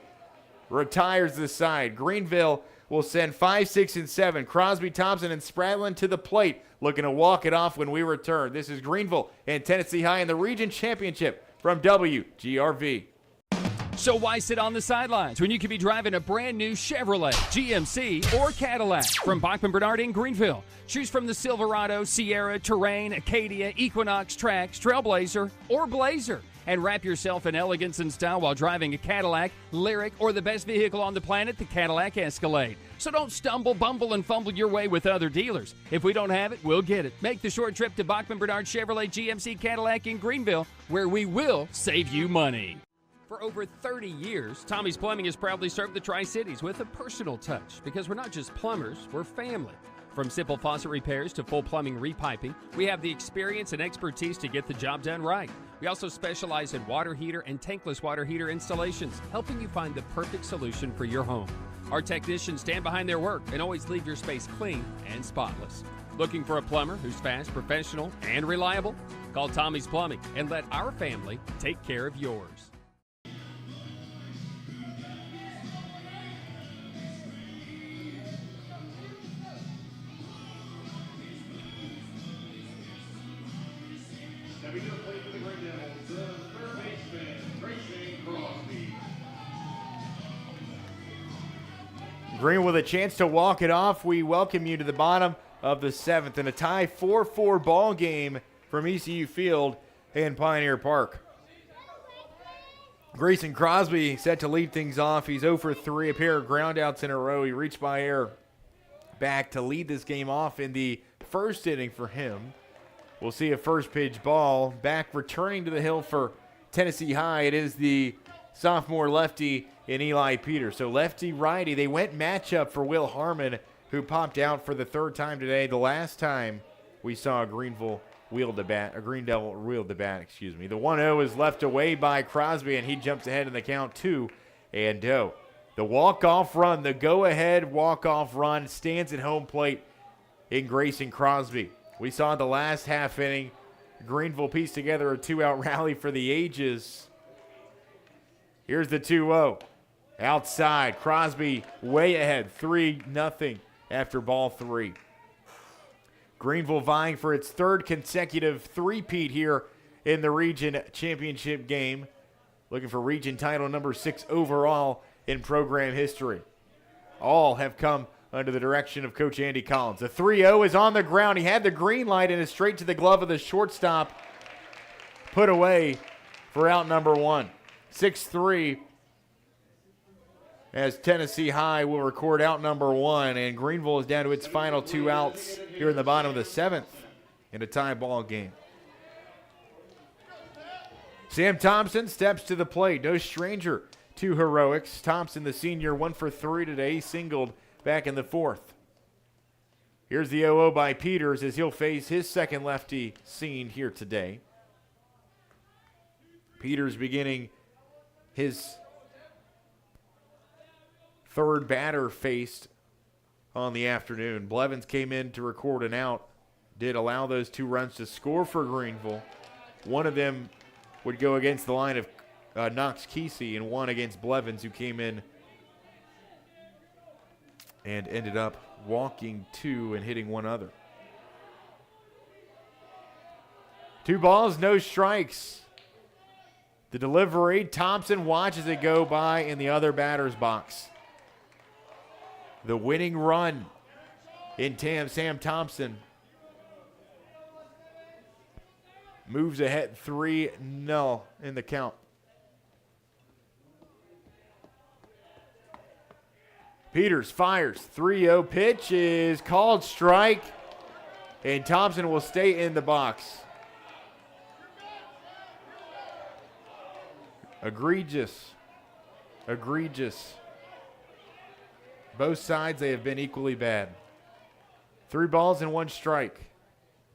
retires the side. Greeneville will send 5, 6, and 7. Crosby, Thompson, and Spradlin to the plate, looking to walk it off when we return. This is Greeneville and Tennessee High in the Region Championship from WGRV. So why sit on the sidelines when you could be driving a brand new Chevrolet, GMC, or Cadillac from Bachman Bernard in Greeneville? Choose from the Silverado, Sierra, Terrain, Acadia, Equinox, Trax, Trailblazer, or Blazer. And wrap yourself in elegance and style while driving a Cadillac, Lyric, or the best vehicle on the planet, the Cadillac Escalade. So don't stumble, bumble, and fumble your way with other dealers. If we don't have it, we'll get it. Make the short trip to Bachman Bernard Chevrolet GMC Cadillac in Greeneville, where we will save you money. For over 30 years, Tommie's Plumbing has proudly served the Tri-Cities with a personal touch, because we're not just plumbers, we're family. From simple faucet repairs to full plumbing repiping, we have the experience and expertise to get the job done right. We also specialize in water heater and tankless water heater installations, helping you find the perfect solution for your home. Our technicians stand behind their work and always leave your space clean and spotless. Looking for a plumber who's fast, professional, and reliable? Call Tommie's Plumbing and let our family take care of yours. Stepping to the plate for the Greene Devils, the third baseman, Crosby. Green with a chance to walk it off. We welcome you to the bottom of the 7th in a tie 4-4 ball game from ECU Field and Pioneer Park. Grayson Crosby set to lead things off. He's 0 for 3, a pair of groundouts in a row. He reached by air back to lead this game off in the first inning for him. We'll see a first pitch ball. Back returning to the hill for Tennessee High. It is the sophomore lefty in Eli Peters. So lefty-righty. They went matchup for Will Harmon, who popped out for the third time today. The last time we saw a Green Devil wield the bat. The 1-0 is left away by Crosby, and he jumps ahead in the count 2-0. The walk-off run, the go-ahead walk-off run, stands at home plate in Grayson Crosby. We saw the last half inning, Greeneville pieced together a 2-out rally for the ages. Here's the 2-0. Outside, Crosby way ahead, 3-0 after ball 3. Greeneville vying for its third consecutive three-peat here in the region championship game. Looking for region title number 6 overall in program history. All have come under the direction of Coach Andy Collins. The 3-0 is on the ground. He had the green light and is straight to the glove of the shortstop. Put away for out number 1. 6-3 as Tennessee High will record out number 1, and Greeneville is down to its final 2 outs here in the bottom of the 7th in a tie ball game. Sam Thompson steps to the plate. No stranger to heroics. Thompson, the senior, 1 for 3 today. He singled back in the 4th. Here's the 0-0 by Peters as he'll face his second lefty seen here today. Peters beginning his third batter faced on the afternoon. Blevins came in to record an out, did allow those 2 runs to score for Greeneville. One of them would go against the line of Knox Kesey, and one against Blevins, who came in and ended up walking 2 and hitting 1 other. 2 balls, no strikes. The delivery, Thompson watches it go by in the other batter's box. The winning run in Sam Thompson moves ahead 3-0 in the count. Peters fires, 3-0 pitch is called strike, and Thompson will stay in the box. Egregious. Both sides, they have been equally bad. 3 balls and 1 strike.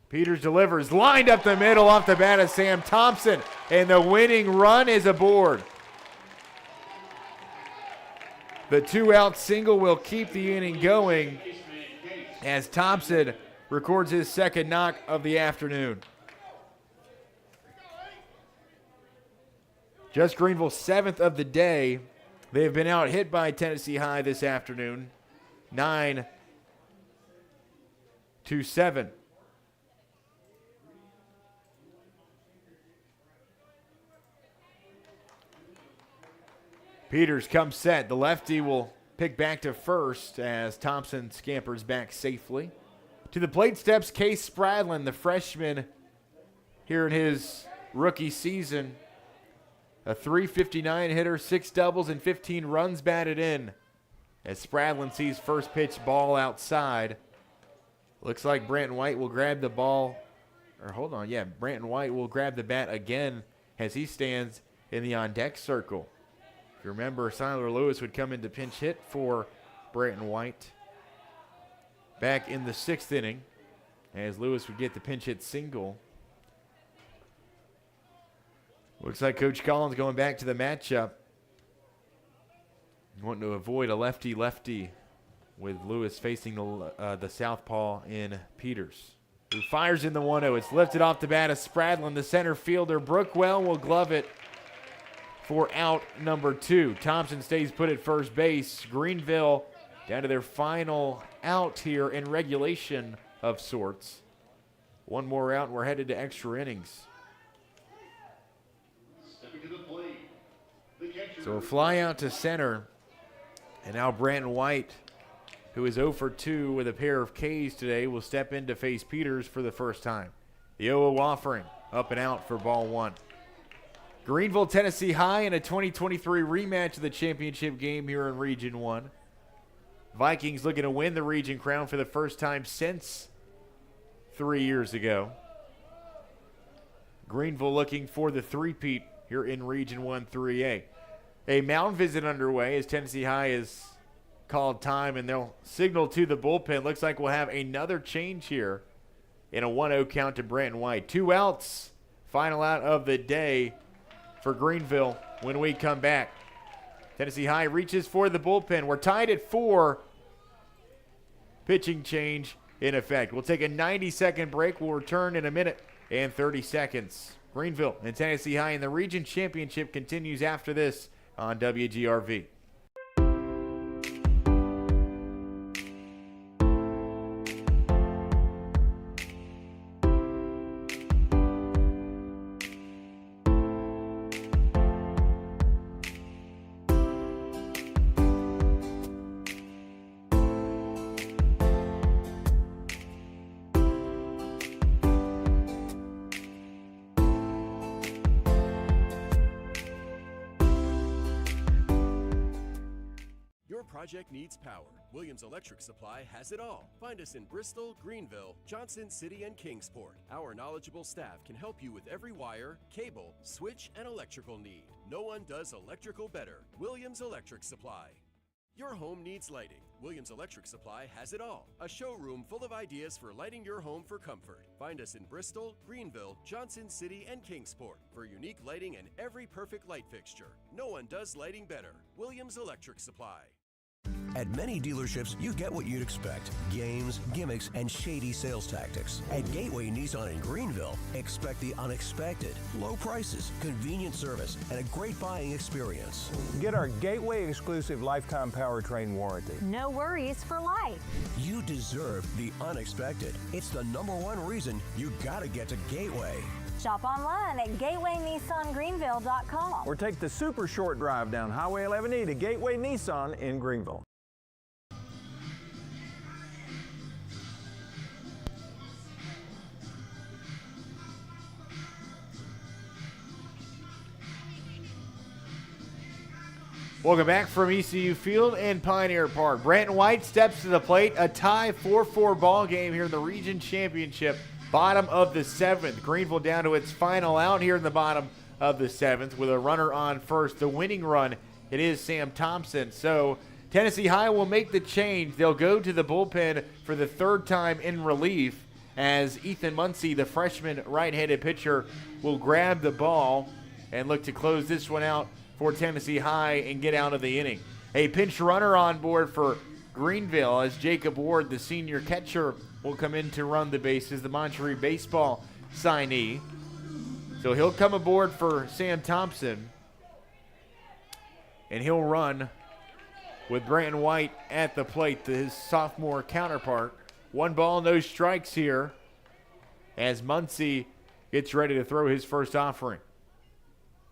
Peters delivers, lined up the middle off the bat of Sam Thompson, and the winning run is aboard. The 2-out single will keep the inning going as Thompson records his second knock of the afternoon. Just Greeneville's 7th of the day, They have been out hit by Tennessee High this afternoon, 9-7. Peters comes set. The lefty will pick back to first as Thompson scampers back safely. To the plate steps Case Spradlin, the freshman here in his rookie season. A .359 hitter, 6 doubles, and 15 runs batted in. As Spradlin sees first pitch ball outside. Looks like Branton White will grab the ball. Or hold on, yeah, Branton White will grab the bat again as he stands in the on-deck circle. If you remember, Siler Lewis would come in to pinch hit for Branton White back in the 6th inning as Lewis would get the pinch hit single. Looks like Coach Collins going back to the matchup. Wanting to avoid a lefty-lefty with Lewis facing the southpaw in Peters, who fires in the 1-0. It's lifted off the bat of Spradlin, the center fielder. Brookwell will glove it for out number 2. Thompson stays put at first base. Greeneville down to their final out here in regulation of sorts. One more out and we're headed to extra innings. So a fly out to center. And now Branton White, who is 0 for 2 with a pair of Ks today, will step in to face Peters for the first time. The 0-0 offering up and out for ball 1. Greeneville, Tennessee High in a 2023 rematch of the championship game here in Region 1. Vikings looking to win the region crown for the first time since 3 years ago. Greeneville looking for the three-peat here in Region 1 3A. A mound visit underway as Tennessee High is called time, and they'll signal to the bullpen. Looks like we'll have another change here in a 1-0 count to Branton White. 2 outs, final out of the day for Greeneville when we come back. Tennessee High reaches for the bullpen. We're tied at 4. Pitching change in effect. We'll take a 90-second break. We'll return in a minute and 30 seconds. Greeneville and Tennessee High in the region championship continues after this on WGRV. Project needs power. Williams Electric Supply has it all. Find us in Bristol, Greeneville, Johnson City, and Kingsport. Our knowledgeable staff can help you with every wire, cable, switch, and electrical need. No one does electrical better. Williams Electric Supply. Your home needs lighting. Williams Electric Supply has it all. A showroom full of ideas for lighting your home for comfort. Find us in Bristol, Greeneville, Johnson City, and Kingsport for unique lighting and every perfect light fixture. No one does lighting better. Williams Electric Supply. At many dealerships, you get what you'd expect. Games, gimmicks, and shady sales tactics. At Gateway Nissan in Greeneville, expect the unexpected. Low prices, convenient service, and a great buying experience. Get our Gateway exclusive lifetime powertrain warranty. No worries for life. You deserve the unexpected. It's the #1 reason you gotta get to Gateway. Shop online at GatewayNissanGreeneville.com. Or take the super short drive down Highway 11E to Gateway Nissan in Greeneville. Welcome back from ECU Field and Pioneer Park. Branton White steps to the plate. A tie 4-4 ball game here in the region championship. Bottom of the 7th. Greeneville down to its final out here in the bottom of the 7th with a runner on first. The winning run, it is Sam Thompson. So Tennessee High will make the change. They'll go to the bullpen for the 3rd time in relief as Ethan Muncie, the freshman right-handed pitcher, will grab the ball and look to close this one out for Tennessee High and get out of the inning. A pinch runner on board for Greeneville as Jacob Ward, the senior catcher, will come in to run the bases, the Monterey baseball signee. So he'll come aboard for Sam Thompson. and he'll run with Brandon White at the plate, his sophomore counterpart. 1 ball, no strikes here as Muncie gets ready to throw his first offering.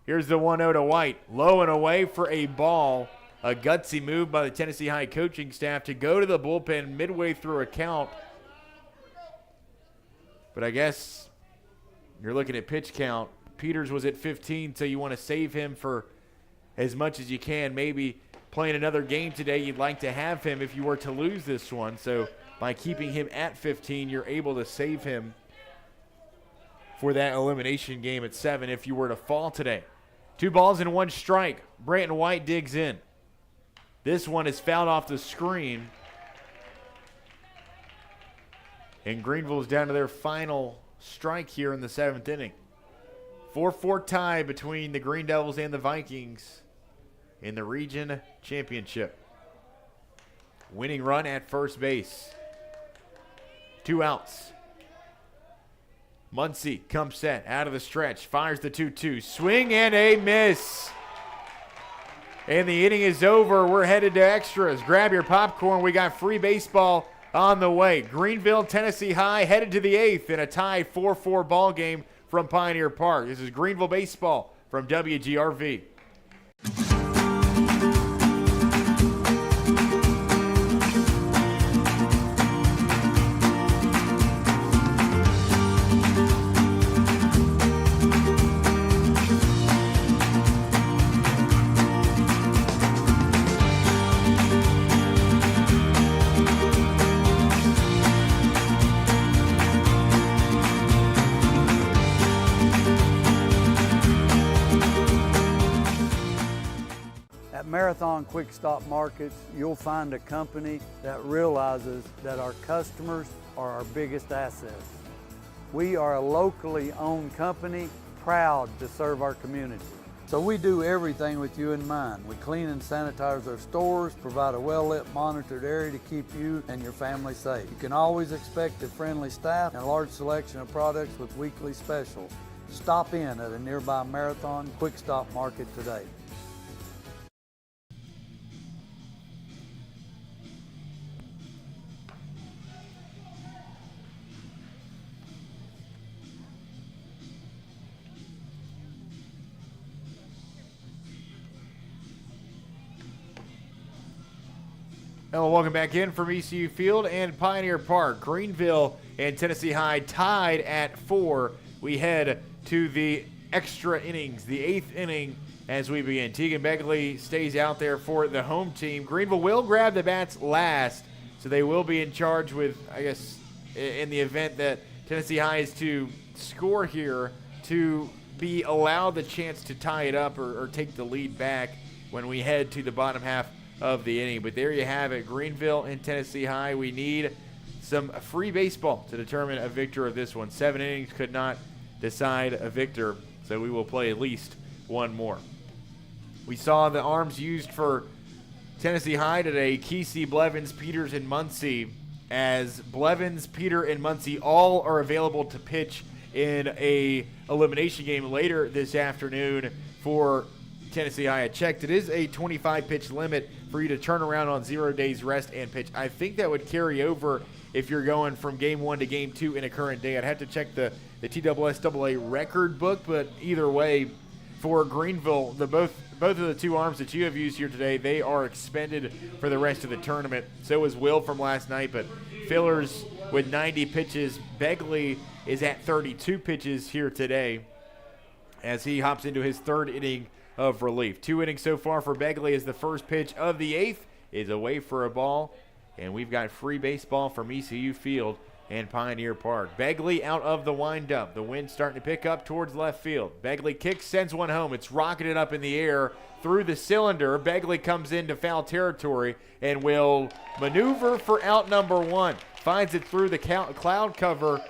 Here's the 1-0 to White. Low and away for a ball. A gutsy move by the Tennessee High coaching staff to go to the bullpen midway through a count. But I guess you're looking at pitch count. Peters was at 15, so you want to save him for as much as you can. Maybe playing another game today, you'd like to have him if you were to lose this one. So by keeping him at 15, you're able to save him for that elimination game at 7 if you were to fall today. 2 balls and 1 strike. Brandon White digs in. This one is fouled off the screen. And Greeneville is down to their final strike here in the 7th inning. 4-4 tie between the Greene Devils and the Vikings in the region championship. Winning run at first base. 2 outs. Muncie comes set out of the stretch, fires the 2-2, swing and a miss. And the inning is over. We're headed to extras. Grab your popcorn. We got free baseball on the way. Greeneville, Tennessee High headed to the 8th in a tie 4-4 ball game from Pioneer Park. This is Greeneville baseball from WGRV. Marathon Quick Stop Markets, you'll find a company that realizes that our customers are our biggest assets. We are a locally owned company, proud to serve our community. So we do everything with you in mind. We clean and sanitize our stores, provide a well-lit, monitored area to keep you and your family safe. You can always expect a friendly staff and a large selection of products with weekly specials. Stop in at a nearby Marathon Quick Stop Market today. Hello, welcome back in from ECU Field and Pioneer Park. Greeneville and Tennessee High tied at 4. We head to the extra innings, the 8th inning as we begin. Tegan Begley stays out there for the home team. Greeneville will grab the bats last, so they will be in charge with, I guess, in the event that Tennessee High is to score here, to be allowed the chance to tie it up or take the lead back when we head to the bottom half of the inning. But there you have it, Greeneville and Tennessee High. We need some free baseball to determine a victor of this one. 7 innings could not decide a victor, so we will play at least one more. We saw the arms used for Tennessee High today, Kesey, Blevins, Peters, and Muncie, as Blevins, Peter, and Muncie all are available to pitch in a elimination game later this afternoon for Tennessee High. I checked. It is a 25-pitch limit for you to turn around on 0 days rest and pitch. I think that would carry over if you're going from game 1 to game 2 in a current day. I'd have to check the TSSAA record book, but either way, for Greeneville, both of the 2 arms that you have used here today, they are expended for the rest of the tournament. So is Will from last night, but Fillers with 90 pitches. Begley is at 32 pitches here today as he hops into his 3rd inning of relief. 2 innings so far for Begley as the first pitch of the 8th is away for a ball, and we've got free baseball from ECU Field and Pioneer Park. Begley out of the windup. The wind starting to pick up towards left field. Begley kicks, sends one home. It's rocketed up in the air through the cylinder. Begley comes into foul territory and will maneuver for out number 1. Finds it through the cloud cover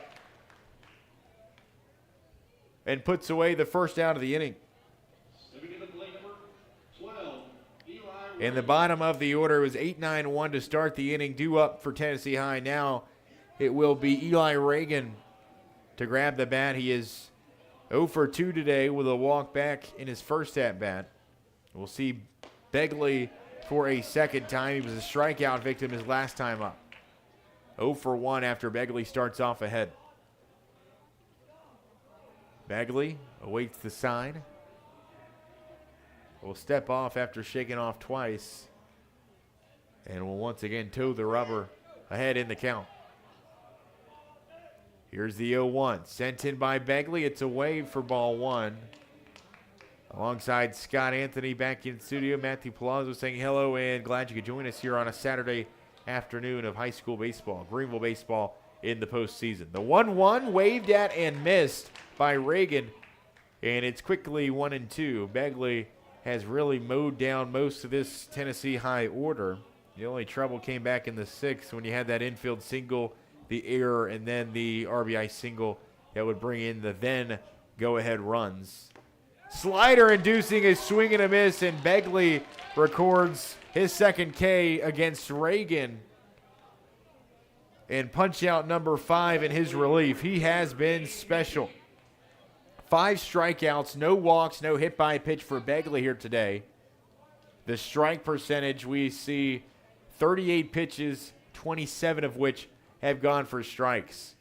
and puts away the first out of the inning. In the bottom of the order, it was 8-9-1 to start the inning. Due up for Tennessee High now. It will be Eli Reagan to grab the bat. He is 0 for 2 today with a walk back in his first at-bat. We'll see Begley for a second time. He was a strikeout victim his last time up. 0 for 1 after Begley starts off ahead. Begley awaits the sign. Will step off after shaking off twice. And will once again toe the rubber ahead in the count. Here's the 0-1. Sent in by Begley. It's a wave for ball 1. Alongside Scott Anthony back in studio, Matthew Palazzo saying hello and glad you could join us here on a Saturday afternoon of high school baseball, Greeneville baseball in the postseason. The 1-1 waved at and missed by Reagan, and it's quickly 1-2. Begley has really mowed down most of this Tennessee High order. The only trouble came back in the 6th when you had that infield single, the error, and then the RBI single that would bring in the then go-ahead runs. Slider inducing a swing and a miss, and Begley records his second K against Reagan. And punch out number 5 in his relief. He has been special. 5 strikeouts, no walks, no hit by pitch for Begley here today. The strike percentage, we see 38 pitches, 27 of which have gone for strikes.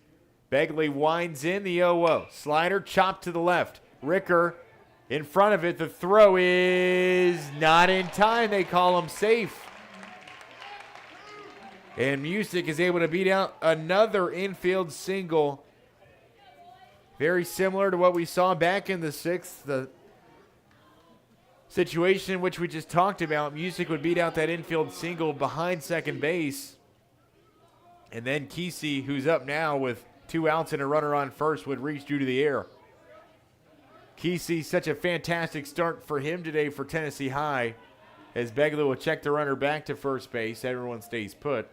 Begley winds in the 0-0. Slider chopped to the left. Ricker in front of it. The throw is not in time. They call him safe. And Music is able to beat out another infield single. Very similar to what we saw back in the 6th. The situation which we just talked about. Music would beat out that infield single behind second base. And then Kesey, who's up now with 2 outs and a runner on first, would reach due to the air. Kesey, such a fantastic start for him today for Tennessee High, as Begley will check the runner back to first base. Everyone stays put.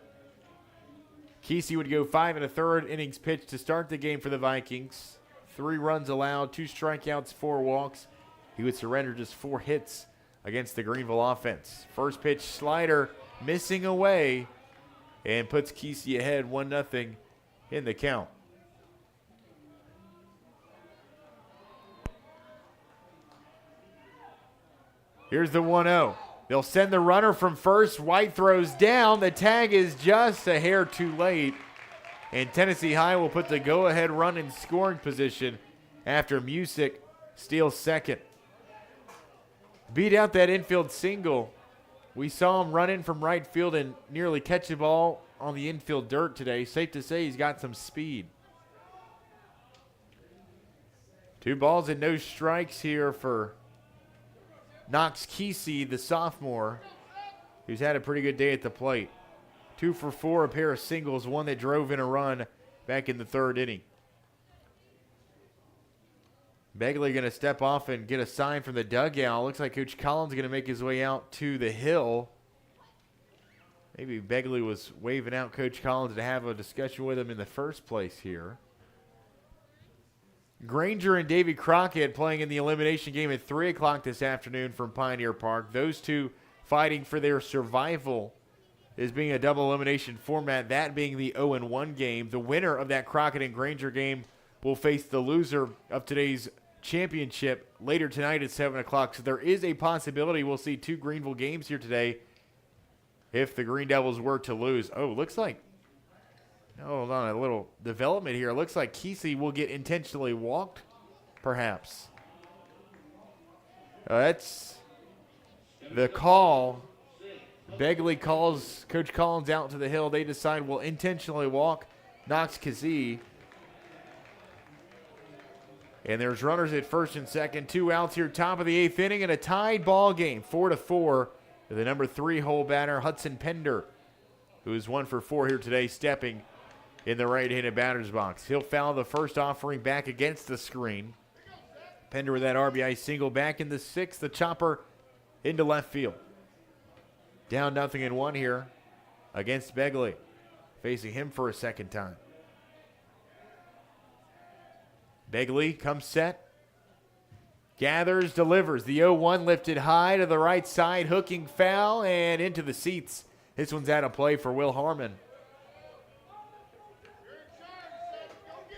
Kesey would go 5 1/3 innings pitched to start the game for the Vikings. 3 runs allowed, 2 strikeouts, 4 walks. He would surrender just 4 hits against the Greeneville offense. First pitch slider missing away and puts Kesey ahead 1-0 in the count. Here's the 1-0. They'll send the runner from first. White throws down. The tag is just a hair too late. And Tennessee High will put the go-ahead run in scoring position after Music steals second. Beat out that infield single. We saw him run in from right field and nearly catch the ball on the infield dirt today. Safe to say he's got some speed. 2 balls and no strikes here for Knox Kesey, the sophomore, who's had a pretty good day at the plate. 2 for 4, a pair of singles, 1 that drove in a run back in the 3rd inning. Begley going to step off and get a sign from the dugout. Looks like Coach Collins going to make his way out to the hill. Maybe Begley was waving out Coach Collins to have a discussion with him in the first place here. Granger and Davy Crockett playing in the elimination game at 3 o'clock this afternoon from Pioneer Park. Those two fighting for their survival is being a double elimination format, that being the 0-1 game. The winner of that Crockett and Granger game will face the loser of today's championship later tonight at 7 o'clock. So there is a possibility we'll see 2 Greeneville games here today if the Greene Devils were to lose. Oh, looks like, hold on, a little development here. It looks like Kesey will get intentionally walked, perhaps. That's the call. Begley calls Coach Collins out to the hill. They decide we'll intentionally walk Knox Kesey. And there's runners at first and second. 2 outs here, top of the 8th inning, and a tied ball game, 4-4. The number 3 hole batter, Hudson Pender, who is 1 for 4 here today, stepping in the right-handed batter's box. He'll foul the first offering back against the screen. Pender with that RBI single back in the 6th. The chopper into left field. Down 0-1 here against Begley, facing him for a second time. Begley comes set, gathers, delivers. The 0-1 lifted high to the right side, hooking foul and into the seats. This one's out of play for Will Harmon.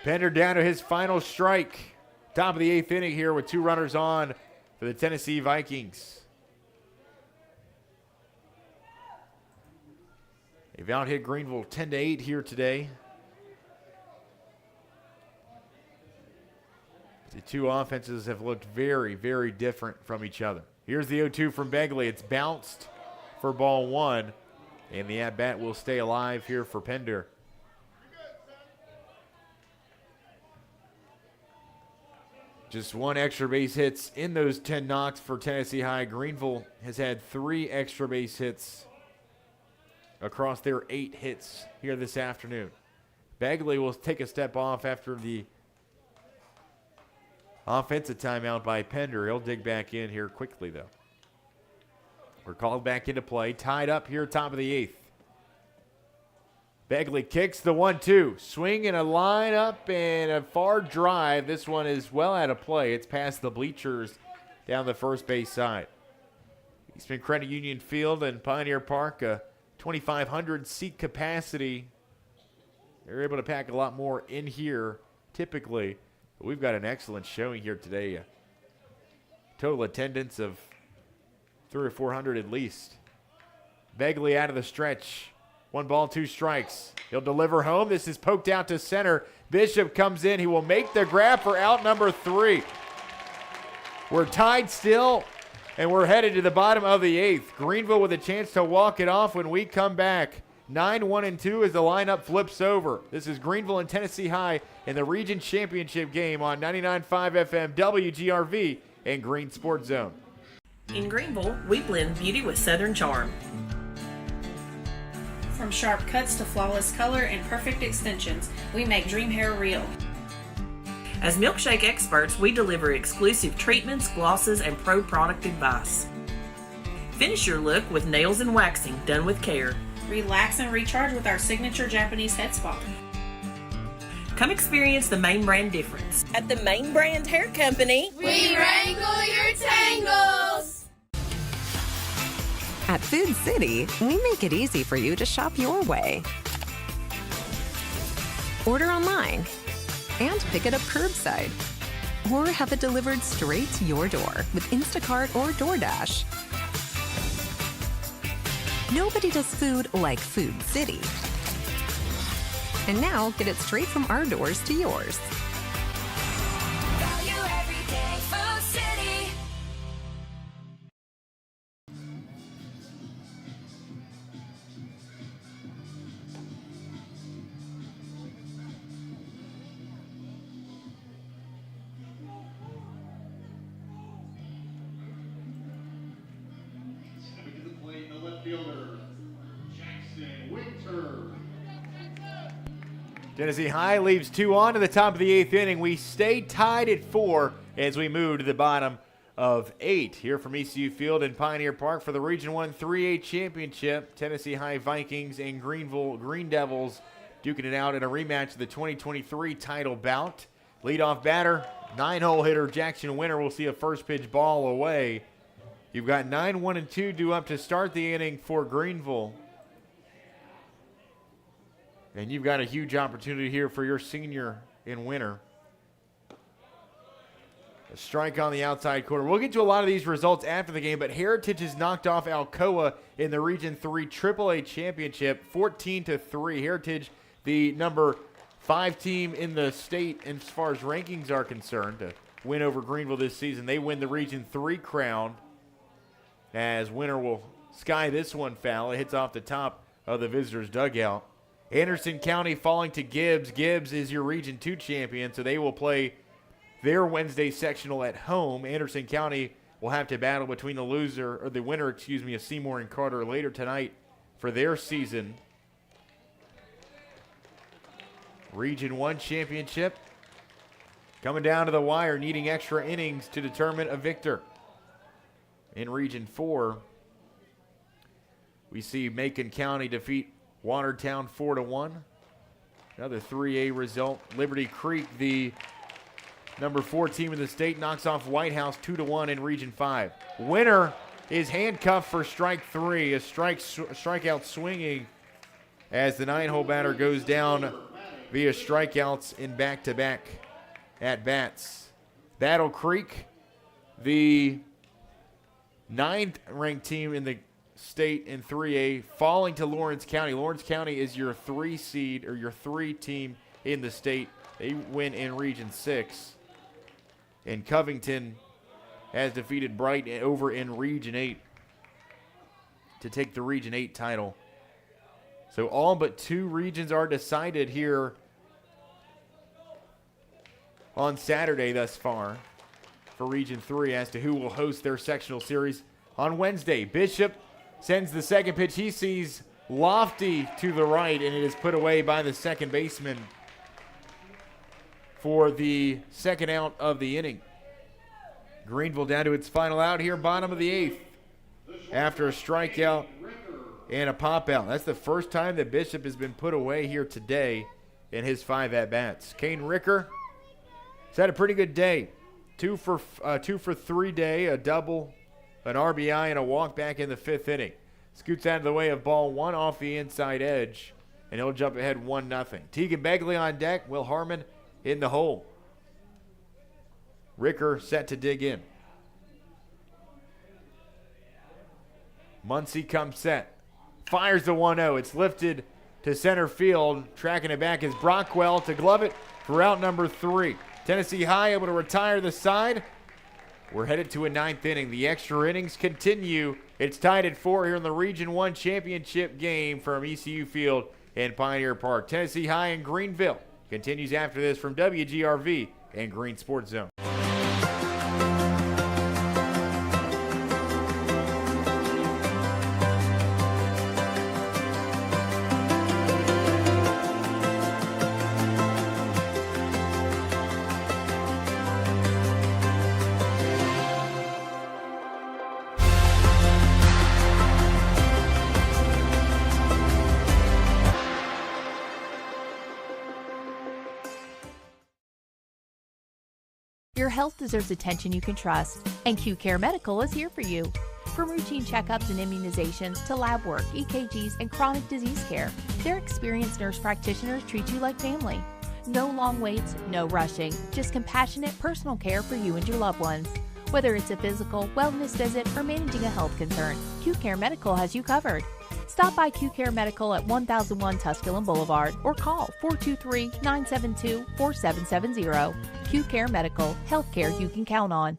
Pender down to his final strike. Top of the 8th inning here with 2 runners on for the Tennessee Vikings. They've out-hit Greeneville 10-8 here today. The two offenses have looked very, very different from each other. Here's the 0-2 from Begley. It's bounced for ball one, and the at-bat will stay alive here for Pender. Just one extra base hits in those 10 knocks for Tennessee High. Greeneville has had 3 extra base hits across their 8 hits here this afternoon. Begley will take a step off after the offensive timeout by Pender. He'll dig back in here quickly, though. We're called back into play. Tied up here, top of the 8th. Begley kicks the 1-2. Swing and a line up and a far drive. This one is well out of play. It's past the bleachers down the first base side. Eastman Credit Union Field and Pioneer Park, a 2,500 seat capacity. They're able to pack a lot more in here typically. But we've got an excellent showing here today. A total attendance of 300 or 400 at least. Begley out of the stretch. 1 ball, 2 strikes. He'll deliver home. This is poked out to center. Bishop comes in. He will make the grab for out number 3. We're tied still, and we're headed to the bottom of the 8th. Greeneville with a chance to walk it off when we come back. 9-1-2 as the lineup flips over. This is Greeneville and Tennessee High in the Region Championship game on 99.5 FM WGRV and Green Sports Zone. In Greeneville, we blend beauty with Southern charm. From sharp cuts to flawless color and perfect extensions, we make dream hair real. As milkshake experts, we deliver exclusive treatments, glosses, and pro product advice. Finish your look with nails and waxing done with care. Relax and recharge with our signature Japanese head spa. Come experience the main brand difference. At the Main Brand Hair Company, We wrangle your tangles. At Food City, we make it easy for you to shop your way. Order online and pick it up curbside, or have it delivered straight to your door with Instacart or DoorDash. Nobody does food like Food City. And now get it straight from our doors to yours. Value every day, Food City. Stepping to the plate, the left fielder, Jackson Winter. Tennessee High leaves 2 on to the top of the 8th inning. We stay tied at 4 as we move to the bottom of 8 here from ECU Field in Pioneer Park for the Region 1 3A Championship. Tennessee High Vikings and Greeneville Greene Devils duking it out in a rematch of the 2023 title bout. Leadoff batter, 9-hole hitter Jackson Winter will see a first pitch ball away. You've got 9-1-2 due up to start the inning for Greeneville. And you've got a huge opportunity here for your senior in Winter. A strike on the outside corner. We'll get to a lot of these results after the game, but Heritage has knocked off Alcoa in the Region 3 AAA Championship 14-3. Heritage, the number 5 team in the state as far as rankings are concerned, to win over Greeneville this season. They win the Region 3 crown as Winter will sky this one foul. It hits off the top of the visitors' dugout. Anderson County falling to Gibbs. Gibbs is your Region 2 champion, so they will play their Wednesday sectional at home. Anderson County will have to battle between the winner of Seymour and Carter later tonight for their season. Region 1 championship coming down to the wire, needing extra innings to determine a victor. In Region 4, we see Macon County defeat Watertown 4-1. Another 3A result. Liberty Creek, the number 4 team in the state, knocks off White House 2-1 in Region 5. Winner is handcuffed for strike 3. A strikeout swinging as the 9-hole batter goes down via strikeouts in back-to-back at-bats. Battle Creek, the 9th ranked team in the State in 3A, falling to Lawrence County. Lawrence County is your 3 seed, or your 3 team in the state. They win in Region 6. And Covington has defeated Bright over in Region 8 to take the Region 8 title. So all but 2 regions are decided here on Saturday thus far for Region 3 as to who will host their sectional series on Wednesday. Bishop sends the second pitch. He sees lofty to the right, and it is put away by the second baseman for the second out of the inning. Greeneville down to its final out here, bottom of the 8th, after a strikeout and a pop out. That's the first time that Bishop has been put away here today in his 5 at-bats. Kane Ricker has had a pretty good day. 2 for 3 day, a double, an RBI, and a walk back in the 5th inning. Scoots out of the way of ball 1 off the inside edge, and he'll jump ahead 1-0. Tegan Begley on deck, Will Harmon in the hole. Ricker set to dig in. Muncie comes set. Fires the 1-0. It's lifted to center field. Tracking it back is Brockwell to glove it for out number 3. Tennessee High able to retire the side. We're headed to a 9th inning. The extra innings continue. It's tied at 4 here in the Region 1 championship game from ECU Field and Pioneer Park. Tennessee High and Greeneville continues after this from WGRV and Green Sports Zone. Your health deserves attention you can trust, and Q Care Medical is here for you. From routine checkups and immunizations to lab work, EKGs, and chronic disease care, their experienced nurse practitioners treat you like family. No long waits, no rushing, just compassionate personal care for you and your loved ones. Whether it's a physical, wellness visit, or managing a health concern, Q Care Medical has you covered. Stop by Q Care Medical at 1001 Tusculum Boulevard or call 423-972-4770. Q Care Medical, healthcare you can count on.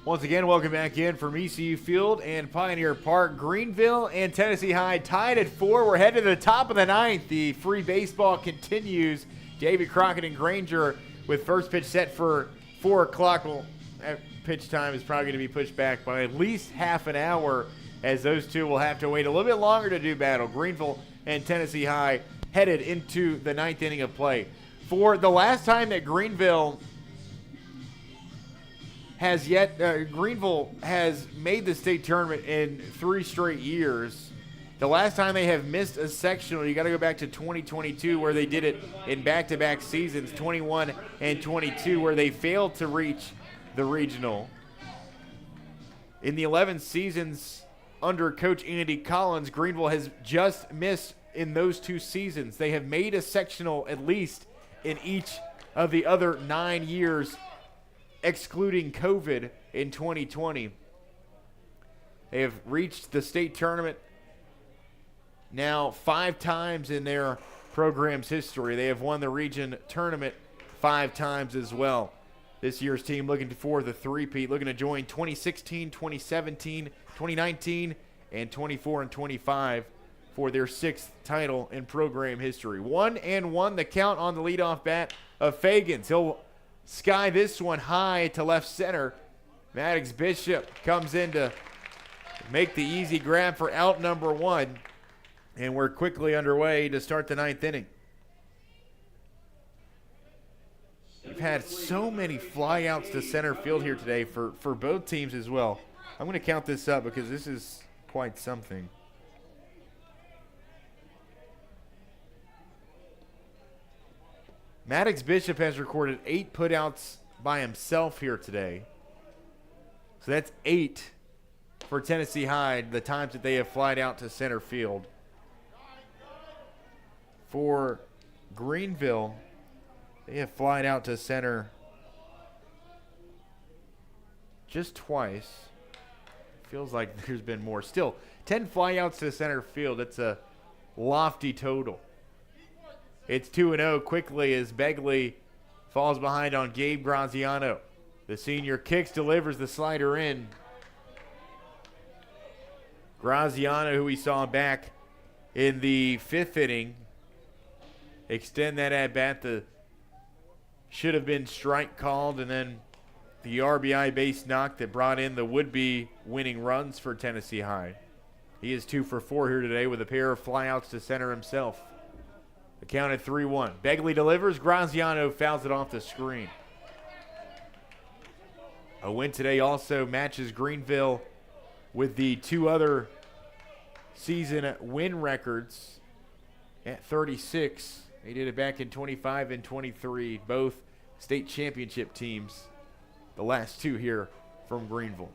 Once again, welcome back in from ECU Field and Pioneer Park. Greeneville and Tennessee High tied at 4. We're headed to the top of the 9th. The free baseball continues. David Crockett and Granger with first pitch set for 4 o'clock. Well, pitch time is probably going to be pushed back by at least half an hour, as those two will have to wait a little bit longer to do battle. Greeneville and Tennessee High headed into the 9th inning of play. For the last time that Greeneville has made the state tournament in 3 straight years. The last time they have missed a sectional, you got to go back to 2022, where they did it in back-to-back seasons, 21 and 22, where they failed to reach the regional. In the 11 seasons under Coach Andy Collins, Greeneville has just missed in those 2 seasons. They have made a sectional at least in each of the other 9 years, excluding COVID in 2020. They have reached the state tournament now 5 times in their program's history. They have won the region tournament 5 times as well. This year's team looking for the three-peat, looking to join 2016, 2017, 2019, and 24 and 25 for their 6th title in program history. 1-1 the count on the leadoff bat of Fagans. He'll sky this one high to left center. Maddox Bishop comes in to make the easy grab for out number 1. And we're quickly underway to start the 9th inning. We've had so many flyouts to center field here today for both teams as well. I'm going to count this up because this is quite something. Maddox Bishop has recorded 8 putouts by himself here today. So that's 8 for Tennessee High, the times that they have flied out to center field. For Greeneville, they have flied out to center just twice. Feels like there's been more. Still, 10 flyouts to center field. It's a lofty total. It's 2-0 quickly as Begley falls behind on Gabe Graziano. The senior kicks, delivers the slider in. Graziano, who we saw back in the 5th inning, extend that at bat. The should have been strike called, and then the RBI base knock that brought in the would-be winning runs for Tennessee High. He is 2 for 4 here today with a pair of flyouts to center himself. The count at 3-1. Begley delivers. Graziano fouls it off the screen. A win today also matches Greeneville with the 2 other season win records at 36. They did it back in 25 and 23, both state championship teams. The last 2 here from Greeneville.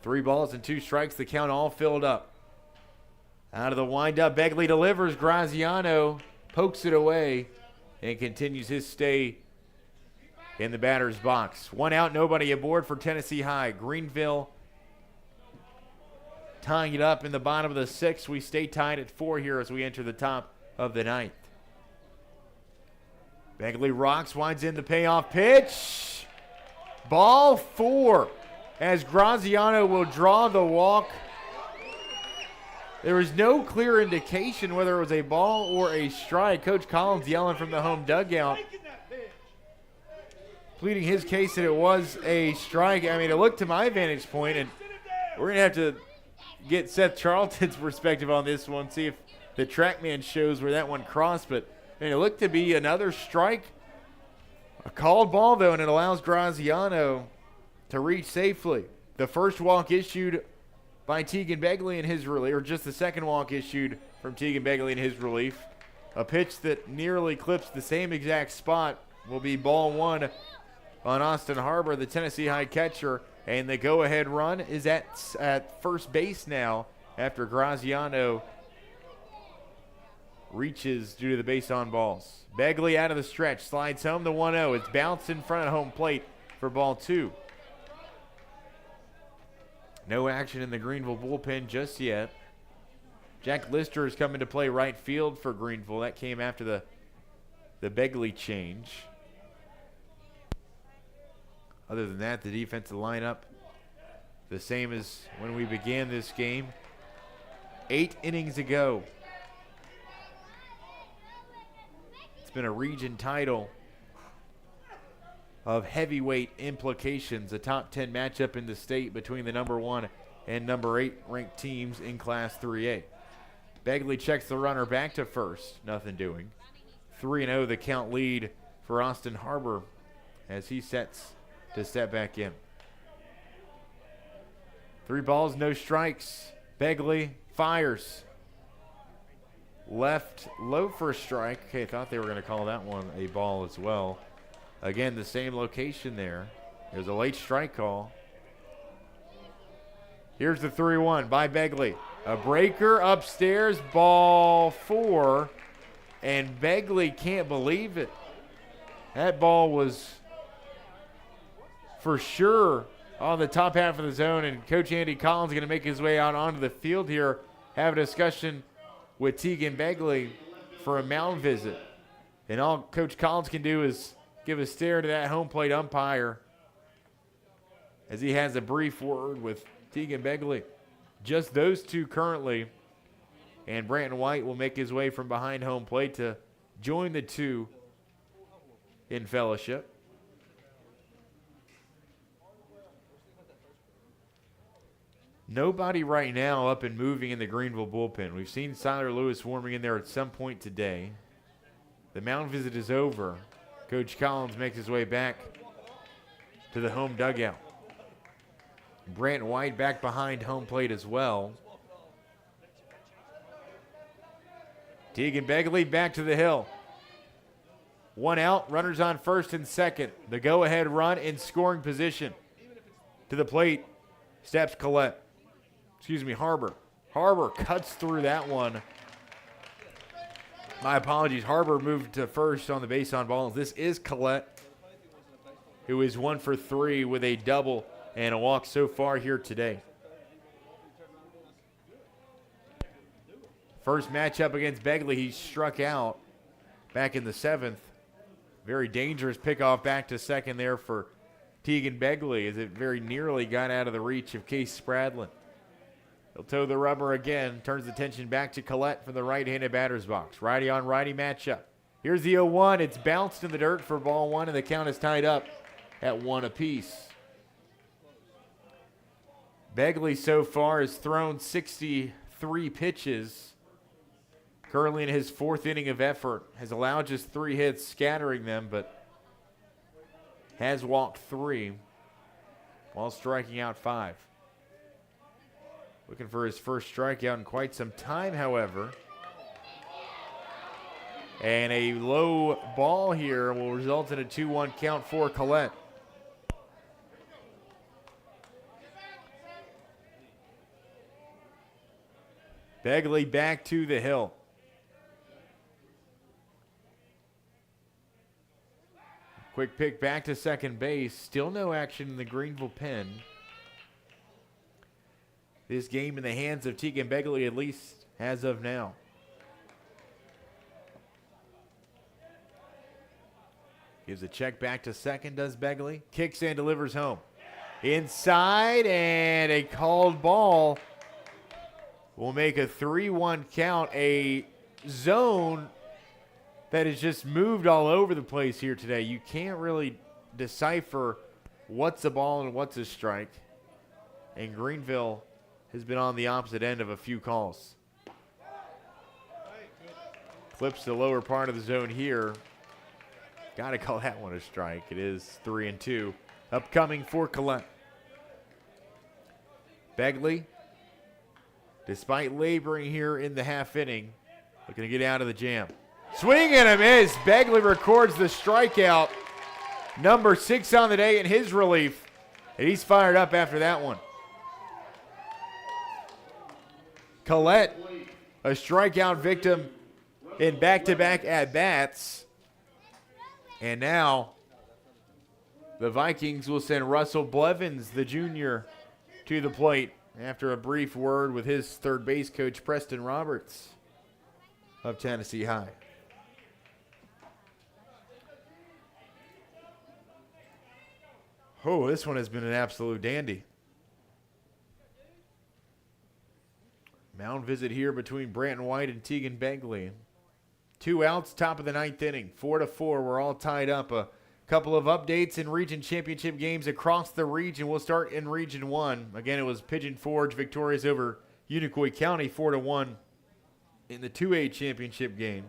3 balls and 2 strikes, the count all filled up. Out of the windup, Begley delivers. Graziano pokes it away and continues his stay in the batter's box. 1 out, nobody aboard for Tennessee High. Greeneville tying it up in the bottom of the 6th. We stay tied at 4 here as we enter the top of the 9th. Begley rocks, winds in the payoff pitch. Ball 4 as Graziano will draw the walk. There was no clear indication whether it was a ball or a strike. Coach Collins yelling from the home dugout, pleading his case that it was a strike. I mean, it looked to my vantage point, and we're going to have to get Seth Charlton's perspective on this one, see if the TrackMan shows where that one crossed. But I mean, it looked to be another strike. A called ball, though, and it allows Graziano to reach safely. The first walk issued by Tegan Begley in his relief, or just the second walk issued from Tegan Begley in his relief. A pitch that nearly clips the same exact spot will be ball 1 on Austin Harbor, the Tennessee High catcher, and the go-ahead run is at first base now after Graziano reaches due to the base on balls. Begley out of the stretch, slides home the 1-0. It's bounced in front of home plate for ball 2. No action in the Greeneville bullpen just yet. Jack Lister is coming to play right field for Greeneville. That came after the Begley change. Other than that, the defensive lineup the same as when we began this game. 8 innings ago. It's been a region title of heavyweight implications, a top 10 matchup in the state between the number 1 and number 8 ranked teams in Class 3A. Begley checks the runner back to first, nothing doing. 3-0 the count lead for Austin Harbor as he sets to step back in. 3 balls, no strikes. Begley fires. Left low for a strike. Okay, thought they were going to call that one a ball as well. Again, the same location there. There's a late strike call. Here's the 3-1 by Begley. A breaker upstairs, ball 4. And Begley can't believe it. That ball was for sure on the top half of the zone, and Coach Andy Collins is going to make his way out onto the field here, have a discussion with Tegan Begley for a mound visit. And all Coach Collins can do is give a stare to that home plate umpire as he has a brief word with Tegan Begley. Just those two currently, and Branton White will make his way from behind home plate to join the 2 in fellowship. Nobody right now up and moving in the Greeneville bullpen. We've seen Siler Lewis warming in there at some point today. The mound visit is over. Coach Collins makes his way back to the home dugout. Branton White back behind home plate as well. Tegan Begley back to the hill. 1 out, runners on first and second. The go-ahead run in scoring position. To the plate steps Collette. Harbor. Harbor cuts through that one. My apologies. Harbor moved to first on the base on balls. This is Collette, who is 1 for 3 with a double and a walk so far here today. First matchup against Begley, he struck out back in the 7th. Very dangerous pickoff back to second there for Tegan Begley as it very nearly got out of the reach of Case Spradlin. He'll toe the rubber again, turns attention back to Collette from the right-handed batter's box. Righty on righty matchup. Here's the 0-1. It's bounced in the dirt for ball 1, and the count is tied up at 1 apiece. Begley so far has thrown 63 pitches. Currently in his 4th inning of effort, has allowed just 3 hits, scattering them, but has walked 3 while striking out 5. Looking for his first strikeout in quite some time, however. And a low ball here will result in a 2-1 count for Collette. Begley back to the hill. Quick pick back to second base. Still no action in the Greeneville pen. This game in the hands of Tegan Begley, at least as of now. Gives a check back to second, does Begley. Kicks and delivers home. Inside, and a called ball will make a 3-1 count. A zone that has just moved all over the place here today. You can't really decipher what's a ball and what's a strike. And Greeneville has been on the opposite end of a few calls. Clips the lower part of the zone here. Got to call that one a strike. It is 3-2. Upcoming for Collette. Begley, despite laboring here in the half inning, looking to get out of the jam. Swing and a miss. Begley records the strikeout. Number 6 on the day in his relief. And he's fired up after that one. Collette, a strikeout victim in back-to-back at-bats. And now the Vikings will send Russell Blevins, the junior, to the plate after a brief word with his third base coach, Preston Roberts of Tennessee High. Oh, this one has been an absolute dandy. Mound visit here between Branton White and Tegan Begley. 2 outs, top of the 9th inning. 4-4, we're all tied up. A couple of updates in region championship games across the region. We'll start in Region 1. Again, it was Pigeon Forge victorious over Unicoi County 4-1 in the 2A championship game.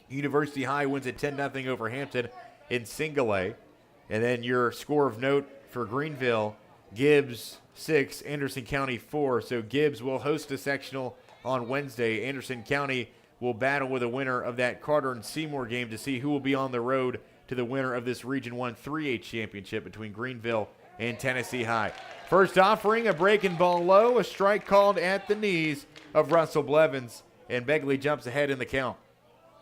University High wins at 10-0 over Hampton in single A. And then your score of note for Greeneville, Gibbs 6, Anderson County 4. So Gibbs will host a sectional on Wednesday. Anderson County will battle with a winner of that Carter and Seymour game to see who will be on the road to the winner of this Region 1 3A championship between Greeneville and Tennessee High. First offering, a breaking ball low, a strike called at the knees of Russell Blevins, and Begley jumps ahead in the count.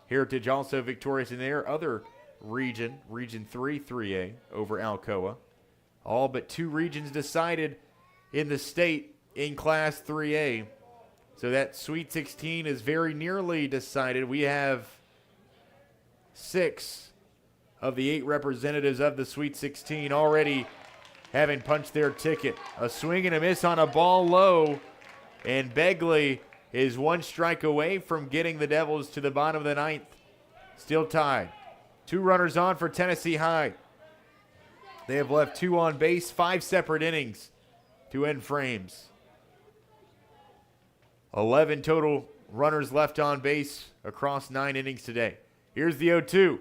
Heritage also victorious in their other region, Region 3 3A over Alcoa. All but 2 regions decided in the state in Class 3A. So that Sweet 16 is very nearly decided. We have 6 of the 8 representatives of the Sweet 16 already having punched their ticket. A swing and a miss on a ball low, and Begley is 1 strike away from getting the Devils to the bottom of the 9th. Still tied. 2 runners on for Tennessee High. They have left 2 on base, 5 separate innings to end frames. 11 total runners left on base across 9 innings today. Here's the 0-2.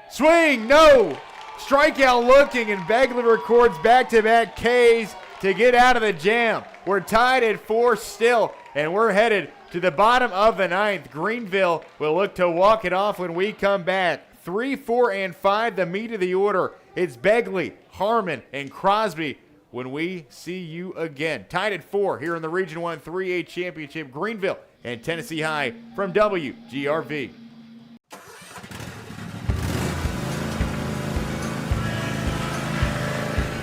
Swing, no! Strikeout looking, and Begley records back-to-back Ks to get out of the jam. We're tied at 4 still, and we're headed to the bottom of the 9th. Greeneville will look to walk it off when we come back. 3, 4, and 5, the meat of the order. It's Begley, Harmon, and Crosby when we see you again. Tied at 4 here in the Region 1 3A Championship, Greeneville and Tennessee High from WGRV.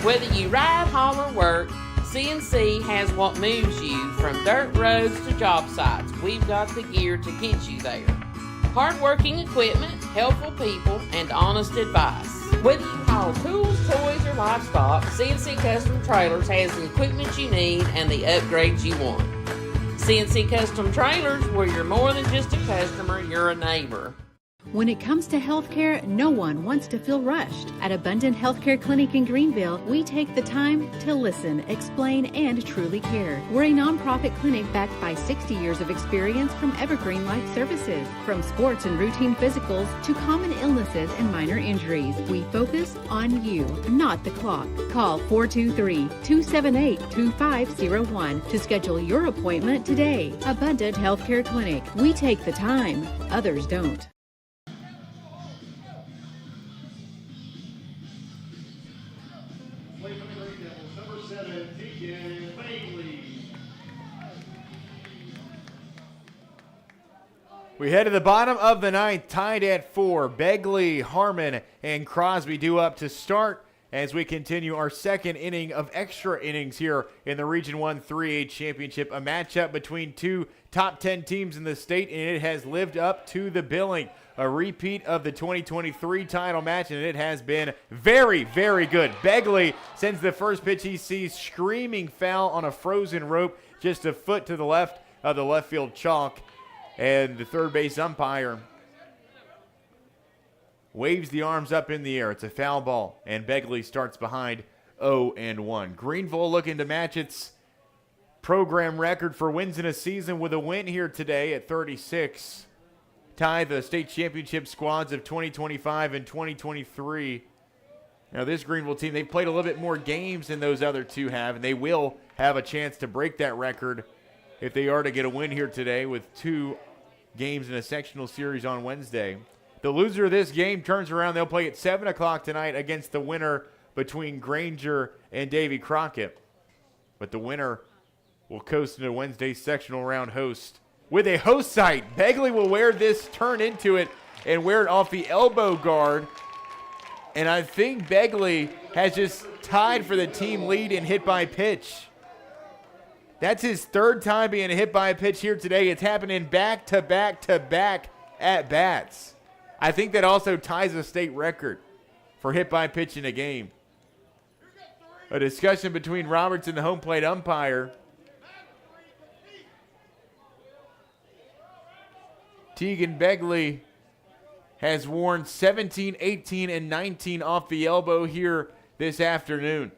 Whether you ride, haul, or work, CNC has what moves you from dirt roads to job sites. We've got the gear to get you there. Hardworking equipment, helpful people, and honest advice. Whether you haul tools, toys, or livestock, CNC Custom Trailers has the equipment you need and the upgrades you want. CNC Custom Trailers, where you're more than just a customer, you're a neighbor. When it comes to healthcare, no one wants to feel rushed. At Abundant Healthcare Clinic in Greeneville, we take the time to listen, explain, and truly care. We're a nonprofit clinic backed by 60 years of experience from Evergreen Life Services. From sports and routine physicals to common illnesses and minor injuries, we focus on you, not the clock. Call 423-278-2501 to schedule your appointment today. Abundant Healthcare Clinic. We take the time, others don't. Play for the Greene Devils, number 7, Deacon Bailey. We head to the bottom of the 9th, tied at 4. Begley, Harmon, and Crosby due up to start as we continue our second inning of extra innings here in the Region 1 3A Championship, a matchup between two top 10 teams in the state, and it has lived up to the billing. A repeat of the 2023 title match, and it has been very, very good. Begley sends the first pitch he sees, screaming foul on a frozen rope just a foot to the left of the left field chalk, and the third base umpire waves the arms up in the air. It's a foul ball, and Begley starts behind 0-1. Greeneville looking to match its program record for wins in a season with a win here today at 36. Tie the state championship squads of 2025 and 2023. Now this Greeneville team, they've played a little bit more games than those other two have, and they will have a chance to break that record if they are to get a win here today with 2 games in a sectional series on Wednesday. The loser of this game turns around. They'll play at 7 o'clock tonight against the winner between Granger and Davy Crockett. But the winner will coast into Wednesday's sectional round host with a host site. Begley will wear this, turn into it, and wear it off the elbow guard. And I think Begley has just tied for the team lead in hit by pitch. That's his 3rd time being hit by a pitch here today. It's happening back-to-back-to-back at bats. I think that also ties a state record for hit by pitch in a game. A discussion between Roberts and the home plate umpire. Tegan Begley has worn 17, 18, and 19 off the elbow here this afternoon.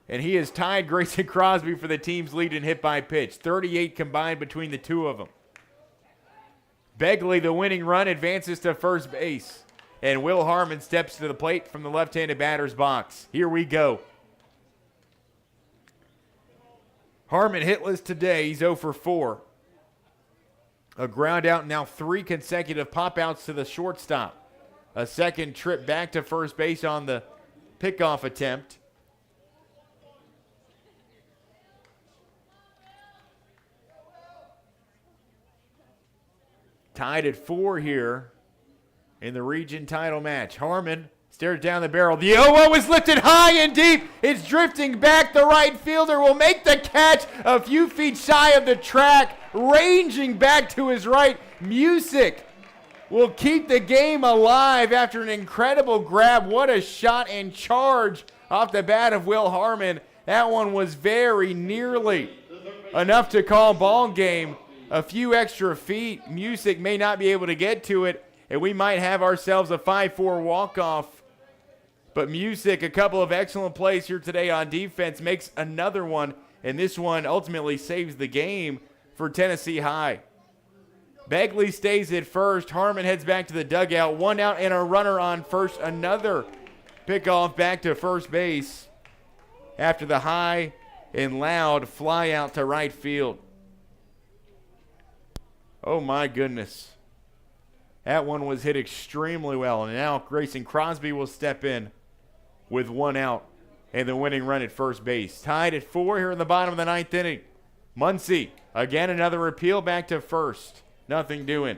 And he has tied Grayson Crosby for the team's lead in hit by pitch. 38 combined between the two of them. Begley, the winning run, advances to first base. And Will Harmon steps to the plate from the left-handed batter's box. Here we go. Harmon hitless today. He's 0 for 4. A ground out, now 3 consecutive pop-outs to the shortstop. A second trip back to first base on the pickoff attempt. Tied at 4 here in the region title match. Harmon stares down the barrel. The 0-0 is lifted high and deep. It's drifting back. The right fielder will make the catch a few feet shy of the track. Ranging back to his right. Music will keep the game alive after an incredible grab. What a shot and charge off the bat of Will Harmon. That one was very nearly enough to call ball game. A few extra feet. Music may not be able to get to it, and we might have ourselves a 5-4 walk-off. But Music, a couple of excellent plays here today on defense, makes another one, and this one ultimately saves the game for Tennessee High. Begley stays at first. Harmon heads back to the dugout. 1 out and a runner on first. Another pickoff back to first base after the high and loud fly out to right field. Oh, my goodness. That one was hit extremely well. And now Grayson Crosby will step in with 1 out and the winning run at first base. Tied at 4 here in the bottom of the 9th inning. Muncy, again another appeal back to first. Nothing doing.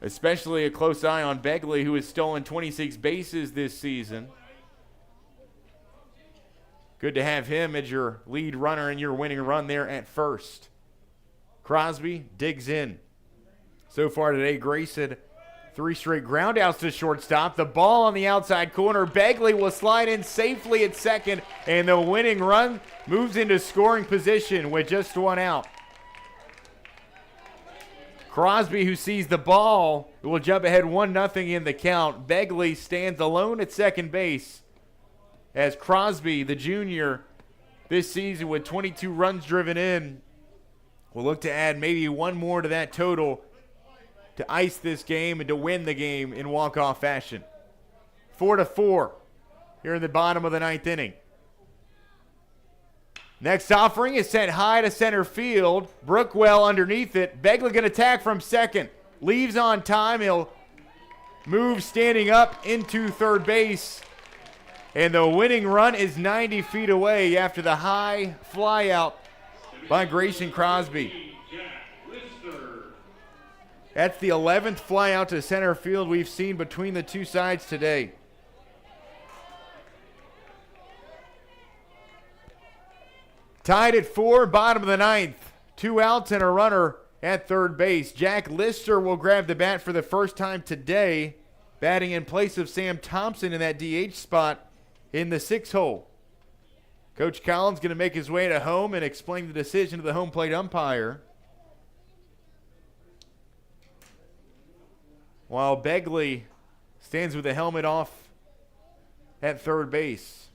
Especially a close eye on Begley, who has stolen 26 bases this season. Good to have him as your lead runner and your winning run there at first. Crosby digs in. So far today, Grayson, 3 straight groundouts to shortstop. The ball on the outside corner. Begley will slide in safely at second, and the winning run moves into scoring position with just 1 out. Crosby, who sees the ball, will jump ahead 1-0 in the count. Begley stands alone at second base as Crosby, the junior, this season with 22 runs driven in, will look to add maybe 1 more to that total to ice this game and to win the game in walk-off fashion. 4-4 here in the bottom of the 9th inning. Next offering is sent high to center field. Brookwell underneath it. Begley going to attack from second. Leaves on time. He'll move standing up into third base. And the winning run is 90 feet away after the high fly out by Grayson Crosby. That's the 11th fly out to center field we've seen between the two sides today. Tied at 4, bottom of the 9th. 2 outs and a runner at third base. Jack Lister will grab the bat for the first time today, batting in place of Sam Thompson in that DH spot in the 6th hole. Coach Collins going to make his way to home and explain the decision to the home plate umpire, while Begley stands with the helmet off at third base.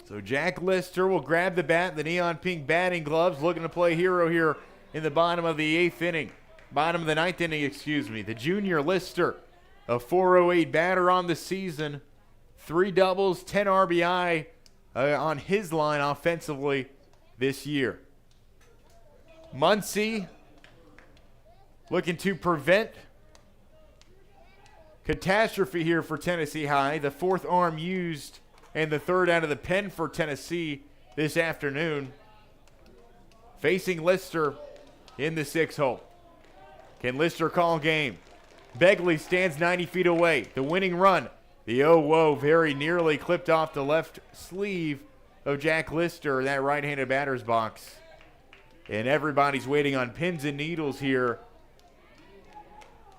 So Jack Lister will grab the bat, the neon pink batting gloves, looking to play hero here in the bottom of the 8th inning. Bottom of the 9th inning, excuse me. The junior Lister, a .408 batter on the season. 3 doubles, 10 RBI on his line offensively this year. Muncy looking to prevent catastrophe here for Tennessee High. The 4th arm used and the 3rd out of the pen for Tennessee this afternoon. Facing Lister in the 6th hole. Can Lister call game? Begley stands 90 feet away. The winning run. The oh-whoa very nearly clipped off the left sleeve of Jack Lister, that right-handed batter's box. And everybody's waiting on pins and needles here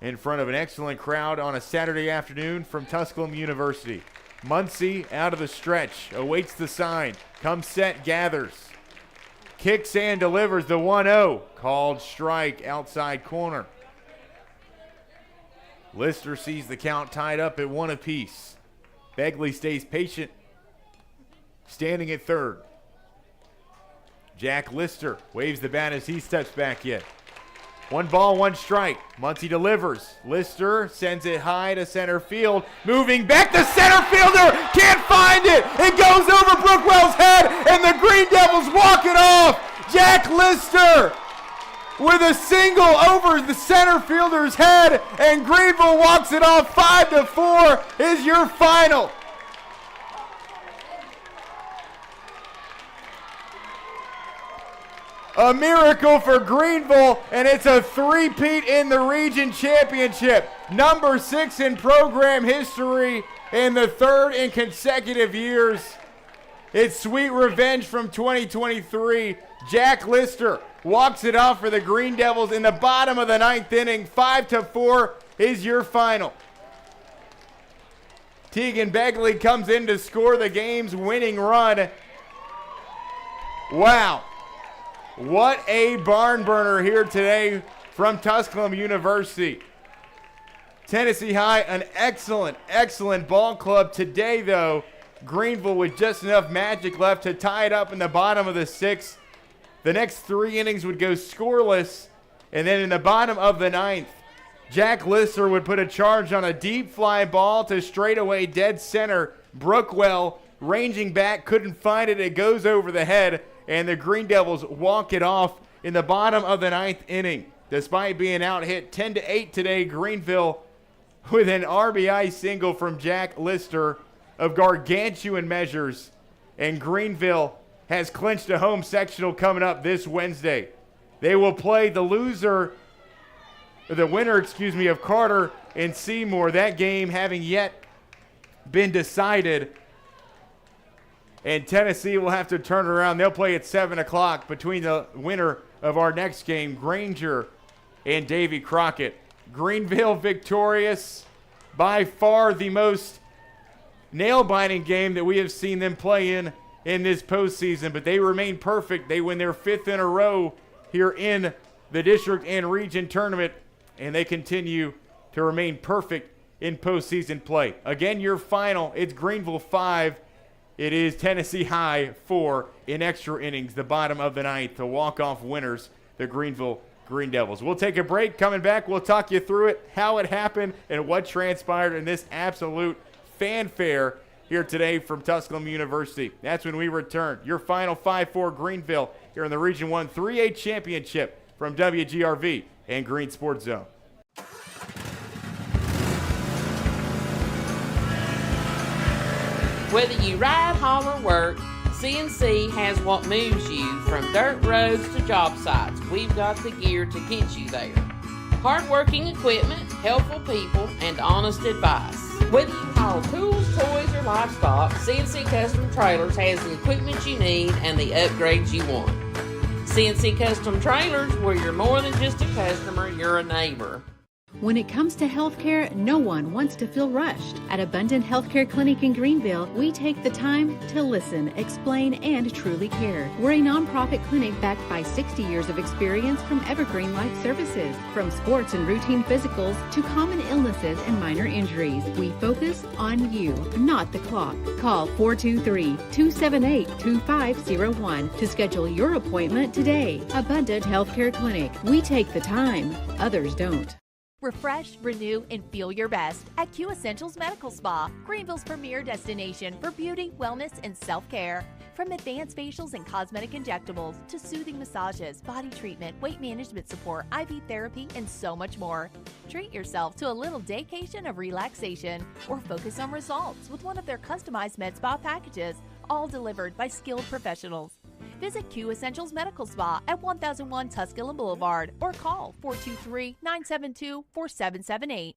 in front of an excellent crowd on a Saturday afternoon from Tusculum University. Muncy out of the stretch, awaits the sign, comes set, gathers, kicks and delivers the 1-0. Called strike outside corner. Lister sees the count tied up at 1 apiece. Begley stays patient, standing at third. Jack Lister waves the bat as he steps back in. 1 ball, 1 strike. Muncy delivers. Lister sends it high to center field. Moving back, the center fielder can't find it. It goes over Brookwell's head, and the Greene Devils walk it off. Jack Lister with a single over the center fielder's head, and Greeneville walks it off. 5-4 is your final. A miracle for Greeneville, and it's a 3-peat in the region championship. Number 6 in program history, and the 3rd in consecutive years. It's sweet revenge from 2023. Jack Lister walks it off for the Greene Devils in the bottom of the 9th inning. 5-4 is your final. Tegan Begley comes in to score the game's winning run. Wow. What a barn burner here today from Tusculum University. Tennessee High, an excellent, excellent ball club today, though. Greeneville with just enough magic left to tie it up in the bottom of the 6th. The next 3 innings would go scoreless, and then in the bottom of the 9th, Jack Lister would put a charge on a deep fly ball to straightaway dead center. Brookwell ranging back, couldn't find it. It goes over the head, and the Greene Devils walk it off in the bottom of the 9th inning. Despite being out hit 10-8 today, Greeneville with an RBI single from Jack Lister. of gargantuan measures, and Greeneville has clinched a home sectional coming up this Wednesday. They will play the winner of Carter and Seymour, that game having yet been decided. And Tennessee will have to turn it around. They'll play at 7 o'clock between the winner of our next game, Granger and Davy Crockett. Greeneville victorious, by far the most nail-biting game that we have seen them play in this postseason, but they remain perfect. They win their 5th in a row here in the district and region tournament, and they continue to remain perfect in postseason play. Again, your final, it's Greeneville 5. It is Tennessee High 4 in extra innings, the bottom of the 9th. The walk-off winners, the Greeneville Greene Devils. We'll take a break. Coming back, we'll talk you through it, how it happened, and what transpired in this absolute fanfare here today from Tusculum University. That's when we return. Your final 5-4 Greeneville here in the Region 1 3A Championship from WGRV and Green Sports Zone. Whether you ride, haul, or work, CNC has what moves you from dirt roads to job sites. We've got the gear to get you there. Hard-working equipment, helpful people, and honest advice. Whether you haul tools, toys, or livestock, CNC Custom Trailers has the equipment you need and the upgrades you want. CNC Custom Trailers, where you're more than just a customer, you're a neighbor. When it comes to healthcare, no one wants to feel rushed. At Abundant Healthcare Clinic in Greeneville, we take the time to listen, explain, and truly care. We're a nonprofit clinic backed by 60 years of experience from Evergreen Life Services. From sports and routine physicals to common illnesses and minor injuries, we focus on you, not the clock. Call 423-278-2501 to schedule your appointment today. Abundant Healthcare Clinic. We take the time. Others don't. Refresh, renew, and feel your best at Q Essentials Medical Spa, Greeneville's premier destination for beauty, wellness, and self-care. From advanced facials and cosmetic injectables to soothing massages, body treatment, weight management support, IV therapy, and so much more. Treat yourself to a little daycation of relaxation or focus on results with one of their customized med spa packages, all delivered by skilled professionals. Visit Q Essentials Medical Spa at 1001 Tusculum Boulevard or call 423-972-4778.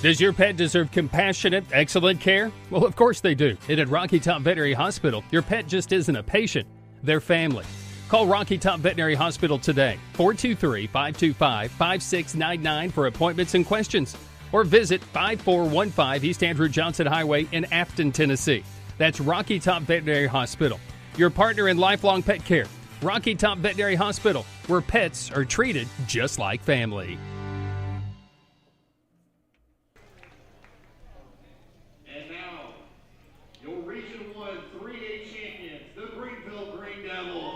Does your pet deserve compassionate, excellent care? Well, of course they do. And at Rocky Top Veterinary Hospital, your pet just isn't a patient, they're family. Call Rocky Top Veterinary Hospital today, 423-525-5699 for appointments and questions. Or visit 5415 East Andrew Johnson Highway in Afton, Tennessee. That's Rocky Top Veterinary Hospital, your partner in lifelong pet care. Rocky Top Veterinary Hospital, where pets are treated just like family. And now, your Region 1 3A champions, the Greeneville Greene Devils.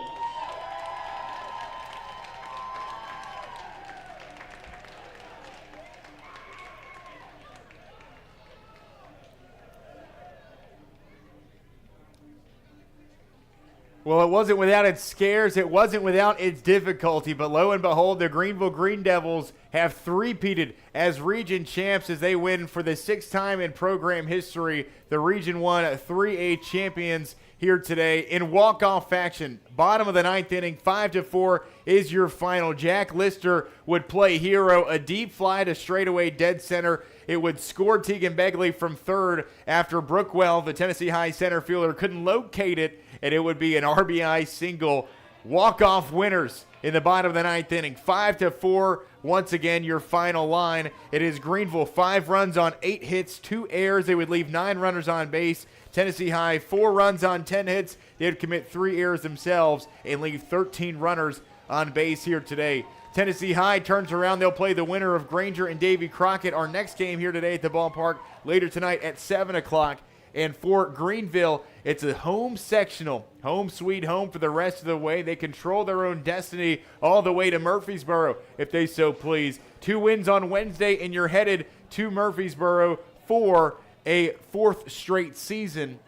Well, it wasn't without its scares. It wasn't without its difficulty. But lo and behold, the Greeneville Greene Devils have three-peated as region champs as they win for the 6th time in program history. The Region 1 3A champions here today in walk-off fashion. Bottom of the 9th inning, 5-4 is your final. Jack Lister would play hero. A deep fly to straightaway dead center. It would score Tegan Begley from third after Brookwell, the Tennessee High center fielder, couldn't locate it, and it would be an RBI single. Walk-off winners in the bottom of the 9th inning. 5-4, once again, your final line. It is Greeneville, 5 runs on 8 hits, 2 errors. They would leave 9 runners on base. Tennessee High, 4 runs on 10 hits. They would commit 3 errors themselves and leave 13 runners on base here today. Tennessee High turns around. They'll play the winner of Granger and Davy Crockett. Our next game here today at the ballpark later tonight at 7 o'clock. And for Greeneville, it's a home sectional. Home sweet home for the rest of the way. They control their own destiny all the way to Murfreesboro if they so please. 2 wins on Wednesday, and you're headed to Murfreesboro for a 4th straight season.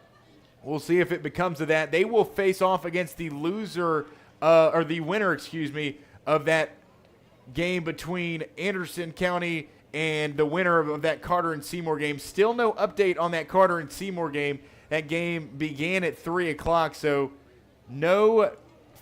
We'll see if it becomes of that. They will face off against the loser, or the winner, of that game between Anderson County and the winner of that Carter and Seymour game. Still no update on that Carter and Seymour game. That game began at 3 o'clock, so no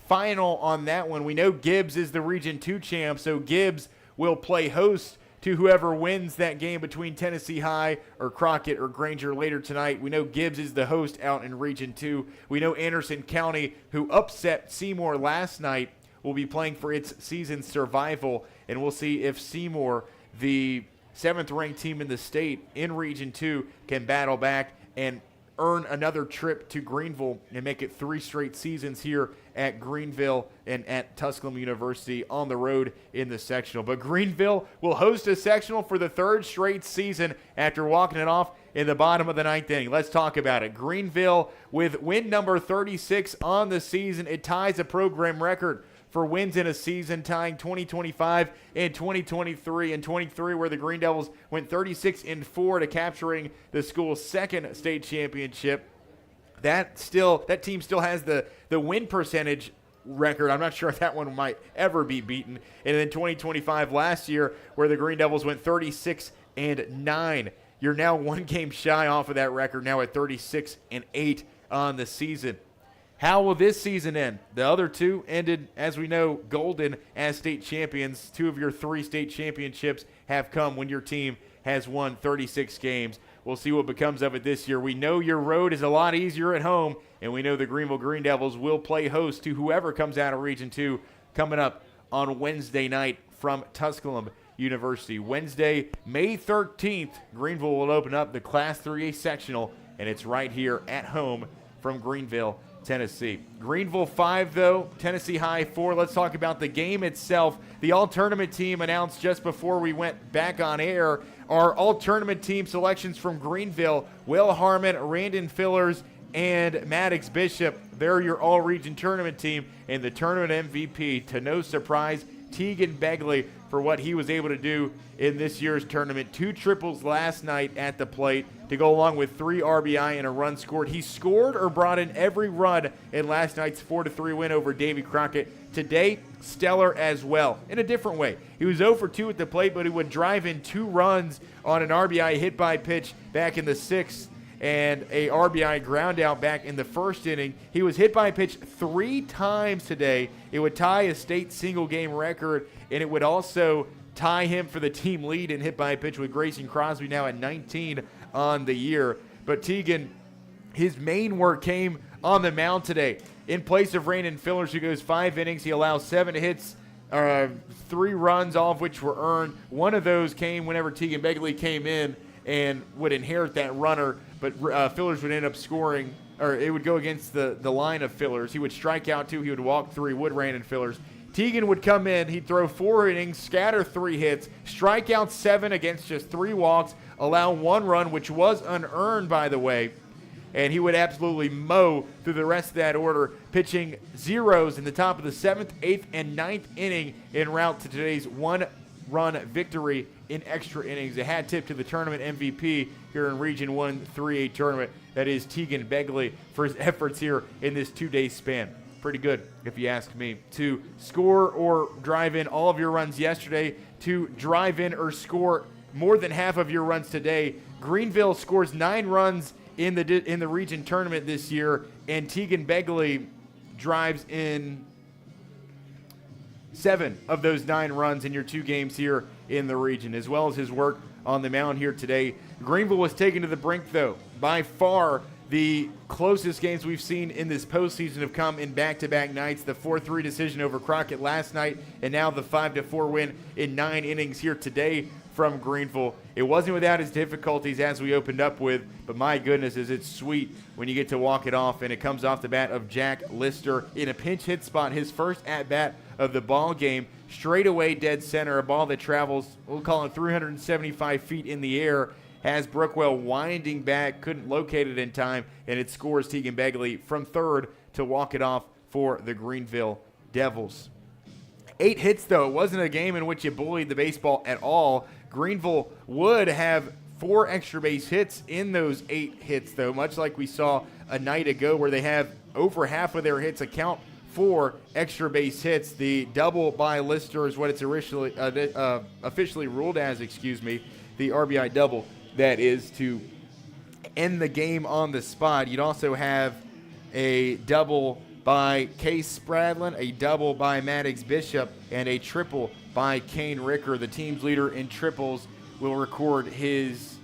final on that one. We know Gibbs is the Region 2 champ, so Gibbs will play host to whoever wins that game between Tennessee High or Crockett or Granger later tonight. We know Gibbs is the host out in Region 2. We know Anderson County, who upset Seymour last night, will be playing for its season survival, and we'll see if Seymour, the 7th-ranked team in the state in Region 2, can battle back and earn another trip to Greeneville and make it 3 straight seasons here at Greeneville and at Tusculum University on the road in the sectional. But Greeneville will host a sectional for the 3rd straight season after walking it off in the bottom of the 9th inning. Let's talk about it. Greeneville with win number 36 on the season. It ties a program record for wins in a season, tying 2025 and 2023. And 23, where the Greene Devils went 36-4 to capturing the school's 2nd state championship. That team still has the win percentage record. I'm not sure if that one might ever be beaten. And then 2025 last year, where the Greene Devils went 36-9. You're now 1 game shy off of that record, now at 36-8 on the season. How will this season end? The other 2 ended, as we know, golden as state champions. 2 of your 3 state championships have come when your team has won 36 games. We'll see what becomes of it this year. We know your road is a lot easier at home, and we know the Greeneville Greene Devils will play host to whoever comes out of Region 2 coming up on Wednesday night from Tusculum University. Wednesday, May 13th, Greeneville will open up the Class 3A sectional, and it's right here at home from Greeneville, Tennessee. Greeneville 5, though, Tennessee High 4. Let's talk about the game itself. The all-tournament team announced just before we went back on air are all-tournament team selections from Greeneville: Will Harmon, Randon Fillers, and Maddox Bishop. They're your all-region tournament team, and the tournament MVP, to no surprise, Tegan Begley, for what he was able to do in this year's tournament. 2 triples last night at the plate to go along with 3 RBI and a run scored. He scored or brought in every run in last night's 4-3 win over Davy Crockett. Today, stellar as well, in a different way. He was 0 for 2 at the plate, but he would drive in 2 runs on an RBI hit by pitch back in the 6th and a RBI ground out back in the 1st inning. He was hit by pitch 3 times today. It would tie a state single game record, and it would also tie him for the team lead in hit by pitch, with Grayson Crosby now at 19 on the year. But Tegan, his main work came on the mound today. In place of Randon Fillers, who goes 5 innings, he allows 7 hits, 3 runs, all of which were earned. One of those came whenever Tegan Begley came in and would inherit that runner, but Fillers would end up scoring, or it would go against the line of Fillers. He would strike out 2, he would walk 3, would Randon Fillers. Tegan would come in, he'd throw 4 innings, scatter 3 hits, strike out 7 against just 3 walks, allow 1 run, which was unearned, by the way, and he would absolutely mow through the rest of that order, pitching zeros in the top of the 7th, 8th, and 9th inning en route to today's 1-run victory in extra innings. A hat tip to the tournament MVP here in Region 1 3A tournament. That is Tegan Begley for his efforts here in this 2-day span. Pretty good, if you ask me. To score or drive in all of your runs yesterday, to drive in or score more than half of your runs today. Greeneville scores 9 runs in the region tournament this year, and Tegan Begley drives in 7 of those 9 runs in your 2 games here in the region, as well as his work on the mound here today. Greeneville was taken to the brink, though. By far, the closest games we've seen in this postseason have come in back-to-back nights. The 4-3 decision over Crockett last night, and now the 5-4 win in 9 innings here today from Greeneville. It wasn't without its difficulties, as we opened up with, but my goodness, is it sweet when you get to walk it off, and it comes off the bat of Jack Lister in a pinch hit spot, his first at-bat of the ball game, straight away dead center, a ball that travels, we'll call it 375 feet in the air, has Brookwell winding back, couldn't locate it in time, and it scores Tegan Begley from third to walk it off for the Greeneville Devils. 8 hits, though. It wasn't a game in which you bullied the baseball at all. Greeneville would have 4 extra base hits in those 8 hits, though, much like we saw a night ago, where they have over half of their hits account 4 extra base hits. The double by Lister is what it's officially ruled as, the RBI double. That is to end the game on the spot. You'd also have a double by Case Spradlin, a double by Maddox Bishop, and a triple by Kane Ricker. The team's leader in triples will record his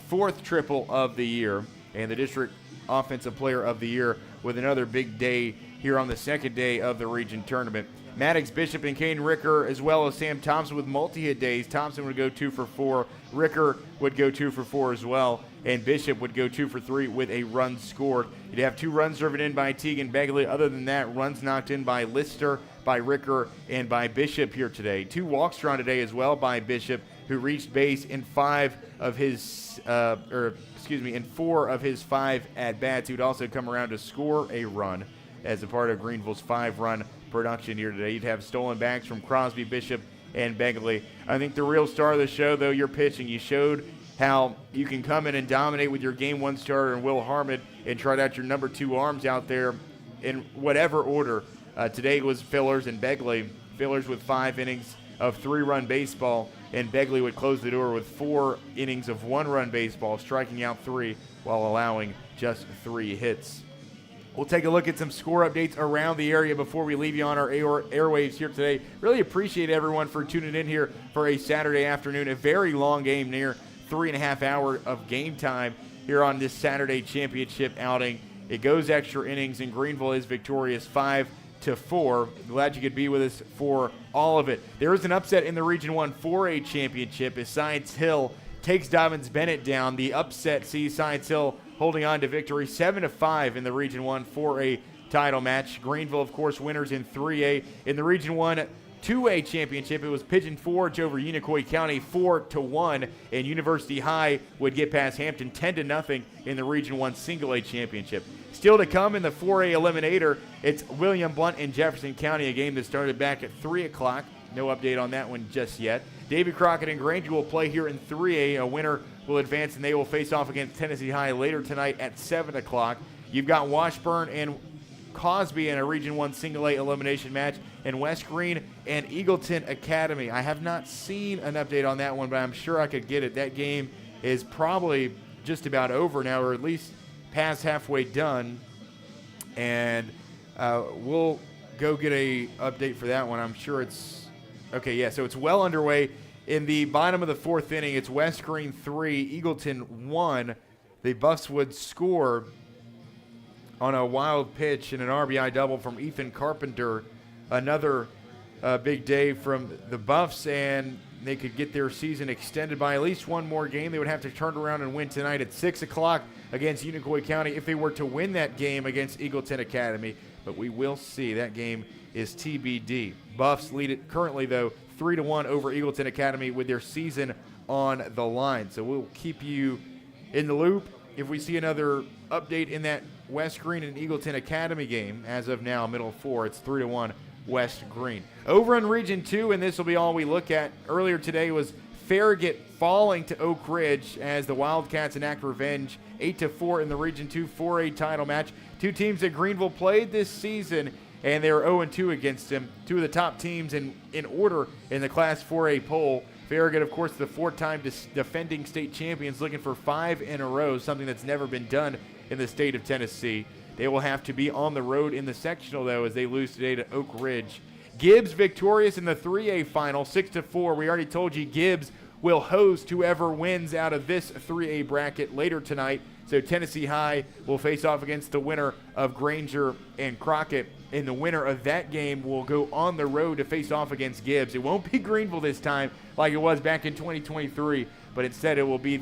4th triple of the year, and the district offensive player of the year with another big day here on the second day of the region tournament. Maddox Bishop and Kane Ricker, as well as Sam Thompson with multi-hit days. Thompson would go 2 for 4. Ricker would go 2 for 4 as well. And Bishop would go 2 for 3 with a run scored. You'd have 2 runs driven in by Teagan Begley. Other than that, runs knocked in by Lister, by Ricker, and by Bishop here today. 2 walks drawn today as well by Bishop, who reached base in 4 of his 5 at-bats. He would also come around to score a run as a part of Greeneville's 5-run production here today. You'd have stolen bags from Crosby, Bishop, and Begley. I think the real star of the show, though, your pitching. You showed how you can come in and dominate with your Game 1 starter and Will Harmon and trot out your number 2 arms out there in whatever order. Today was Fillers and Begley. Fillers with 5 innings of 3-run baseball, and Begley would close the door with 4 innings of 1-run baseball, striking out 3 while allowing just 3 hits. We'll take a look at some score updates around the area before we leave you on our airwaves here today. Really appreciate everyone for tuning in here for a Saturday afternoon, a very long game, near 3.5 hours of game time here on this Saturday championship outing. It goes extra innings, and Greeneville is victorious 5-4. Glad you could be with us for all of it. There is an upset in the Region 1 4A championship as Science Hill takes Dobbins Bennett down. The upset sees Science Hill holding on to victory 7-5 in the Region 1 4A title match. Greeneville, of course, winners in 3A. In the Region 1 2A championship, it was Pigeon Forge over Unicoi County 4-1, and University High would get past Hampton 10-0 in the Region 1 Single A championship. Still to come in the 4A eliminator, it's William Blount and Jefferson County, a game that started back at 3 o'clock. No update on that one just yet. David Crockett and Granger will play here in 3A. A winner will advance, and they will face off against Tennessee High later tonight at 7 o'clock. You've got Washburn and Cosby in a Region 1 Single A elimination match, and West Greene and Eagleton Academy. I have not seen an update on that one, but I'm sure I could get it. That game is probably just about over now, or at least past halfway done, and we'll go get a update for that one. I'm sure it's okay. Yeah, so it's well underway. In the bottom of the 4th inning, it's West Greene 3, Eagleton 1. The Buffs would score on a wild pitch and an RBI double from Ethan Carpenter. Another big day from the Buffs, and they could get their season extended by at least one more game. They would have to turn around and win tonight at 6 o'clock against Unicoi County if they were to win that game against Eagleton Academy. But we will see. That game is TBD. Buffs lead it currently, though, 3-1 over Eagleton Academy with their season on the line. So we'll keep you in the loop if we see another update in that West Greene and Eagleton Academy game. As of now, middle 4, it's 3-1 West Greene. Over in Region 2, and this will be all we look at, earlier today was Farragut falling to Oak Ridge as the Wildcats enact revenge 8-4 in the Region 2 4A title match. 2 teams that Greeneville played this season, and they were 0-2 against them. 2 of the top teams in order in the Class 4A poll. Farragut, of course, the 4-time defending state champions, looking for 5 in a row, something that's never been done in the state of Tennessee. They will have to be on the road in the sectional, though, as they lose today to Oak Ridge. Gibbs victorious in the 3A final, 6-4. We already told you Gibbs will host whoever wins out of this 3A bracket later tonight. So Tennessee High will face off against the winner of Granger and Crockett, and the winner of that game will go on the road to face off against Gibbs. It won't be Greeneville this time like it was back in 2023, but instead it will be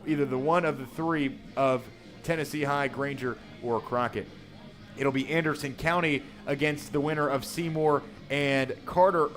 either the one of the 3 of Tennessee High, Granger, or Crockett. It'll be Anderson County against the winner of Seymour and Carter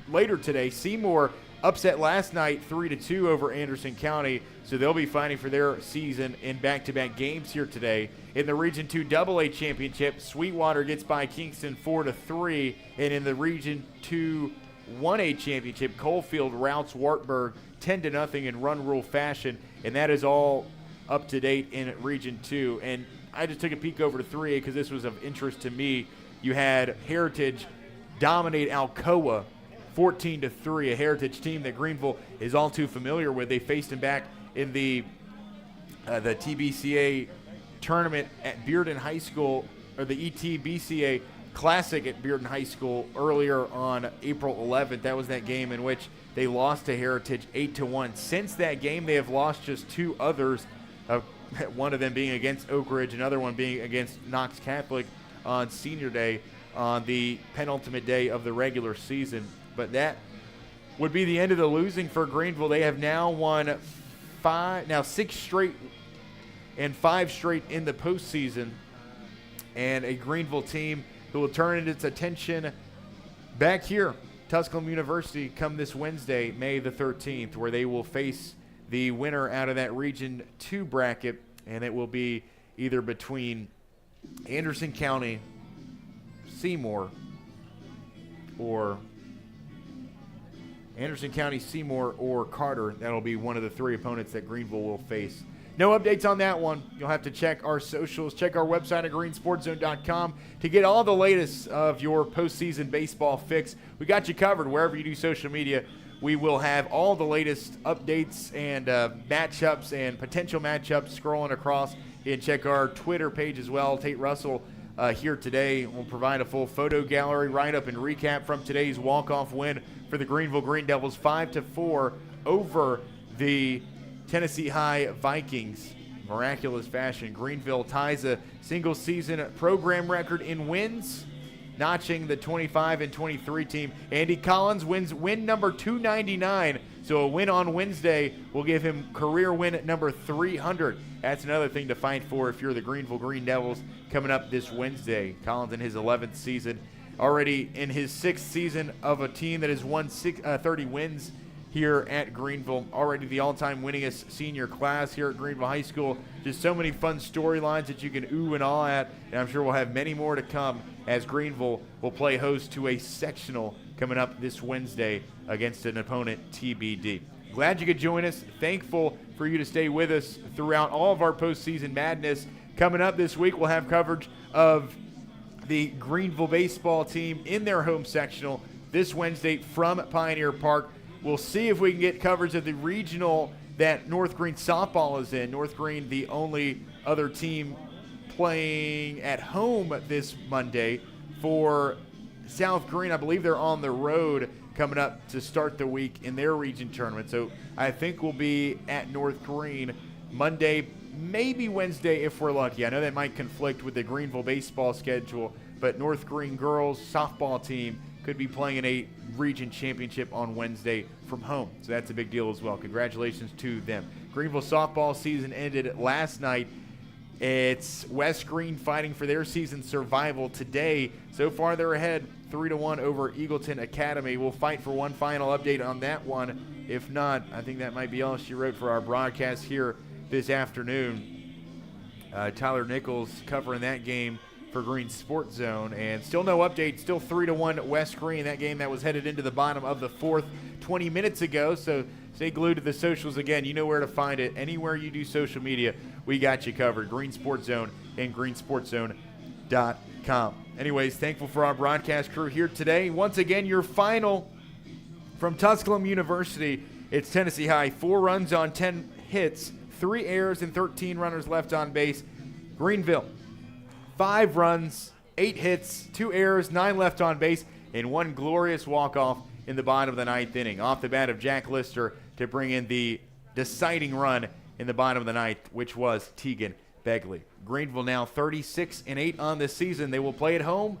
later today. Seymour upset last night 3-2 over Anderson County, so they'll be fighting for their season in back-to-back games here today. In the Region 2 AA championship, Sweetwater gets by Kingston 4-3, and in the Region 2 1A championship, Coalfield routs Wartburg 10-0 in run rule fashion, and that is all up to date in Region 2. And I just took a peek over to 3A because this was of interest to me. you had Heritage dominate Alcoa 14-3, a Heritage team that Greeneville is all too familiar with. They faced him back in the TBCA tournament at Bearden High School, or the ETBCA Classic at Bearden High School earlier on April 11th. That was that game in which they lost to Heritage 8-1. Since that game, they have lost just 2 others, one of them being against Oak Ridge, another one being against Knox Catholic on Senior Day on the penultimate day of the regular season. But that would be the end of the losing for Greeneville. They have now won 6 straight and 5 straight in the postseason, and a Greeneville team who will turn its attention back here, Tusculum University, come this Wednesday, May the 13th, where they will face the winner out of that Region 2 bracket, and it will be either between Anderson County, Seymour, or Carter. That'll be one of the 3 opponents that Greeneville will face. No updates on that one. You'll have to check our socials. Check our website at greensportzone.com to get all the latest of your postseason baseball fix. We got you covered wherever you do social media. We will have all the latest updates and matchups and potential matchups scrolling across. And check our Twitter page as well. Tate Russell here today will provide a full photo gallery write-up and recap from today's walk-off win for the Greeneville Greene Devils 5-4 over the Tennessee High Vikings. Miraculous fashion. Greeneville ties a single-season program record in wins, notching the 25-23 team. Andy Collins wins win number 299, so a win on Wednesday will give him career win number 300. That's another thing to fight for if you're the Greeneville Greene Devils coming up this Wednesday. Collins in his 11th season, already in his 6th season of a team that has won 30 wins here at Greeneville. Already the all-time winningest senior class here at Greeneville High School. Just so many fun storylines that you can ooh and ah at, and I'm sure we'll have many more to come as Greeneville will play host to a sectional coming up this Wednesday against an opponent TBD. Glad you could join us. Thankful for you to stay with us throughout all of our postseason madness. Coming up this week, we'll have coverage of the Greeneville baseball team in their home sectional this Wednesday from Pioneer Park. We'll see if we can get coverage of the regional that North Greene softball is in. North Greene, the only other team playing at home this Monday. For South Greene, I believe they're on the road coming up to start the week in their region tournament. So I think we'll be at North Greene Monday, maybe Wednesday if we're lucky. I know that might conflict with the Greeneville baseball schedule, but North Greene girls softball team could be playing in a region championship on Wednesday from home. So that's a big deal as well. Congratulations to them. Greeneville softball season ended last night. It's West Greene fighting for their season survival today. So far they're ahead 3-1 over Eagleton Academy. We'll fight for one final update on that one. If not, I think that might be all she wrote for our broadcast here this afternoon. Tyler Nichols covering that game for Green Sports Zone, and still no update. Still 3-1 West Greene. That game that was headed into the bottom of the 4th 20 minutes ago. So stay glued to the socials. Again, you know where to find it. Anywhere you do social media, we got you covered. Green Sports Zone and greensportzone.com. Anyways, thankful for our broadcast crew here today. Once again, your final from Tusculum University. It's Tennessee High. 4 runs on 10 hits, 3 errors, and 13 runners left on base. Greeneville, 5 runs, 8 hits, 2 errors, 9 left on base, and 1 glorious walk-off in the bottom of the 9th inning. Off the bat of Jack Lister to bring in the deciding run in the bottom of the 9th, which was Tegan Begley. Greeneville now 36-8 on this season. They will play at home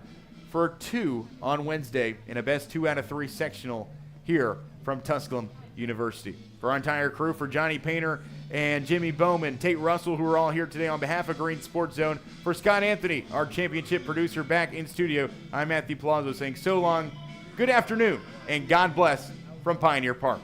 for 2 on Wednesday in a best 2 out of 3 sectional here from Tusculum University. For our entire crew, for Johnny Painter and Jimmy Bowman, Tate Russell, who are all here today on behalf of Green Sports Zone. For Scott Anthony, our championship producer back in studio, I'm Matthew Palazzo saying so long, good afternoon, and God bless from Pioneer Park.